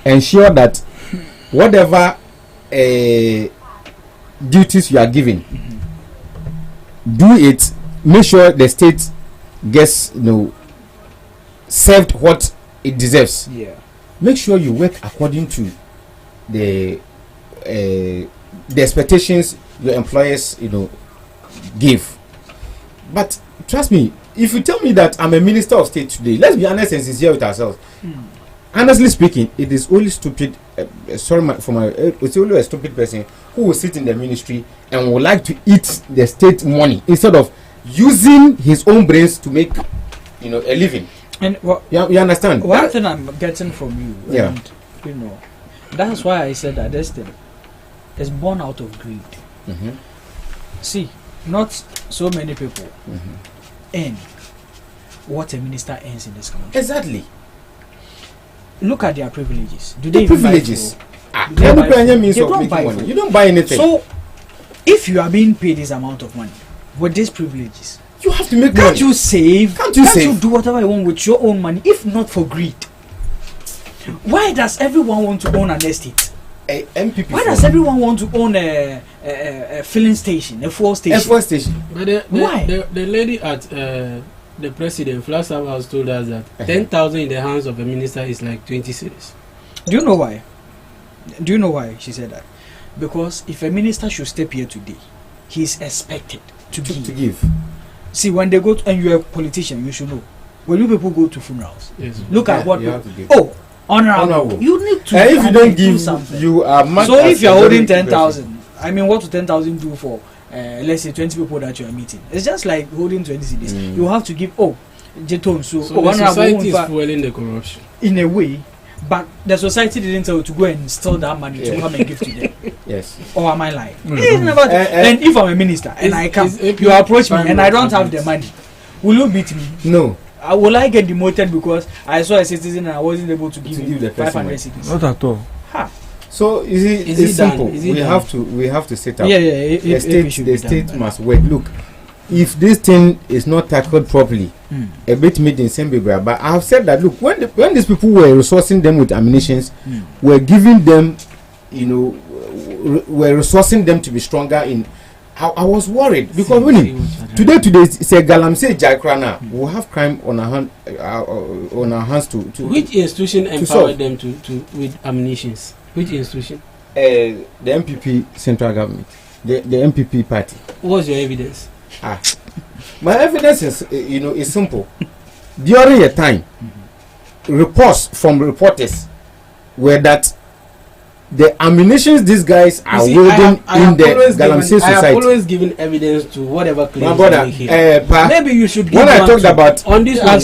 Ensure that whatever duties you are given, do it. Make sure the state gets served what it deserves. Yeah. Make sure you work according to the expectations your employers give. But trust me, if you tell me that I'm a minister of state today, let's be honest and sincere with ourselves. Honestly speaking, it is only stupid. It's only a stupid person who will sit in the ministry and would like to eat the state money instead of using his own brains to make a living. And you understand? One thing I'm getting from you, yeah. And, that's why I said that this thing is born out of greed. See, not so many people earn what a minister earns in this country. Exactly. Look at their privileges. Do they privileges? You don't buy anything. So, if you are being paid this amount of money with these privileges, you have to make money. Can't you save? Can't you do whatever you want with your own money, if not for greed? Why does everyone want to own an estate? Why does everyone want to own a filling station, a fuel station? But why? The lady at the president, Flagstaff House, told us that 10,000 in the hands of a minister is like 20 cedis. Do you know why? Do you know why she said that? Because if a minister should step here today, he is expected to give. See, when they go to, and you're a politician, you should know. When you people go to funerals, look at what you have to give. Honorable. You need to. If you don't give something, you are mad. So if you're holding 10,000, I mean, what would 10,000 do for, let's say 20 people that you are meeting? It's just like holding 20 CDs. You have to give. Jeton. So the society is fueling the corruption in a way, but the society didn't tell you to go and steal that money to come and give to them. Yes. Or am I lying? And if I'm a minister and I come, you approach me and I don't have the money, will you beat me? No. Will I get demoted because I saw a citizen and I wasn't able to give you the 500 cities? Not at all. So you see, it's simple. We have to set up. The state must work. Look, if this thing is not tackled properly, a bit made in same but I have said that look, when these people were resourcing them with ammunitions, were giving them, were resourcing them to be stronger in. I was worried because today say Galamsey Jaikrana will have crime on our hands to which institution empowered them to with ammunitions? Which institution? The MPP central government, the MPP party. What's your evidence? My evidence is is simple. During a time, reports from reporters were that the ammunitions these guys are wielding in the Galamsey society. I have always given evidence to whatever claims brother, you make here. Maybe you should give when I talked about on this one. I've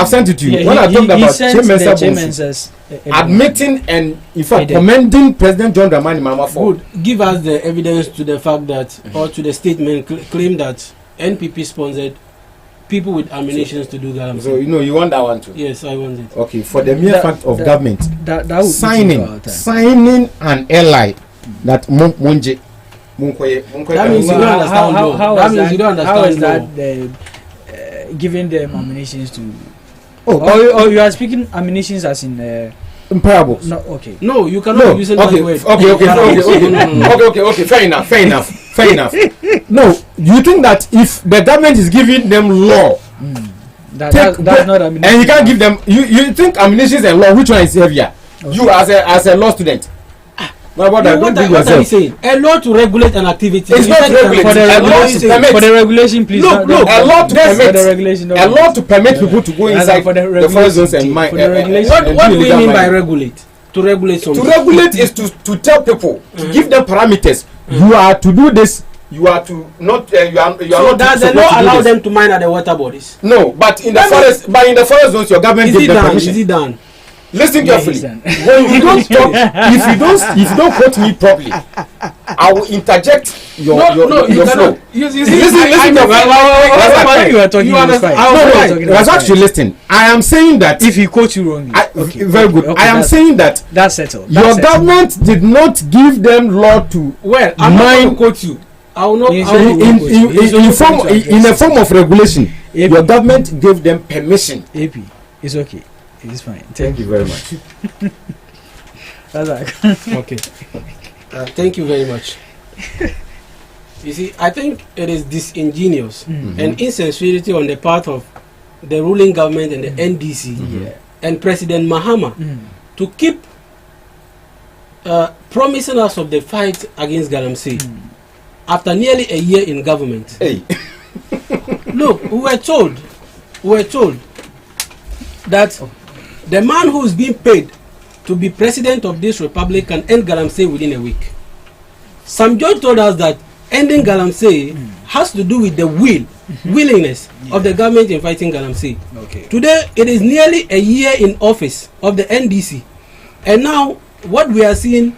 sent it to you. When I talked about Chairman's admitting and in fact commending President John Dramani Mahama for. Good. Give us the evidence to the fact that or to the statement claim that NPP sponsored people with ammunitions to do Galamsey. So you want that one too? Yes, I want it. Okay, for the mere fact of government that would signing an ally that Munje. That means you don't understand. How is that giving them ammunitions to? Or you are speaking ammunitions as in parables? No, okay. No, you cannot use that word. Okay. Fair enough. No, you think that if the government is giving them law, that's not ammunition, and you can't give them, you think ammunition and law, which one is heavier? Okay. You as a law student. What are you saying? A law to regulate an activity. It's not regulating. For the regulation, please. Look. A law to permit people to go inside the forest zones and mine. What do you mean by regulate? To regulate something. To regulate is to tell people, to give them parameters. You are to do this. You are to not. You are not. Does the law allow them to mine at the water bodies? No, but in the forest, zones, your government gives them permission. Is it done? Listen carefully. When you don't talk, if you don't quote me properly, I will interject your flow. Listen. That's actually listen. I am saying that if he quotes you wrongly, very good. I am saying that that's settled. Your government did not give them law to. Well, I'm not going to quote you. I will not. In a form of regulation, your government gave them permission. AP, it's okay. It's fine. Thank you very much. That's right. Okay. Thank you very much. You see, I think it is disingenuous and insincerity on the part of the ruling government and the NDC and President Mahama to keep promising us of the fight against Galamsey after nearly a year in government. Hey. Look, we were told that the man who is being paid to be president of this republic can end Galamsey within a week. Some judge told us that ending Galamsey has to do with the willingness of the government in fighting Galamsey. Okay. Today, it is nearly a year in office of the NDC. And now, what we are seeing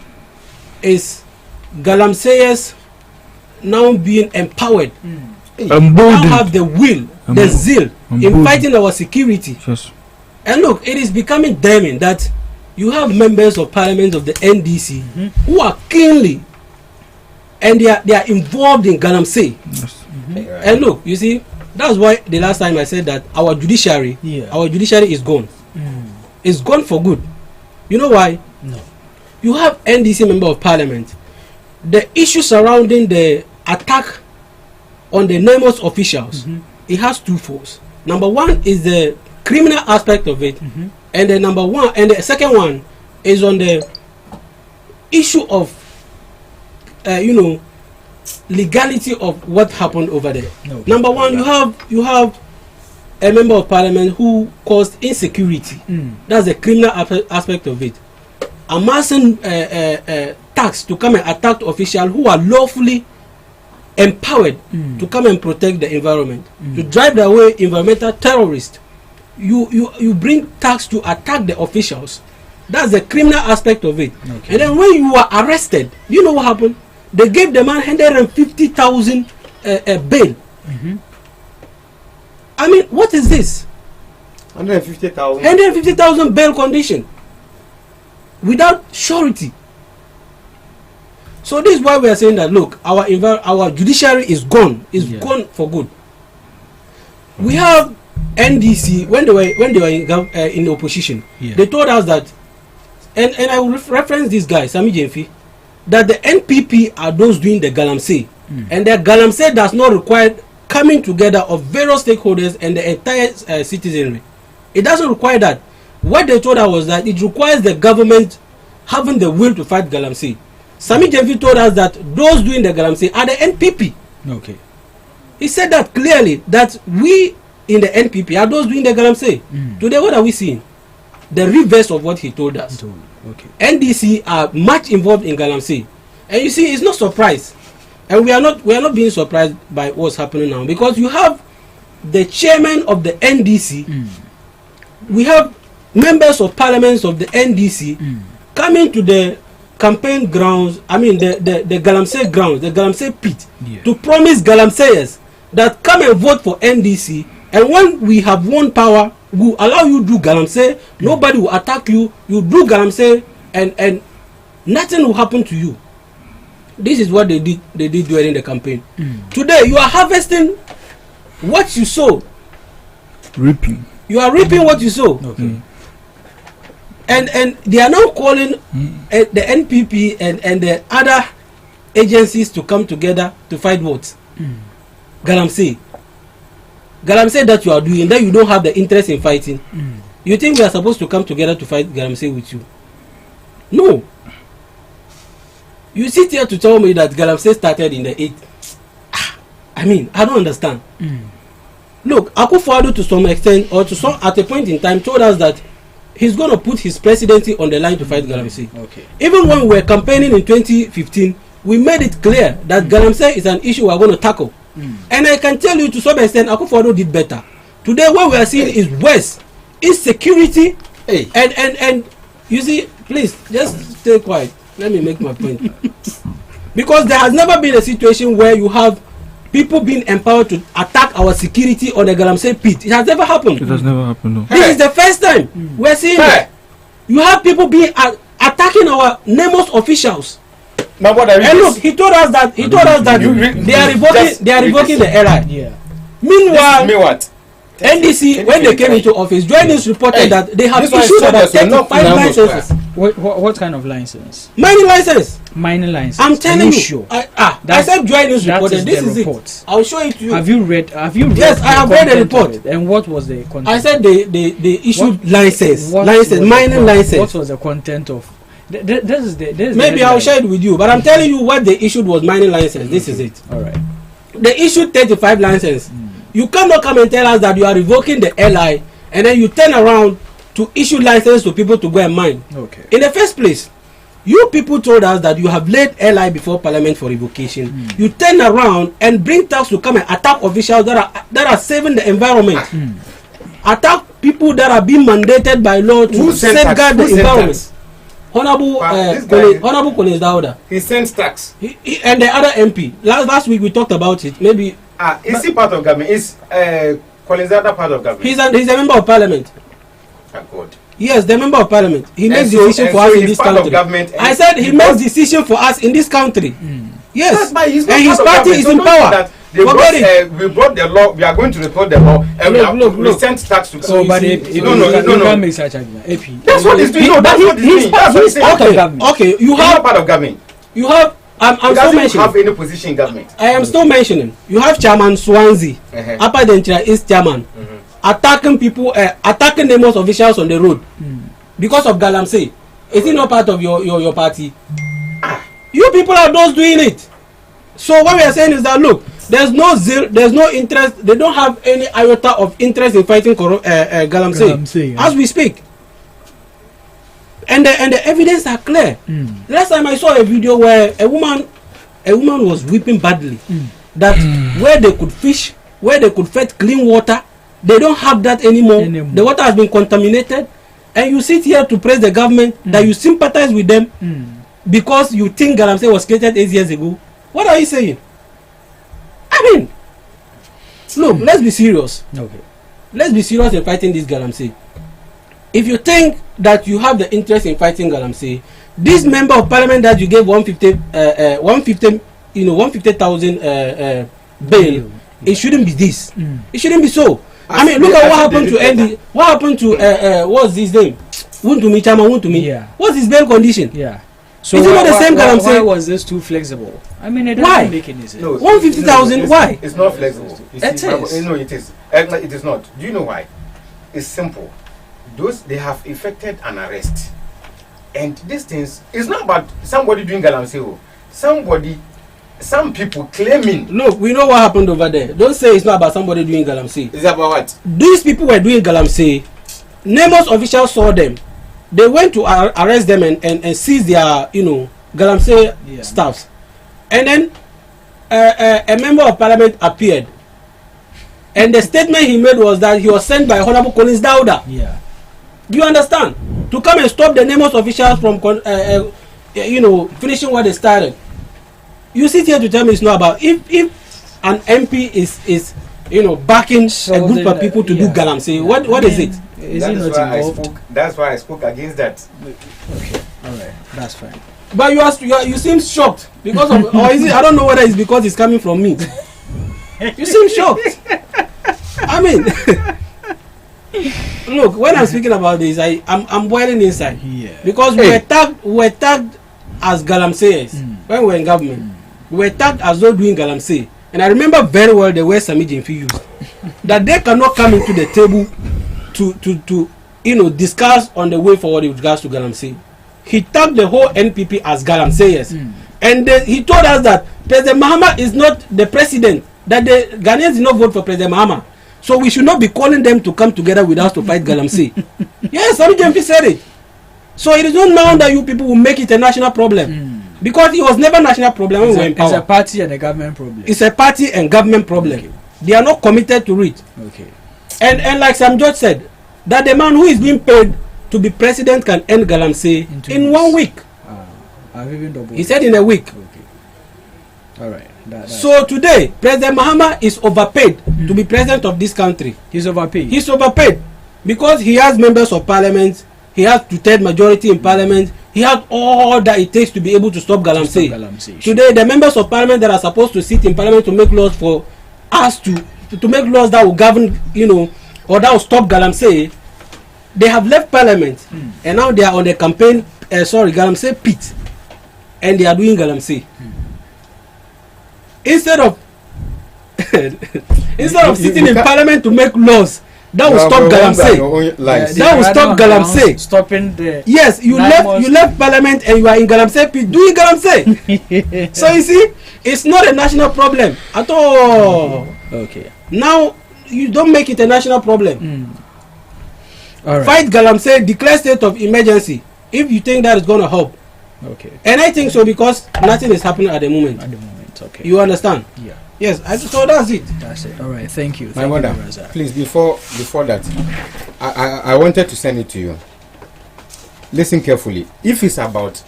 is Galamseyers now being empowered. Now have the will, the zeal in fighting our security. Yes. And look, it is becoming damning that you have members of parliament of the NDC who are keenly and they are involved in Galamsey. Yes. And look, you see, that's why the last time I said that our judiciary is gone. It's gone for good. You know why? No. You have NDC member of parliament. The issue surrounding the attack on the NEMOS officials, it has two folds. Number one is the criminal aspect of it, and the second one is on the issue of legality of what happened over there. Number one, you have a member of parliament who caused insecurity. That's the criminal aspect of it. Amassing tax to come and attack officials who are lawfully empowered to come and protect the environment, to drive away environmental terrorists. You bring tax to attack the officials. That's the criminal aspect of it. Okay. And then when you are arrested, you know what happened? They gave the man 150,000 bail. I mean, what is this? 150,000. 150,000 bail condition. without surety. So this is why we are saying that look, our judiciary is gone, gone for good. We have NDC when they were in opposition. They told us that, and I will reference this guy Sami Jemfi, that the NPP are those doing the galamsey, and the galamsey does not require coming together of various stakeholders and the entire citizenry. It doesn't require that. What they told us was that it requires the government having the will to fight galamsey. Sami Jemfi told us that those doing the galamsey are the NPP. Okay. He said that clearly, that we in the NPP are those doing the galamsey. Today, what are we seeing? The reverse of what he told us. Okay. NDC are much involved in galamsey, and you see, it's not surprise, and we are not being surprised by what's happening now, because you have the chairman of the NDC, we have members of parliaments of the NDC coming to the campaign grounds, I mean the galamsey grounds, the galamsey pit, to promise galamseyers that come and vote for NDC, and when we have won power, we will allow you to do galamsey, nobody will attack you, you do galamsey, and nothing will happen to you. This is what they did during the campaign. Today you are harvesting what you sow. Reaping. You are reaping what you sow. Okay. And they are now calling the NPP and the other agencies to come together to fight what? Galamsey. Galamsey that you are doing, that you don't have the interest in fighting. You think we are supposed to come together to fight Galamsey with you? No. You sit here to tell me that Galamsey started in the 8th. I mean, I don't understand. Look, Akufo-Addo to some extent, or to some at a point in time, told us that he's going to put his presidency on the line to fight Galamsey. Okay. Even when we were campaigning in 2015, we made it clear that Galamsey is an issue we are going to tackle. And I can tell you to some extent, Akufo-Addo did better. Today, what we are seeing is worse. Insecurity. And you see, please, just stay quiet. Let me make my point. Because there has never been a situation where you have people being empowered to attack our security on the Galamsey pit. It has never happened. It has never happened. No. This is the first time we're seeing it. You have people being attacking our NEMOS officials. And look, he told us that they are revoking the LI. Yeah. Meanwhile, NDC, when they came into office, Joining reported that they have issued about 35 licenses. What kind of license? Mining license. Mining license. I'm telling you. Sure? I said Joining reported. This is report. it. I'll show it to you. Have you read? Yes, I have read the report. And what was the content? I said they issued license, mining license. What was the content of? Maybe I'll share it with you, but I'm telling you what they issued was mining license. This is it. All right. They issued 35 licenses. You cannot come and tell us that you are revoking the LI and then you turn around to issue license to people to go and mine. Okay. In the first place, you people told us that you have laid LI before Parliament for revocation. You turn around and bring tax to come and attack officials that are saving the environment. Attack people that are being mandated by law to safeguard the environment. Honorable Collins Dauda. He sends tax. And the other MP. Last week we talked about it. Maybe. Is he part of government? Is Collins Dauda part of government? He's a member of Parliament. Thank God. Yes, the member of Parliament. He makes decision for us in this country. I said he makes decision for us in this country. Yes, and his party is in power. We brought the law. We are going to report the law, and we sent tax to. So, but no. Make such argument. That's what he's doing. No, that's what he's doing. Part of government. Okay, you have part of government. You have. I'm still mentioning. Have any position in government. I am still mentioning. You have Chairman Swansea. Upper Denchira is chairman. Attacking people, attacking the most officials on the road because of Galamsey. Is it not part of your party? You people are those doing it. So what we are saying is that look, there's no interest. They don't have any iota of interest in fighting Galamsey as we speak. And the evidence are clear. Last time I saw a video where a woman was weeping badly that where they could fish, where they could fetch clean water, they don't have that anymore. The water has been contaminated, and you sit here to praise the government that you sympathize with them because you think Galamsey was created 8 years ago. What are you saying? I mean, look, let's be serious. Okay. Let's be serious in fighting this Galamsey. if you think that you have the interest in fighting Galamsey, this member of parliament that you gave 150,000 bail, it shouldn't be this. It shouldn't be so. I mean, look at what happened to Andy. What happened to what's his name? Wuntumi. Yeah. What's his bail condition? Yeah. So is it not the same Galamsey? Why was this too flexible? I mean, it doesn't make any sense. No, 150,000. Why? It's not flexible. It is. No, it is. It is not. Do you know why? It's simple. They have effected an arrest, and these things is not about somebody doing Galamsey. Some people claiming. Look, we know what happened over there. Don't say it's not about somebody doing Galamsey. It's about what? These people were doing Galamsey. Nemos officials saw them. They went to arrest them and seize their, Galamsey staffs. And then a member of parliament appeared. And the statement he made was that he was sent by Honorable Collins Dauda. Yeah. Do you understand? To come and stop the Nemos officials from, finishing what they started. You sit here to tell me it's not about if an MP is backing a group of people to do Galamsey. What is it? That's why I spoke against that. Okay, all right, that's fine. But you seem shocked because of, or is it? I don't know whether it's because it's coming from me. You seem shocked. I mean, look, when I'm speaking about this, I'm boiling inside. Yeah. Because we were tagged as Galamseyers when we were in government. We were tagged as though doing Galamsey. And I remember very well the way Sami Jemfi used that they cannot come into the table to discuss on the way forward with regards to Galamsey. He tagged the whole NPP as Galamseyers. And he told us that President Mahama is not the president, that the Ghanaians did not vote for President Mahama. So we should not be calling them to come together with us to fight Galamsey. Yes, Sami Jemfi said it. So it is not now that you people will make it a national problem. Because it was never a national problem when we were in power. It's a party and a government problem. It's a party and government problem. Okay. They are not committed to it. Okay. And like Sam George said, that the man who is being paid to be president can end Galamsey in 1 week. He said in a week. Okay. All right. So today, President Mahama is overpaid to be president of this country. He's overpaid. He's overpaid because he has members of parliament. He has 2/3 majority in parliament. He has all that it takes to be able to stop Galamsey. Today, the members of parliament that are supposed to sit in parliament to make laws for us to make laws that will govern, or that will stop Galamsey, they have left parliament and now they are on the campaign, Galamsey pit, and they are doing Galamsey. Instead of sitting in parliament to make laws that will stop Galamsey. That will stop Galamsey. Stopping the. Yes, you left parliament and you are in Galamsey pit doing Galamsey. So you see, it's not a national problem at all. Okay. Now you don't make it a national problem. All right. Fight Galamsey, declare state of emergency if you think that is going to help. Okay. And I think so because nothing is happening at the moment. Okay. You understand? Yeah. Yes, so that's it. That's it. All right. Thank you. My mother, please, before that, I wanted to send it to you. Listen carefully. If it's about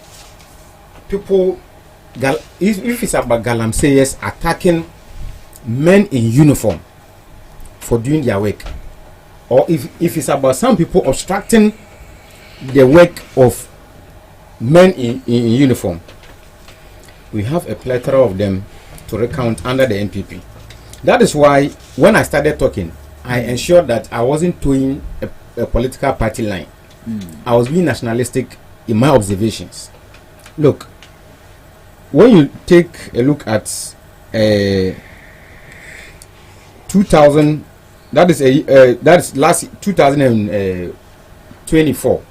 people, if it's about Galamseyers attacking men in uniform for doing their work, or if it's about some people obstructing the work of men in uniform, we have a plethora of them to recount under the NPP. That is why when I started talking, I ensured that I wasn't towing a political party line. I was being nationalistic in my observations. Look, when you take a look at 2000, that's last 2024,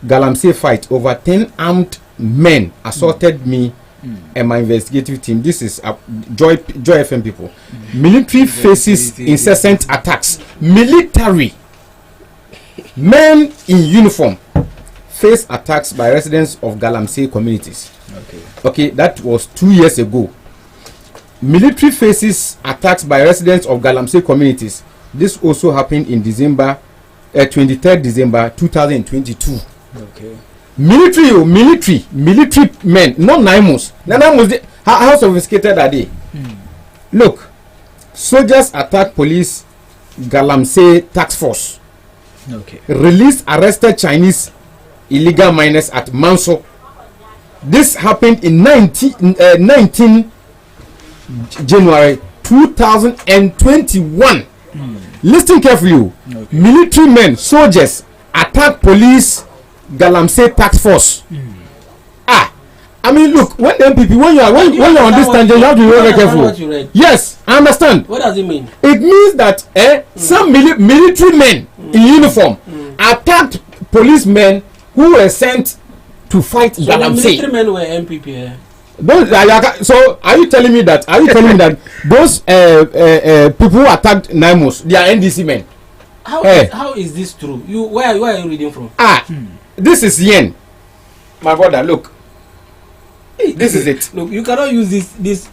Galamsey fight, over 10 armed men assaulted me and my investigative team. This is Joy FM people. Military faces incessant attacks. Military men in uniform face attacks by residents of Galamsey communities. Okay, that was 2 years ago. Military faces attacks by residents of Galamsey communities. This also happened in December, 23rd December 2022. Okay. Military men, not 9 months. How sophisticated are they? Look, soldiers attack police Galamsey task force. Okay. Released arrested Chinese illegal miners at Manso. This happened in 19 January 2021. Listen carefully. Okay. Military men, soldiers attack police Galamsey task force. I mean, look, when the MPP, when you are on this tangent, you have to be very careful. Yes, I understand. What does it mean? It means that some military men in uniform attacked policemen who were sent to fight Galamsey. So the military men were MPP. So are you telling me that those people who attacked Naimos, they are NDC men? How is this true? Where are you reading from? This is Yen, my brother. Look, this is it. Look, you cannot use this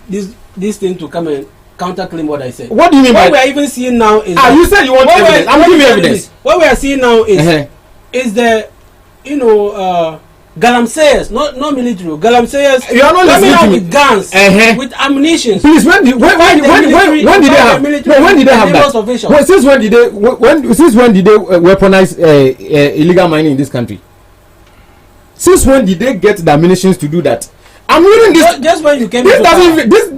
thing to come and counterclaim what I said. What do you mean by? What we are even seeing now is. You said you want evidence. I'm giving you evidence. What we are seeing now is the Galamseyers, not military. Galamseyers. You are not listening to me. With guns, with ammunition. Please, when did they have? No, when did they have that? Since when did they weaponize illegal mining in this country? Since when did they get the ammunition to do that? I'm reading this. Just when you came into power. Just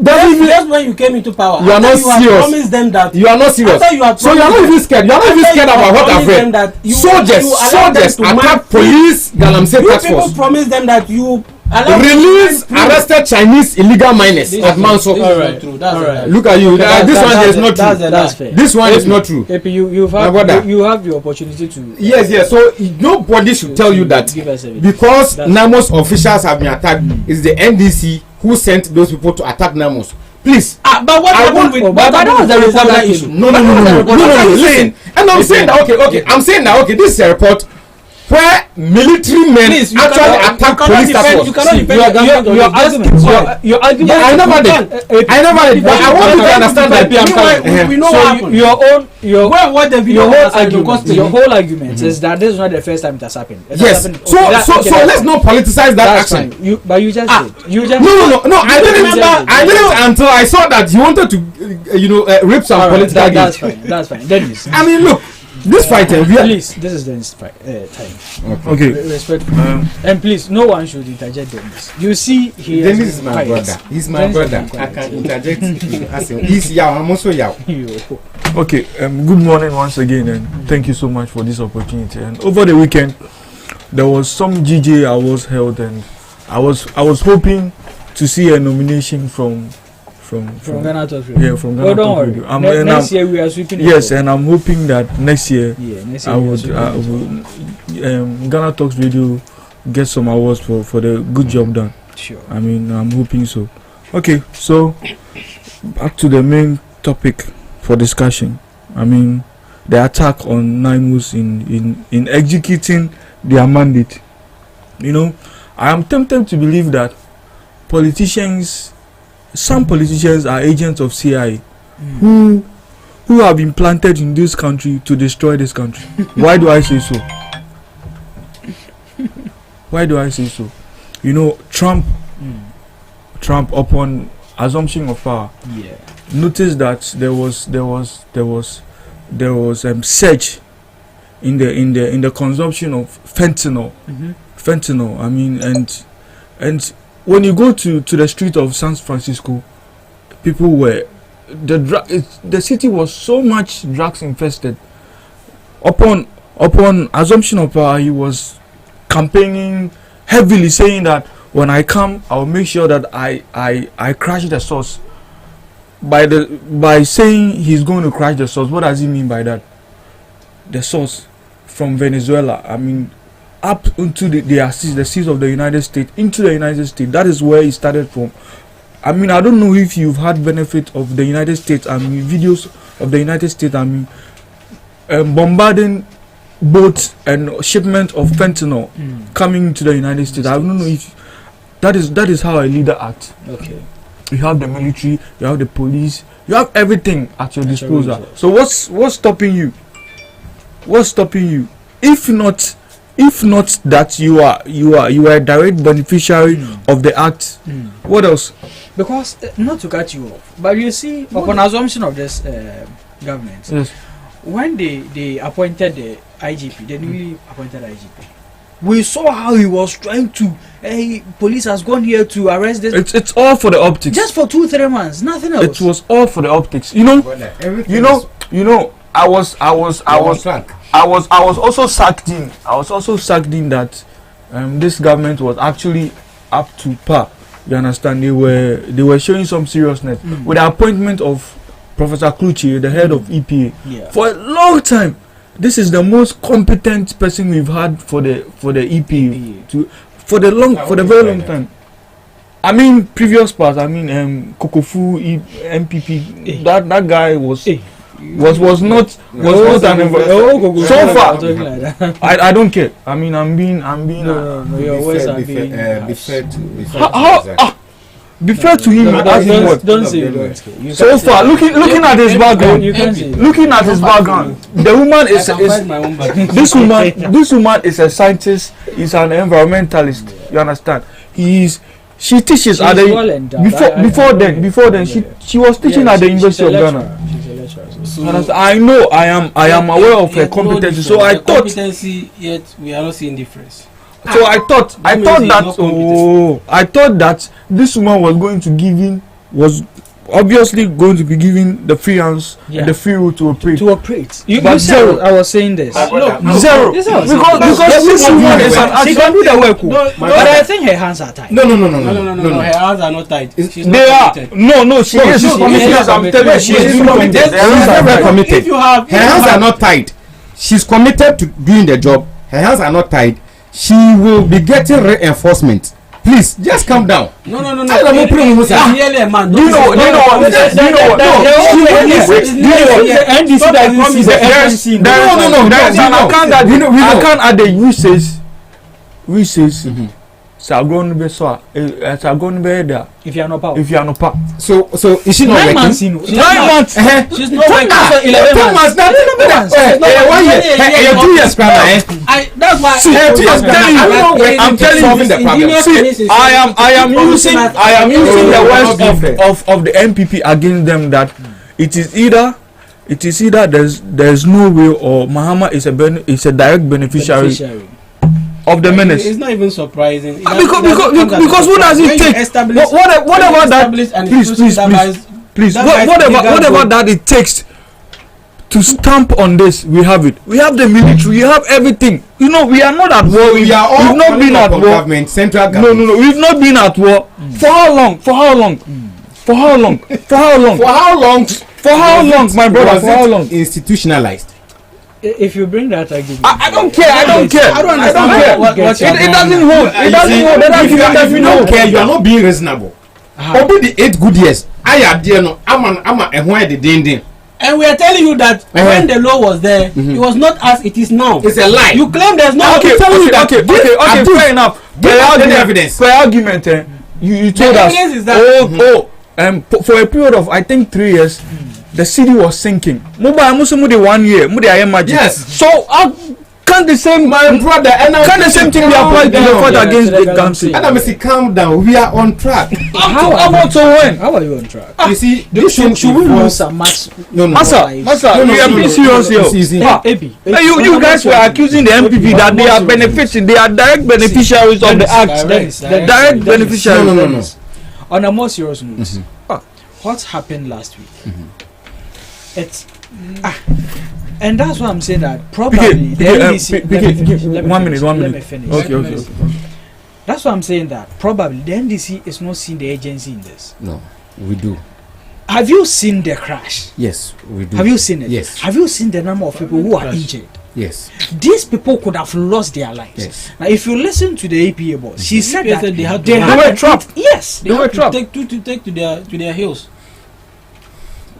when you came into power. You are not serious. Promised them that. You are not serious. So you are not even scared. You are not even scared about what I've read. Soldiers attack police. Galamsey task force. People promised them that you release arrested Chinese illegal miners at Manso. All right. Look at you. This one is not true. That's fair. This one is not true. You have the opportunity to. Yes. So nobody should tell you that because Namos officials have been attacked. It's the NDC who sent those people to attack Namos. Please. But what happened with the report issue? No. Listen. And I'm saying that okay. I'm saying that okay. This is a report where military men actually attack police task force. You cannot defend your argument. I never did. But I want you to understand that we know what happened. Your whole argument is that this is not the first time it has happened. Yes. So let's not politicize that action. But you just did. No. I didn't until I saw that you wanted to rip some political games. That's fine. Dennis. I mean, look. This fight, please. This is Dennis' time. Okay. Respectful. And please, no one should interject Dennis. You see, Dennis is my brother. He's my brother. I can interject. He's Yao. I'm also Yao. Okay. Good morning once again, and thank you so much for this opportunity. And over the weekend, there was some GJ awards held, and I was hoping to see a nomination from GhanaTalks Radio. Yeah, from GhanaTalks Radio. Next year we are sweeping. Yes, and I'm hoping that next year I would GhanaTalks Radio get some awards for the good job done. Sure. I mean, I'm hoping so. Okay, so back to the main topic for discussion. I mean, the attack on Naimos in executing their mandate. You know, I am tempted to believe that some politicians are agents of CIA who have been planted in this country to destroy this country. Why do I say so? Why do I say so? You know, Trump upon assumption of power, noticed that there was surge in the consumption of fentanyl. Fentanyl. I mean, and when you go to the street of San Francisco, people were the city was so much drugs infested. Upon assumption of power, he was campaigning heavily, saying that when I come, I'll make sure that I crash the source. By saying he's going to crash the source, what does he mean by that? The source from Venezuela. I mean, up into the seas of the United States, into the United States. That is where it started from. I mean, I don't know if you've had benefit of the United States. I mean, videos of the United States. I mean, bombarding boats and shipment of fentanyl coming to the United States. I don't know if that is how a leader acts. Okay. You have the military, you have the police, you have everything at your disposal. So what's stopping you? What's stopping you? If not that you are a direct beneficiary of the act, what else? Because not to cut you off, but you see, upon assumption of this government, when they appointed the IGP, the newly appointed IGP, we saw how he was trying to. Hey, police has gone here to arrest this. It's all for the optics. Just for 2-3 months, nothing else. It was all for the optics. You know. I was also sucked in. I was also sucked in that this government was actually up to par. You understand? They were showing some seriousness with the appointment of Professor Kluchi, the head of EPA. Yeah. For a long time, this is the most competent person we've had for the EPA for the very long time. I mean, previous past. I mean, Kokofu MPP. That guy was not an so far. I don't care. I mean, I'm being. Your words are being. Be fair to him. Don't say so far, looking at his background, the woman is this woman is a scientist, is an environmentalist. You understand? She teaches at the before then she was teaching at the University of Ghana. I know, I am aware of her competency. So I thought competency, yet we are not seeing difference. So I thought that this woman was obviously going to be given the free hands and the free will to operate. But zero. I was saying this. Zero. Because this woman is an she can do the work. But I think her hands are tied. No. Her hands are not tied. She's they not are. No. She is. I'm telling you, she is committed. Her hands are not tied. She's committed to doing the job. Her hands are not tied. She will be getting reinforcement. Please, just calm down. No. Do you know what? I can't add the uses. If you are not part. So is she not 9 months? 9 months. She's not working. 10 months. 1 year. 2 years. That's why I'm telling you the problem. See, I am using the words of the MPP against them that it is either there's no way or Mahama is a direct beneficiary of the menace. It's not even surprising. Because what does it take? Whatever that, please, whatever that it takes to stamp on this, we have it. We have the military. We have everything. You know, we are not at war. We've not been at war. Government, central government. No. We've not been at war. For how long, my brother? For how long? Institutionalized. If you bring that argument, I don't care. I don't care. It doesn't hold. If you don't care, you are not being reasonable. Over the 8 good years, I'm the ding. And we are telling you that when the law was there, it was not as it is now. It's a lie. You claim there's no. Okay, fair enough. Per argument, you told us. For a period of I think 3 years. The city was sinking. Yes. So can't the same thing be applied to the fight against the country? Calm down. We are on track. How about so when? How are you on track? You see, should we lose some match? No. Masa, we are being serious here. You guys were accusing the MPP that they are benefiting. They are direct beneficiaries of the act. Direct beneficiaries. No. On a more serious note, what happened last week? It's and that's why I'm saying that probably the NDC. One minute. Let me finish. Okay. That's why I'm saying that probably the NDC is not seeing the agency in this. No, we do. Have you seen the crash? Yes, we do. Have you seen it? Yes. Have you seen the number of people who are injured? Yes. These people could have lost their lives. Yes. Now, if you listen to the APA boss, she said that they were trapped. Yes, they were trapped. To take to their hills.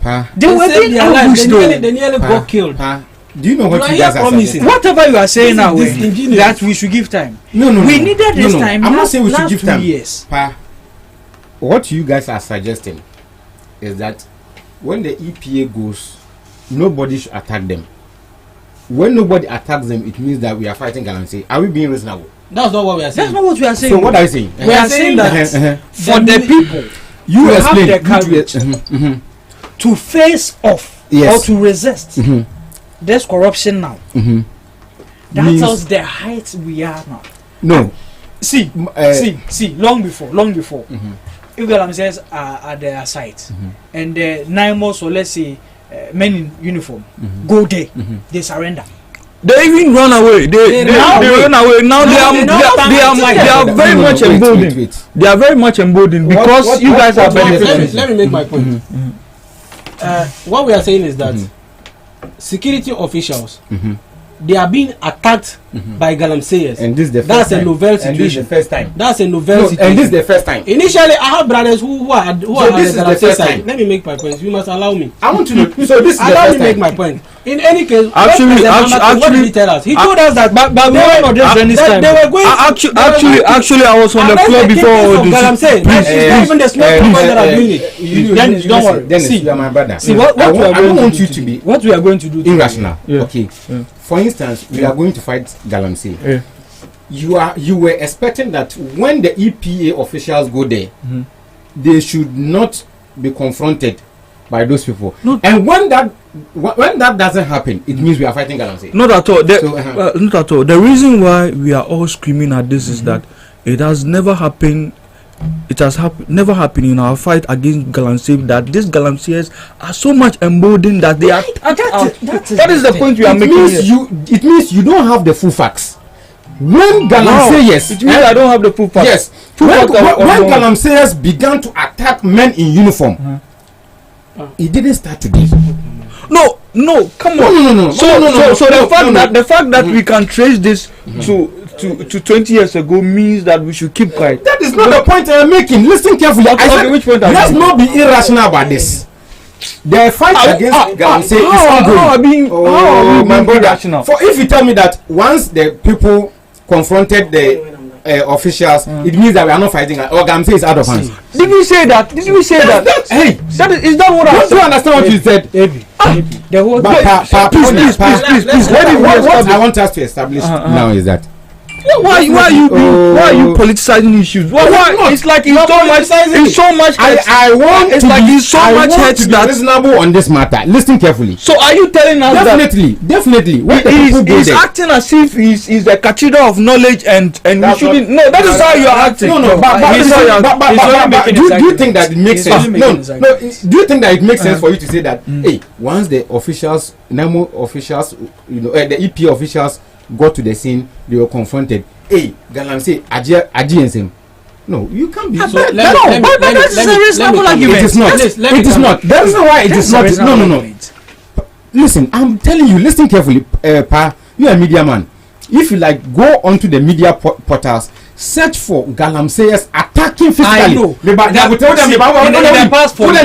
They were being ambushed. They nearly got killed. Do you know what you guys are saying? Whatever you are saying now, that we should give time. No. We needed this time. I'm not saying we should give time. Years. What you guys are suggesting is that when the EPA goes, nobody should attack them. When nobody attacks them, it means that we are fighting Galamsey. Are we being reasonable? That's not what we are saying. That's not what we are saying. So what are you saying? We are saying that for the people, you have the courage to face off or to resist there's corruption now. That Means- tells the height we are now. No. See, long before. If Galamseyers are at their site, and the 9 months, or let's say men in uniform, go there, they surrender. They even run away. They run away. Now they are very much emboldened. They are very much emboldened because you guys are benefiting. Let me make my point. What we are saying is that security officials, they are being attacked by Galamseyers. And this is the first That's time. a novel And this is situation. the first time. That's a novel No, situation. and this is the first time. Initially, I have brothers who are this the is the Galamsey first side. time. Let me make my point. You must allow me. I want to know. So this is the Allow first me make time. my point. In any case, Actually, what did he tell us? He told us that but they one of this this time. they were going. Actually, I was on the floor before all this. Galamsey. Not even the small people that are doing it. Dennis, don't worry. Dennis, See, you are my brother. see what we are I going don't to want do you to be what we are going to do today. irrational. Yeah. Okay. Yeah. For instance, we are going to fight Galamsey. Yeah. You were expecting that when the EPA officials go there, they should not be confronted by those people. No. And when that doesn't happen, it means we are fighting Galamsey. Not at all. So, Not at all. The reason why we are all screaming at this is that it has never happened. It has never happened in our fight against Galamsey that these Galamseyers are so much emboldened that they are. That is the point we are It making means here. it means you don't have the full facts. When Galamseyers, It means I don't have the full facts. yes, when Galamseyers began to attack men in uniform, it didn't start today. No, come on. No. So the fact that we can trace this to 20 years ago means that we should keep quiet. That is not the point I am making. Listen carefully. Okay, I said, which point are you let's making? not be irrational about this. The fight against Galamsey is ongoing. How are we my being brother. irrational? For if you tell me that once the people confronted the officials, it means that we are not fighting, or Galamsey is out of hands. Did we say that? Hey, is that what I don't said? you understand what you said? The whole Please, What I want us to establish now is that why are you politicizing issues? Why? It's like it's so much. I want it's to like be, it's so I much want hate to be that. reasonable on this matter. Listen carefully. So are you telling us Definitely. When the people go he's there, acting as if he's a cathedral of knowledge and we shouldn't. No, that is how you are acting. No, but do you think that it makes sense? No. Do you think that it makes sense for you to say that? Hey, once the officials, NAMO officials, the EP officials got to the scene, they were confronted. Hey, Galamsey, Aji. No, you can't be. But that's a reasonable argument. It is not. It is not. That is why it is not. No. Listen, I'm telling you. Listen carefully, Pa. You are a media man. If you like, go onto the media portals. Search for Galamseyers attacking physically. I know. In the past 4 years,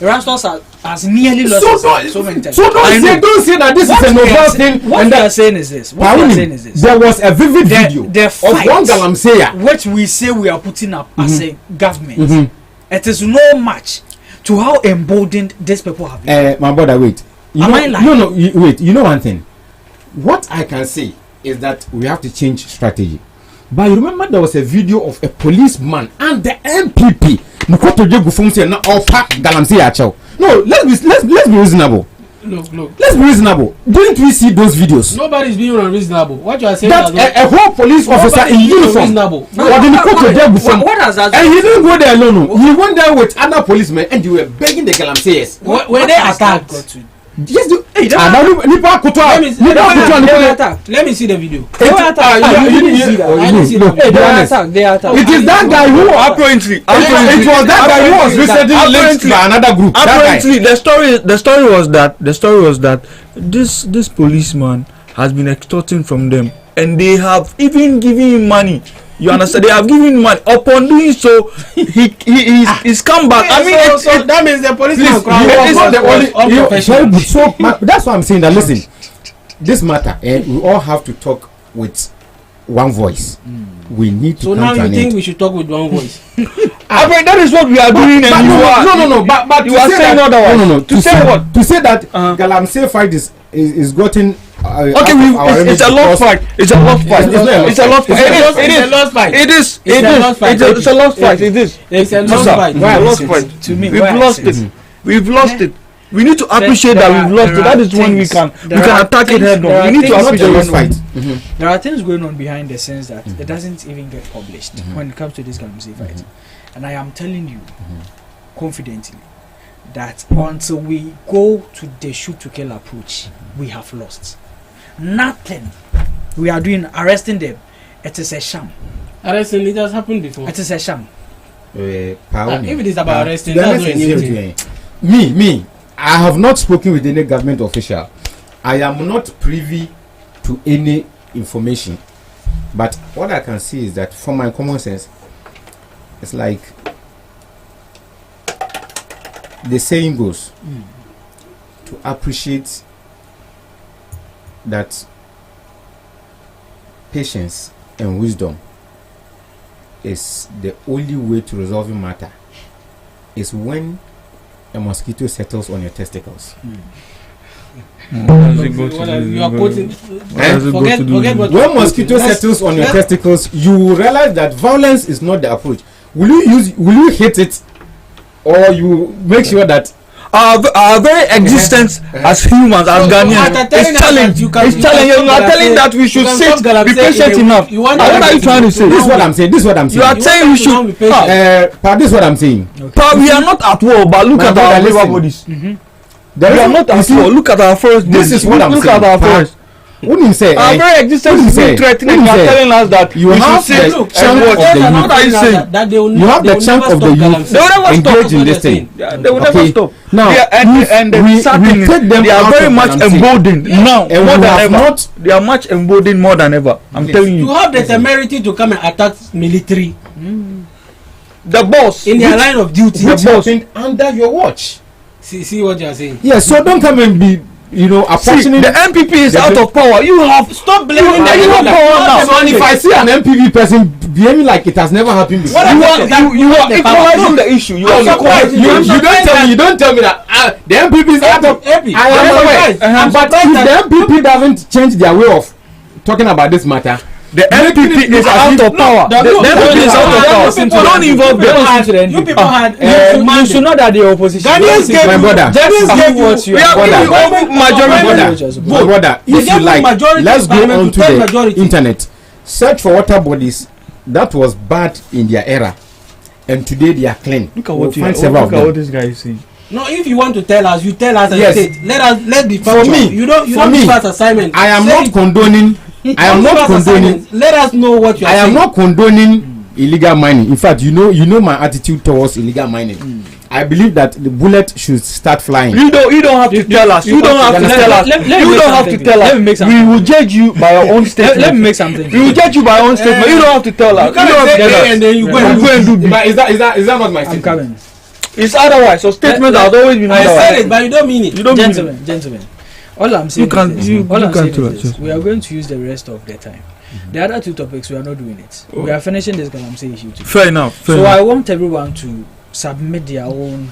Erastus has nearly lost so many times. So don't say that this is a novel thing. What we are saying is this. There was a vivid video of one Galamseyer, which we say we are putting up as a government. It is no match to how emboldened these people have been. My brother, wait. Wait. You know one thing. What I can say is that we have to change strategy. But you remember there was a video of a policeman and the MPP. No, let's be reasonable. Look. Let's be reasonable. Didn't we see those videos? Nobody's being unreasonable. What you are saying that a whole police officer in uniform. What has that? And he didn't go there alone. He went there with other policemen and they were begging the Galamseyers. Were they attacked? Yes, let me see the video. They were attacked. It is that guy who apparently it was that guy who was recently linked by another group. Apparently, the story was that this policeman has been extorting from them, and they have even given him money. You understand? They have given him money. Upon doing so, he's come back. I mean, so that means the policeman So that's why I'm saying that. Listen, this matter, we all have to talk with one voice. We need to. So now you think we should talk with one voice? I mean, that is what we are doing. But you are saying otherwise. No. To say what? To say that Galamsey fight is gotten. It's a lost fight. It's a lost fight. It's a lost fight. It's a lost fight. It is. It's a lost fight. It is. It's a lost fight. Lost fight. To me, we've lost it. We've lost it. We need to appreciate that we've lost it. That is when we can attack it head on. We need to appreciate this fight. There are things going on behind the scenes that it doesn't even get published when it comes to this Galamsey fight. And I am telling you confidently that until we go to the shoot to kill approach, we have lost. Nothing we are doing, arresting them, it is a sham. Arresting, it has happened before. It is a sham. If it is about arresting, that's not anything. Me, I have not spoken with any government official. I am not privy to any information. But what I can see is that from my common sense, it's like the saying goes, to appreciate that patience and wisdom is the only way to resolve a matter is when a mosquito settles on your testicles. You are quoting. Forget what. When mosquito settles on your testicles, you will realize that violence is not the approach. Will you hit it, or you make sure that our very existence as humans, as Ghanaians, is challenged. You are telling that we should sit, be patient enough. What are you trying to say? This is what I'm saying. You are saying we should. This is what I'm saying. We are not at war, but look at our labor bodies. We are not at war. Look at our forest. This is what I'm saying. Look at our forest. Wouldn't you say our very existence is being threatening? You are telling us that you have the chunk of the youth. What are you saying? You have the chunk of the youth they will never engaged in this thing. They will never stop. Now, we take them. They are very much emboldened now more than ever. They are much emboldened more than ever. I'm telling you. You have the temerity to come and attack military. The boss in their line of duty. The boss under your watch. See what you are saying. Yes, so don't come and be. See, the MPP is out of power. You have stop blaming them. You have power now. So if I see an MPP person behaving like it has never happened before, you are equalizing the issue. You don't tell me that the MPP is out of power. I am aware. But if the MPP doesn't change their way of talking about this matter, the MPP is out of power. The MPP is out of power. Don't involve them. You people had. You should know that the opposition. Ghanaians gave my brother. We are majority. Brother, if you like, let's go on to the internet. Search for water bodies that was bad in their era, and today they are clean. Look at what this guy is saying. No, if you want to tell us, you tell us. Yes. Let be factual. For me, you don't give us assignment. I am not condoning. I am not condoning. Let us know what you are saying. I am not condoning illegal mining. In fact, you know my attitude towards illegal mining. I believe that the bullet should start flying. You don't have to tell us. You don't have to tell us. You don't have to tell us. We will judge you by your own statement. Let me make something. We will judge you by your own statement. You don't have to tell us. You can't say A and then you go and do B. But is that not my statement? It's otherwise. So statements have always been otherwise. I said it, but you don't mean it. Gentlemen. All I'm saying is we are going to use the rest of the time. The other two topics, we are not doing it. We are finishing this Galamsey issue today. Fair enough. I want everyone to submit their own,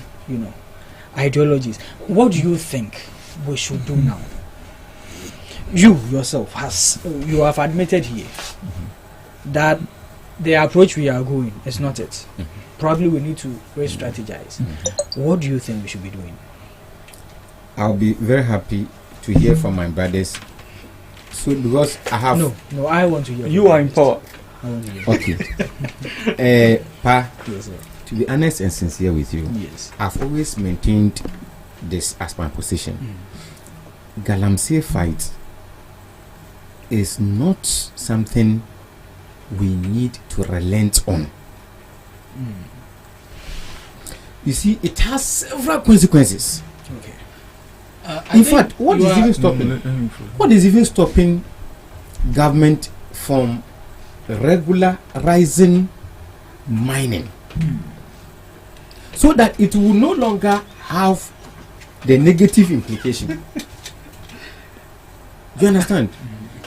ideologies. What do you think we should do now? You yourself you have admitted here that the approach we are going is not it. Probably we need to re-strategize. What do you think we should be doing? I'll be very happy to hear from my brothers. So because I have no, I want to hear. You are in power. I want to hear. Okay. Pa, yes, sir. To be honest and sincere with you, yes, I've always maintained this as my position. Galamsey fight is not something we need to relent on. You see, it has several consequences. Okay. In fact, what is even stopping government from regularizing mining so that it will no longer have the negative implication? Do you understand?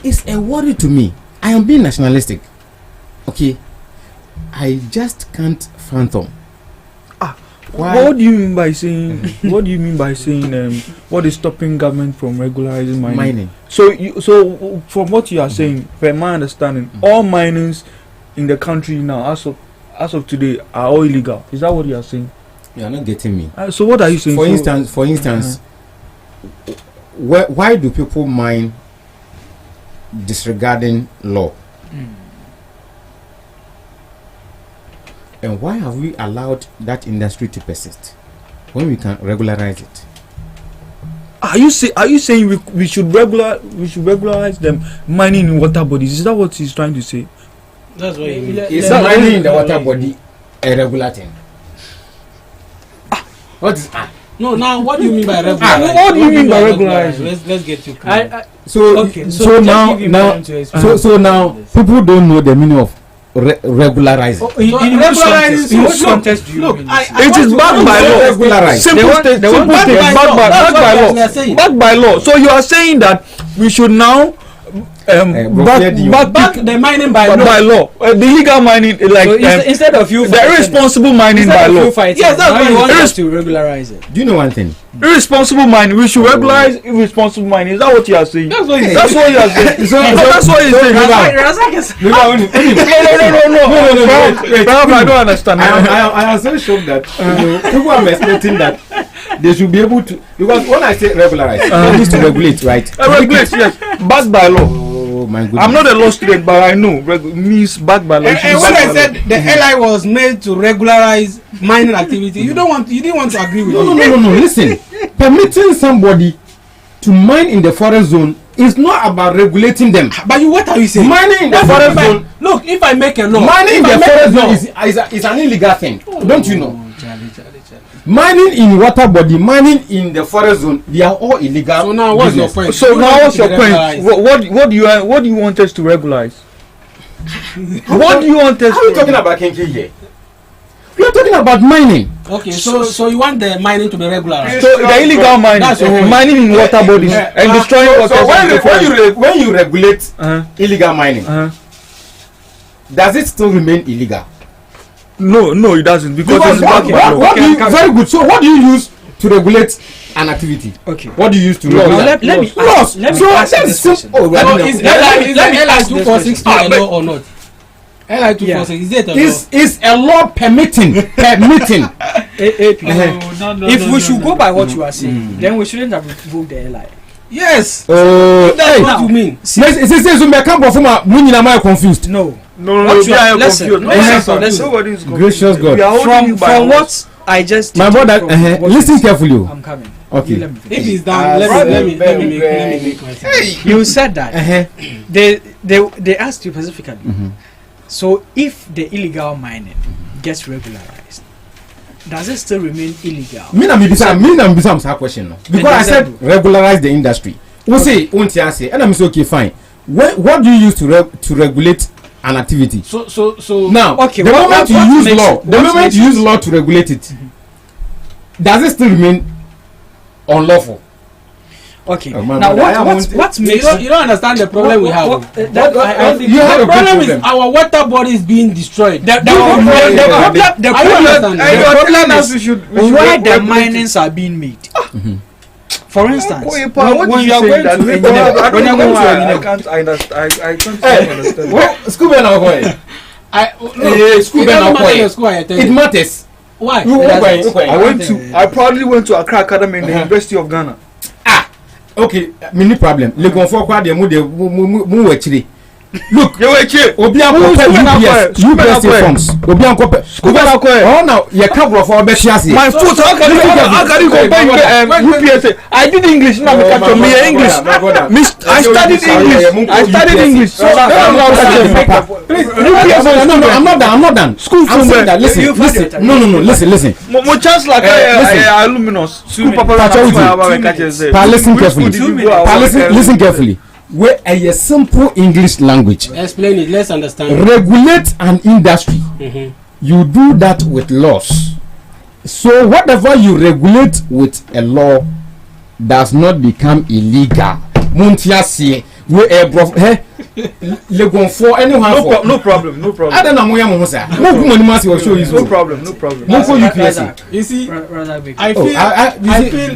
It's a worry to me. I am being nationalistic. Okay, I just can't fathom. What do you mean by saying? What do you mean by saying? What is stopping government from regularizing mining? So from what you are saying, from my understanding, all minings in the country now, as of today, are all illegal. Is that what you are saying? You are not getting me. So what are you saying? For instance, why do people mine disregarding law? And why have we allowed that industry to persist when we can regularize it? Are you saying we should regularize them mining in water bodies? Is that what he's trying to say? That's what he means. Is mining in the water body a regular thing? What is No, now what do you mean by regular? What do you mean by regularizing? Let's get you clear. So now people don't know the meaning of regularizing. In which context do you mean? It is backed by law. Simple state, backed by law. So you are saying that we should now back the mining by law. The illegal mining, like instead of you, the irresponsible mining by law. Yes, that's why you want us to regularize it. Do you know one thing? Irresponsible mining. We should regularize irresponsible mining. Is that what you are saying? That's what you are saying. That's what you're saying. No. I don't understand. I am so shocked that people are expecting that they should be able to, because when I say regularize, it means to regulate, right? Regulate, yes. Backed by law. Oh my goodness. I'm not a law student, but I know means backed by law. And when I said the LI was made to regularize mining activity, you didn't want to agree with me. No. Listen, permitting somebody to mine in the forest zone is not about regulating them. But what are you saying? Mining in the forest zone. Look, if I make a law, mining in the forest zone is an illegal thing. Don't you know? Mining in water body, mining in the forest zone, they are all illegal. So now what's your point? What's your point? What do you want us to regularize? What do you want us? Are we talking about Kenke here? We are talking about mining. Okay, so you want the mining to be regularized? So the illegal mining in water bodies and destroying water. So when you regulate illegal mining, does it still remain illegal? No, it doesn't, because it's backed by law. Very good. So what do you use to regulate an activity? Okay. What do you use to regulate? Let me ask this question. Is LI 246 a law or not? LI 246 is it a law? Is a law permitting? If we should go by what you are saying, then we shouldn't have revoked the LI. Yes. That's what you mean. Confused. No. Listen. Gracious God. From what I just my brother, listen carefully. I'm coming. Okay. If he's down, let me make myself. You said that they asked you specifically. So if the illegal mining gets regularized, does it still remain illegal? Me na question no. Because I said regularize the industry. We say and I'm okay, fine. What do you use to regulate an activity? So now, okay, the moment you use law to regulate it, does it still remain unlawful? Okay. Now what makes you don't understand the problem we have? The problem is our water body is being destroyed. The minings are being made. For instance, when you are going to I can't understand. School it matters. Why? I proudly went to Accra Academy in the University of Ghana. Okay, mini problem. Le confort kwa de mu wachire. Look, you wachire. Obi anko UPS forms. Obi anko oh now you can't go for bechiase. My foot how can you go UPS? I did English, now me catch me English. I studied English. So I'm not done. School from where? Listen. No. Listen. Mo chance like alumnus. School Listen carefully. Where a simple English language. Explain it. Let's understand. Regulate an industry. You do that with laws. So whatever you regulate with a law does not become illegal. Muntiasi. No problem. I don't know where No problem. You see, I feel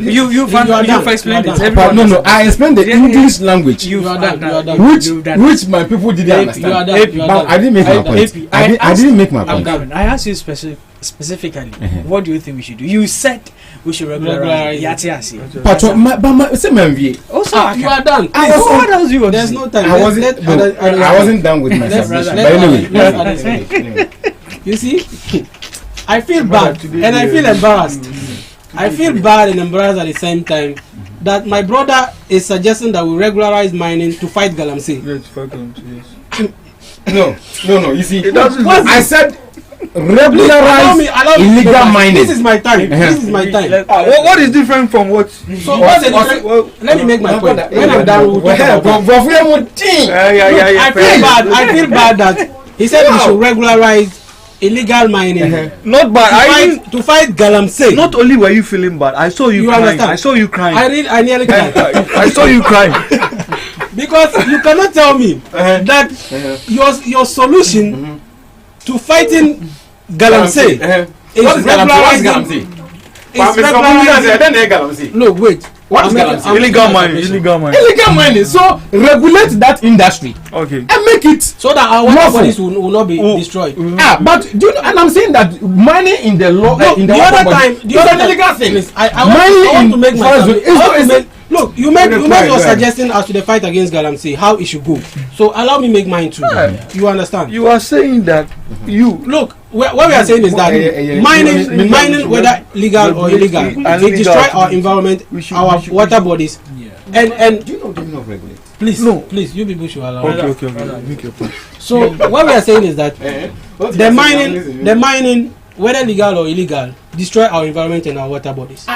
you've explained it. No. I explained the English language. You are done. Which my people didn't understand. I didn't make my point. I didn't make my point. I asked you specifically, what do you think we should do? You said we should regularize. But you are done. There's no time. I wasn't done with my submission. But anyway. You see, I feel bad and I feel embarrassed. I feel bad and embarrassed at the same time that my brother is suggesting that we regularize mining to fight Galamsey. No. You see, I said regularize illegal mining. This is my time. This is my time. What is different from what? So what's the difference? Let me make my point. When I'm done, we'll talk about I feel bad that he said we should regularize illegal mining. Not bad. To fight Galamsey. Not only were you feeling bad, I saw you crying. Understand? I saw you crying. I nearly cried. I saw you crying. Because you cannot tell me that your solution to fighting Galamsey is regularizing. No, wait. What is Galamsey? Illegal mining. Illegal mining. So regulate that industry. Okay. And make it so that our water bodies will not be destroyed. But do you know? And I'm saying that mining in the law, in the other time, the other illegal thing. I want to make my look, you made your suggestion as to the fight against Galamsey, how it should go. So allow me make mine too. You understand? You are saying that you look. What we are saying is that mining, whether legal or illegal, it destroy our environment, our water bodies, and do you know regulate? Please, you people should allow. Okay. Make your point. So what we are saying is that the mining, whether legal or illegal, destroy our environment and our water bodies.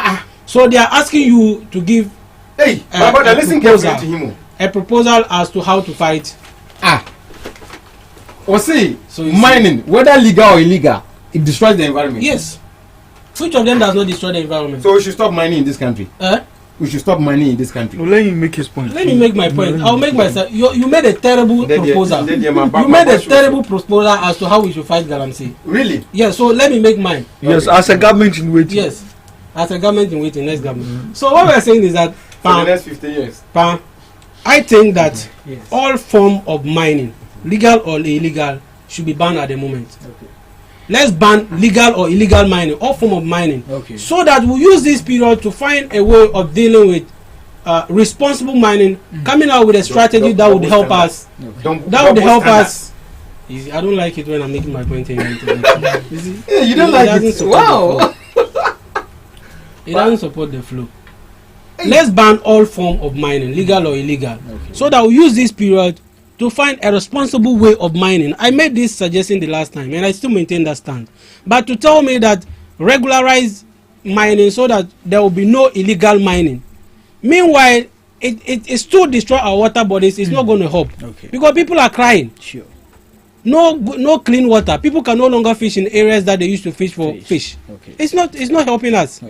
So they are asking you to give a proposal as to how to fight. So mining, whether legal or illegal, it destroys the environment. Yes. Which of them does not destroy the environment? So we should stop mining in this country. We should stop mining in this country. No, let him make his point. Let me make my point. I'll make myself. You made a terrible proposal. You made a terrible proposal as to how we should fight Galamsey. Really? Yes. So let me make mine. Yes, as a government in waiting. Yes, as a government in waiting, next government. So what we are saying is that for the next 50 years. I think that all form of mining, legal or illegal, should be banned at the moment. Let's ban legal or illegal mining, all form of mining, so that we use this period to find a way of dealing with responsible mining, coming out with a strategy that would help us. That would help us. I don't like it when I'm making my point. You don't like it? Wow. It doesn't support the flow. Let's ban all form of mining, legal or illegal, so that we use this period to find a responsible way of mining. I made this suggestion the last time and I still maintain that stand. But to tell me that regularize mining so that there will be no illegal mining, meanwhile it still destroy our water bodies, it's not going to help. Because people are crying. No clean water. People can no longer fish in areas that they used to fish for fish. It's not helping us.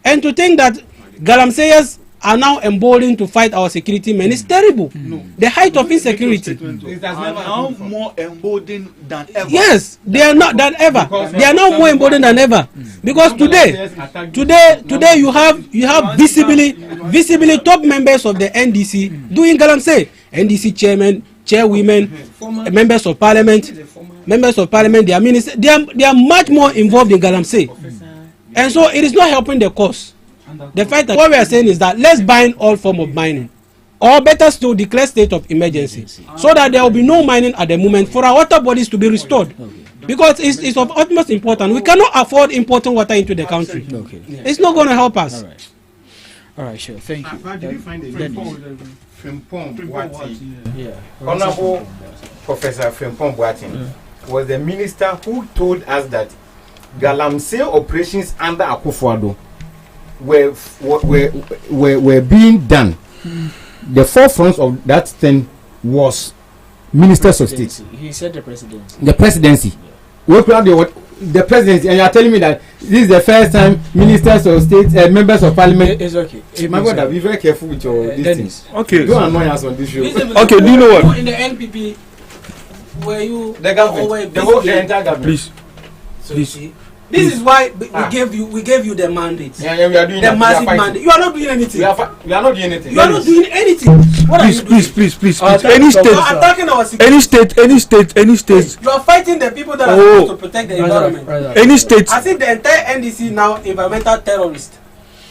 And to think that Galamseyers are now emboldened to fight our security men is terrible. The height of insecurity. It has never now more emboldened than ever. Yes, they are not than ever. They are now more emboldened than ever. Because today you have visibly top members of the NDC doing Galamsey. NDC chairman, chairwomen, members of parliament, their ministers. They are much more involved in Galamsey. And so it is not helping the cause. The fact that what we are saying is that let's ban all form of mining, or better still declare state of emergency, so that there will be no mining at the moment for our water bodies to be restored. Because it's of utmost importance. We cannot afford importing water into the country. It's not going to help us. All right, sure. Thank you. Did you find Honorable Professor Frimpong Boateng was the minister who told us that Galamsey operations under Akufo-Addo were being done. The forefront of that thing was ministers of state. He said the presidency. The presidency. The presidency, and you are telling me that this is the first time ministers of state, members of parliament. It's okay. My brother, be very careful with your these things. Okay. Don't annoy us on this show. Okay, do you know what? In the NPP, were you the government, the entire government? Please. So please. This is why we gave you the mandate. Yeah, we are doing the massive mandate. You are not doing anything. We are not doing anything. You are not doing anything. What are you doing? Please. Any state. You are attacking our security. Any state. You are fighting the people that are supposed to protect the environment. Any state. I think the entire NDC now environmental terrorist.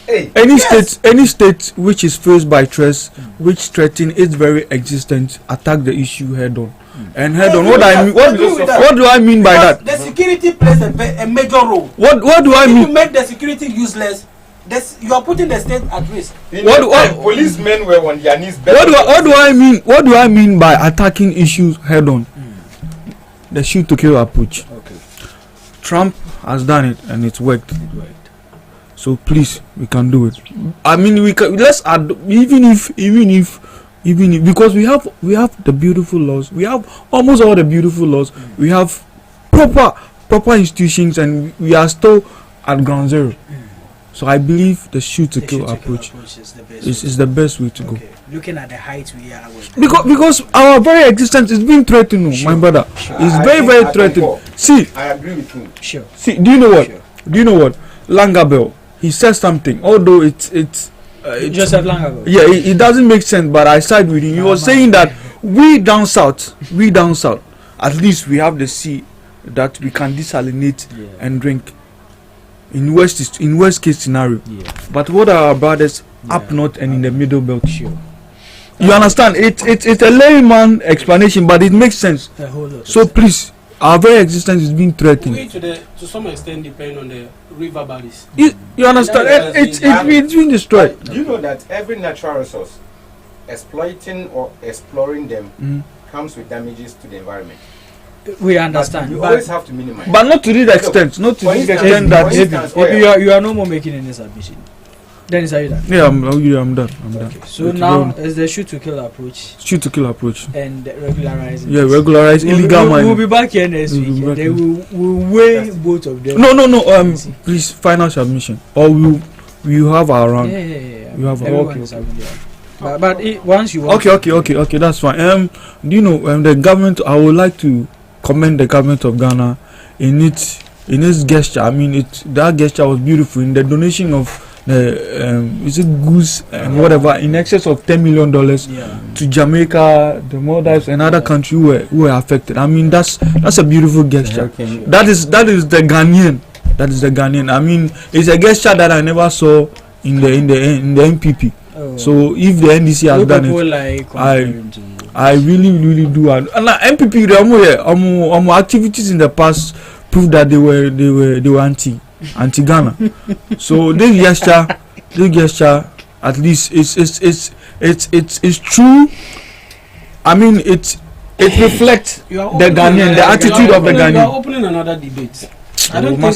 Any state which is faced by threats which threaten its very existence attack the issue head on. And head on. What do I mean by that? The security plays a major role. What do I mean? If you make the security useless, you are putting the state at risk. Policemen were on their knees. What do I mean by attacking issues head on? The shoot to kill approach. Okay. Trump has done it and it's worked. So please, we can do it. I mean, we can. Let's add, even if because we have the beautiful laws. We have almost all the beautiful laws. We have proper institutions, and we are still at ground zero. So I believe the shoot to kill approach is the best way to go. Looking at the heights we are with. Because our very existence is being threatened, my brother. It's very threatened. See, I agree with you. Sure. See, do you know what? Langabell, he said something, although it's Joseph Langabell. Yeah, it doesn't make sense, but I side with him. He was saying that we down south, at least we have the sea that we can desalinate and drink. In worst case scenario, but what are our brothers up north and in the middle belt? Sure. You understand? It's a layman explanation, but it makes sense. So please, our very existence is being threatened. We to some extent depend on the river bodies. You understand? It's being destroyed. Do you know that every natural resource, exploiting or exploring them, comes with damages to the environment? We understand. You always have to minimize. But not to the extent. Not to the extent that if you are no more making any submission. Then are you done? Yeah, I'm done. Okay. So now is the shoot to kill approach. Shoot to kill approach. And regularize. Yeah, regularize illegal mining. We'll be back here next week. They will weigh both of them. No. Please, final submission, or we have our round. Yeah. You have But once you want. Okay. That's fine. Do you know the government? I would like to commend the government of Ghana in its gesture. I mean, that gesture was beautiful in the donation of is it goods and whatever in excess of $10 million to Jamaica, the Maldives, and other countries who were affected. I mean, that's a beautiful gesture. That is the Ghanaian. That is the Ghanaian. I mean, it's a gesture that I never saw in the NPP. So if the NDC has done it, I really do. And MPP, the activities in the past proved that they were anti-Ghana. So this gesture, at least it's true. I mean, it reflects the Ghanaian, the attitude of the Ghanaian. You are opening another debate. I don't think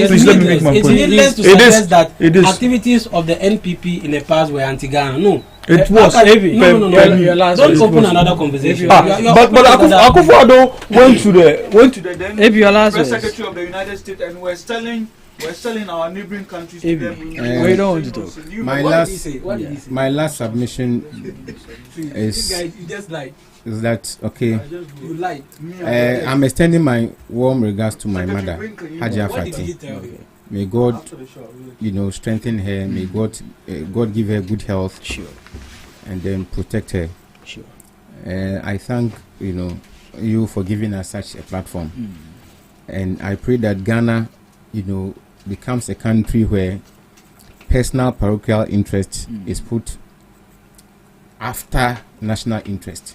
please let me make my point. It's needless to suggest that activities of the NPP in the past were anti-Ghana. No. It was. No. Don't open another conversation. But Akufo-Addo went to the then press secretary of the United States and we're selling our neighboring countries to them. We don't want to talk. My last submission is that okay? I'm extending my warm regards to my mother, Hajia Fati. May God, strengthen her. May God give her good health. Sure. And then protect her. Sure. I thank you for giving us such a platform. And I pray that Ghana, becomes a country where personal parochial interest is put after national interest.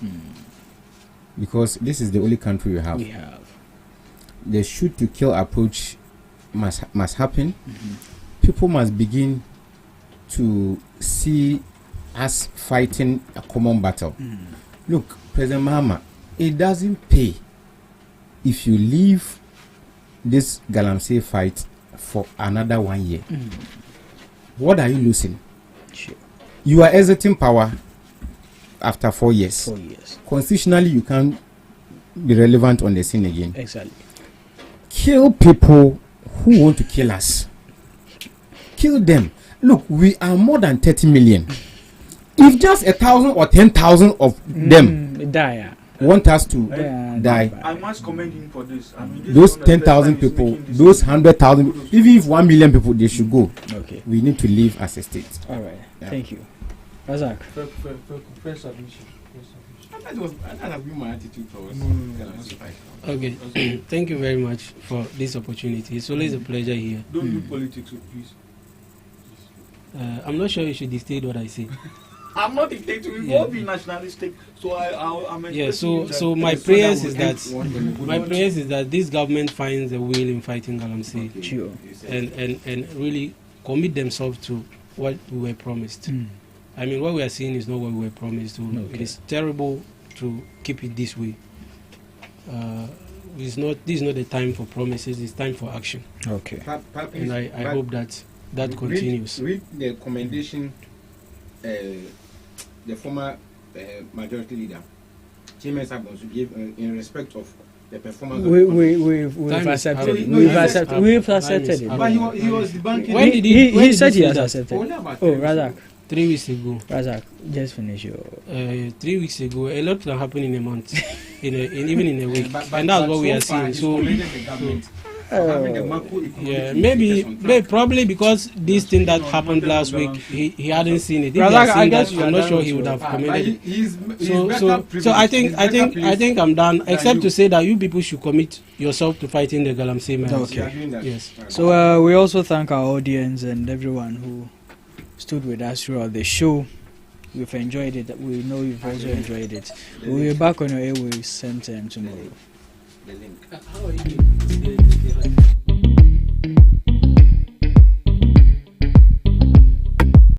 Because this is the only country we have. The shoot to kill approach must happen. People must begin to see us fighting a common battle. Look, President Mahama, it doesn't pay if you leave this Galamsey fight for another 1 year. What are you losing? Sure. You are exiting power after 4 years. 4 years. Constitutionally, you can't be relevant on the scene again. Exactly. Kill people who want to kill us. Kill them. Look, we are more than 30 million. If just 1,000 or 10,000 of them die, want us to die. I must commend him for this. I mean, this Those is not the first 10,000 time he's people, making this those statement. 100,000, even if 1 million people, they should go. Okay. We need to live as a state. All right. Yeah. Thank you. Razak. First submission. I have my attitude towards Okay. Thank you very much for this opportunity. It's always a pleasure here. Don't do politics, please. I'm not sure you should dictate what I say. I'm not dictating. We Yeah. all be nationalistic, so I'm Yeah. expecting So my that prayers we is end that one. my prayers is that this government finds a will in fighting Galamsey, Sure. and really commit themselves to what we were promised. I mean, what we are seeing is not what we were promised to. It is terrible to keep it this way. This is not the time for promises. It's time for action. Okay. And I hope that continues. Read the commendation the former majority leader, Chairman Sabon, gave in respect of the performance. We've accepted it. We've accepted it. But he was debunking. When did He said he has that? accepted. Only about Oh, Razak. 3 weeks ago. Razak, just finish your. 3 weeks ago, a lot can happen in a month, even in a week, and that's what we are seeing. Yeah, maybe probably because this thing that happened last week, he hadn't seen it. If he had seen that, I'm not sure he would have commended it. So I think I'm done. Except to say that you people should commit yourself to fighting the Galamsey man. Okay. Yes. So we also thank our audience and everyone who stood with us throughout the show. We've enjoyed it. We know you've also enjoyed it. We'll be back on your airwaves same time tomorrow. How are you doing?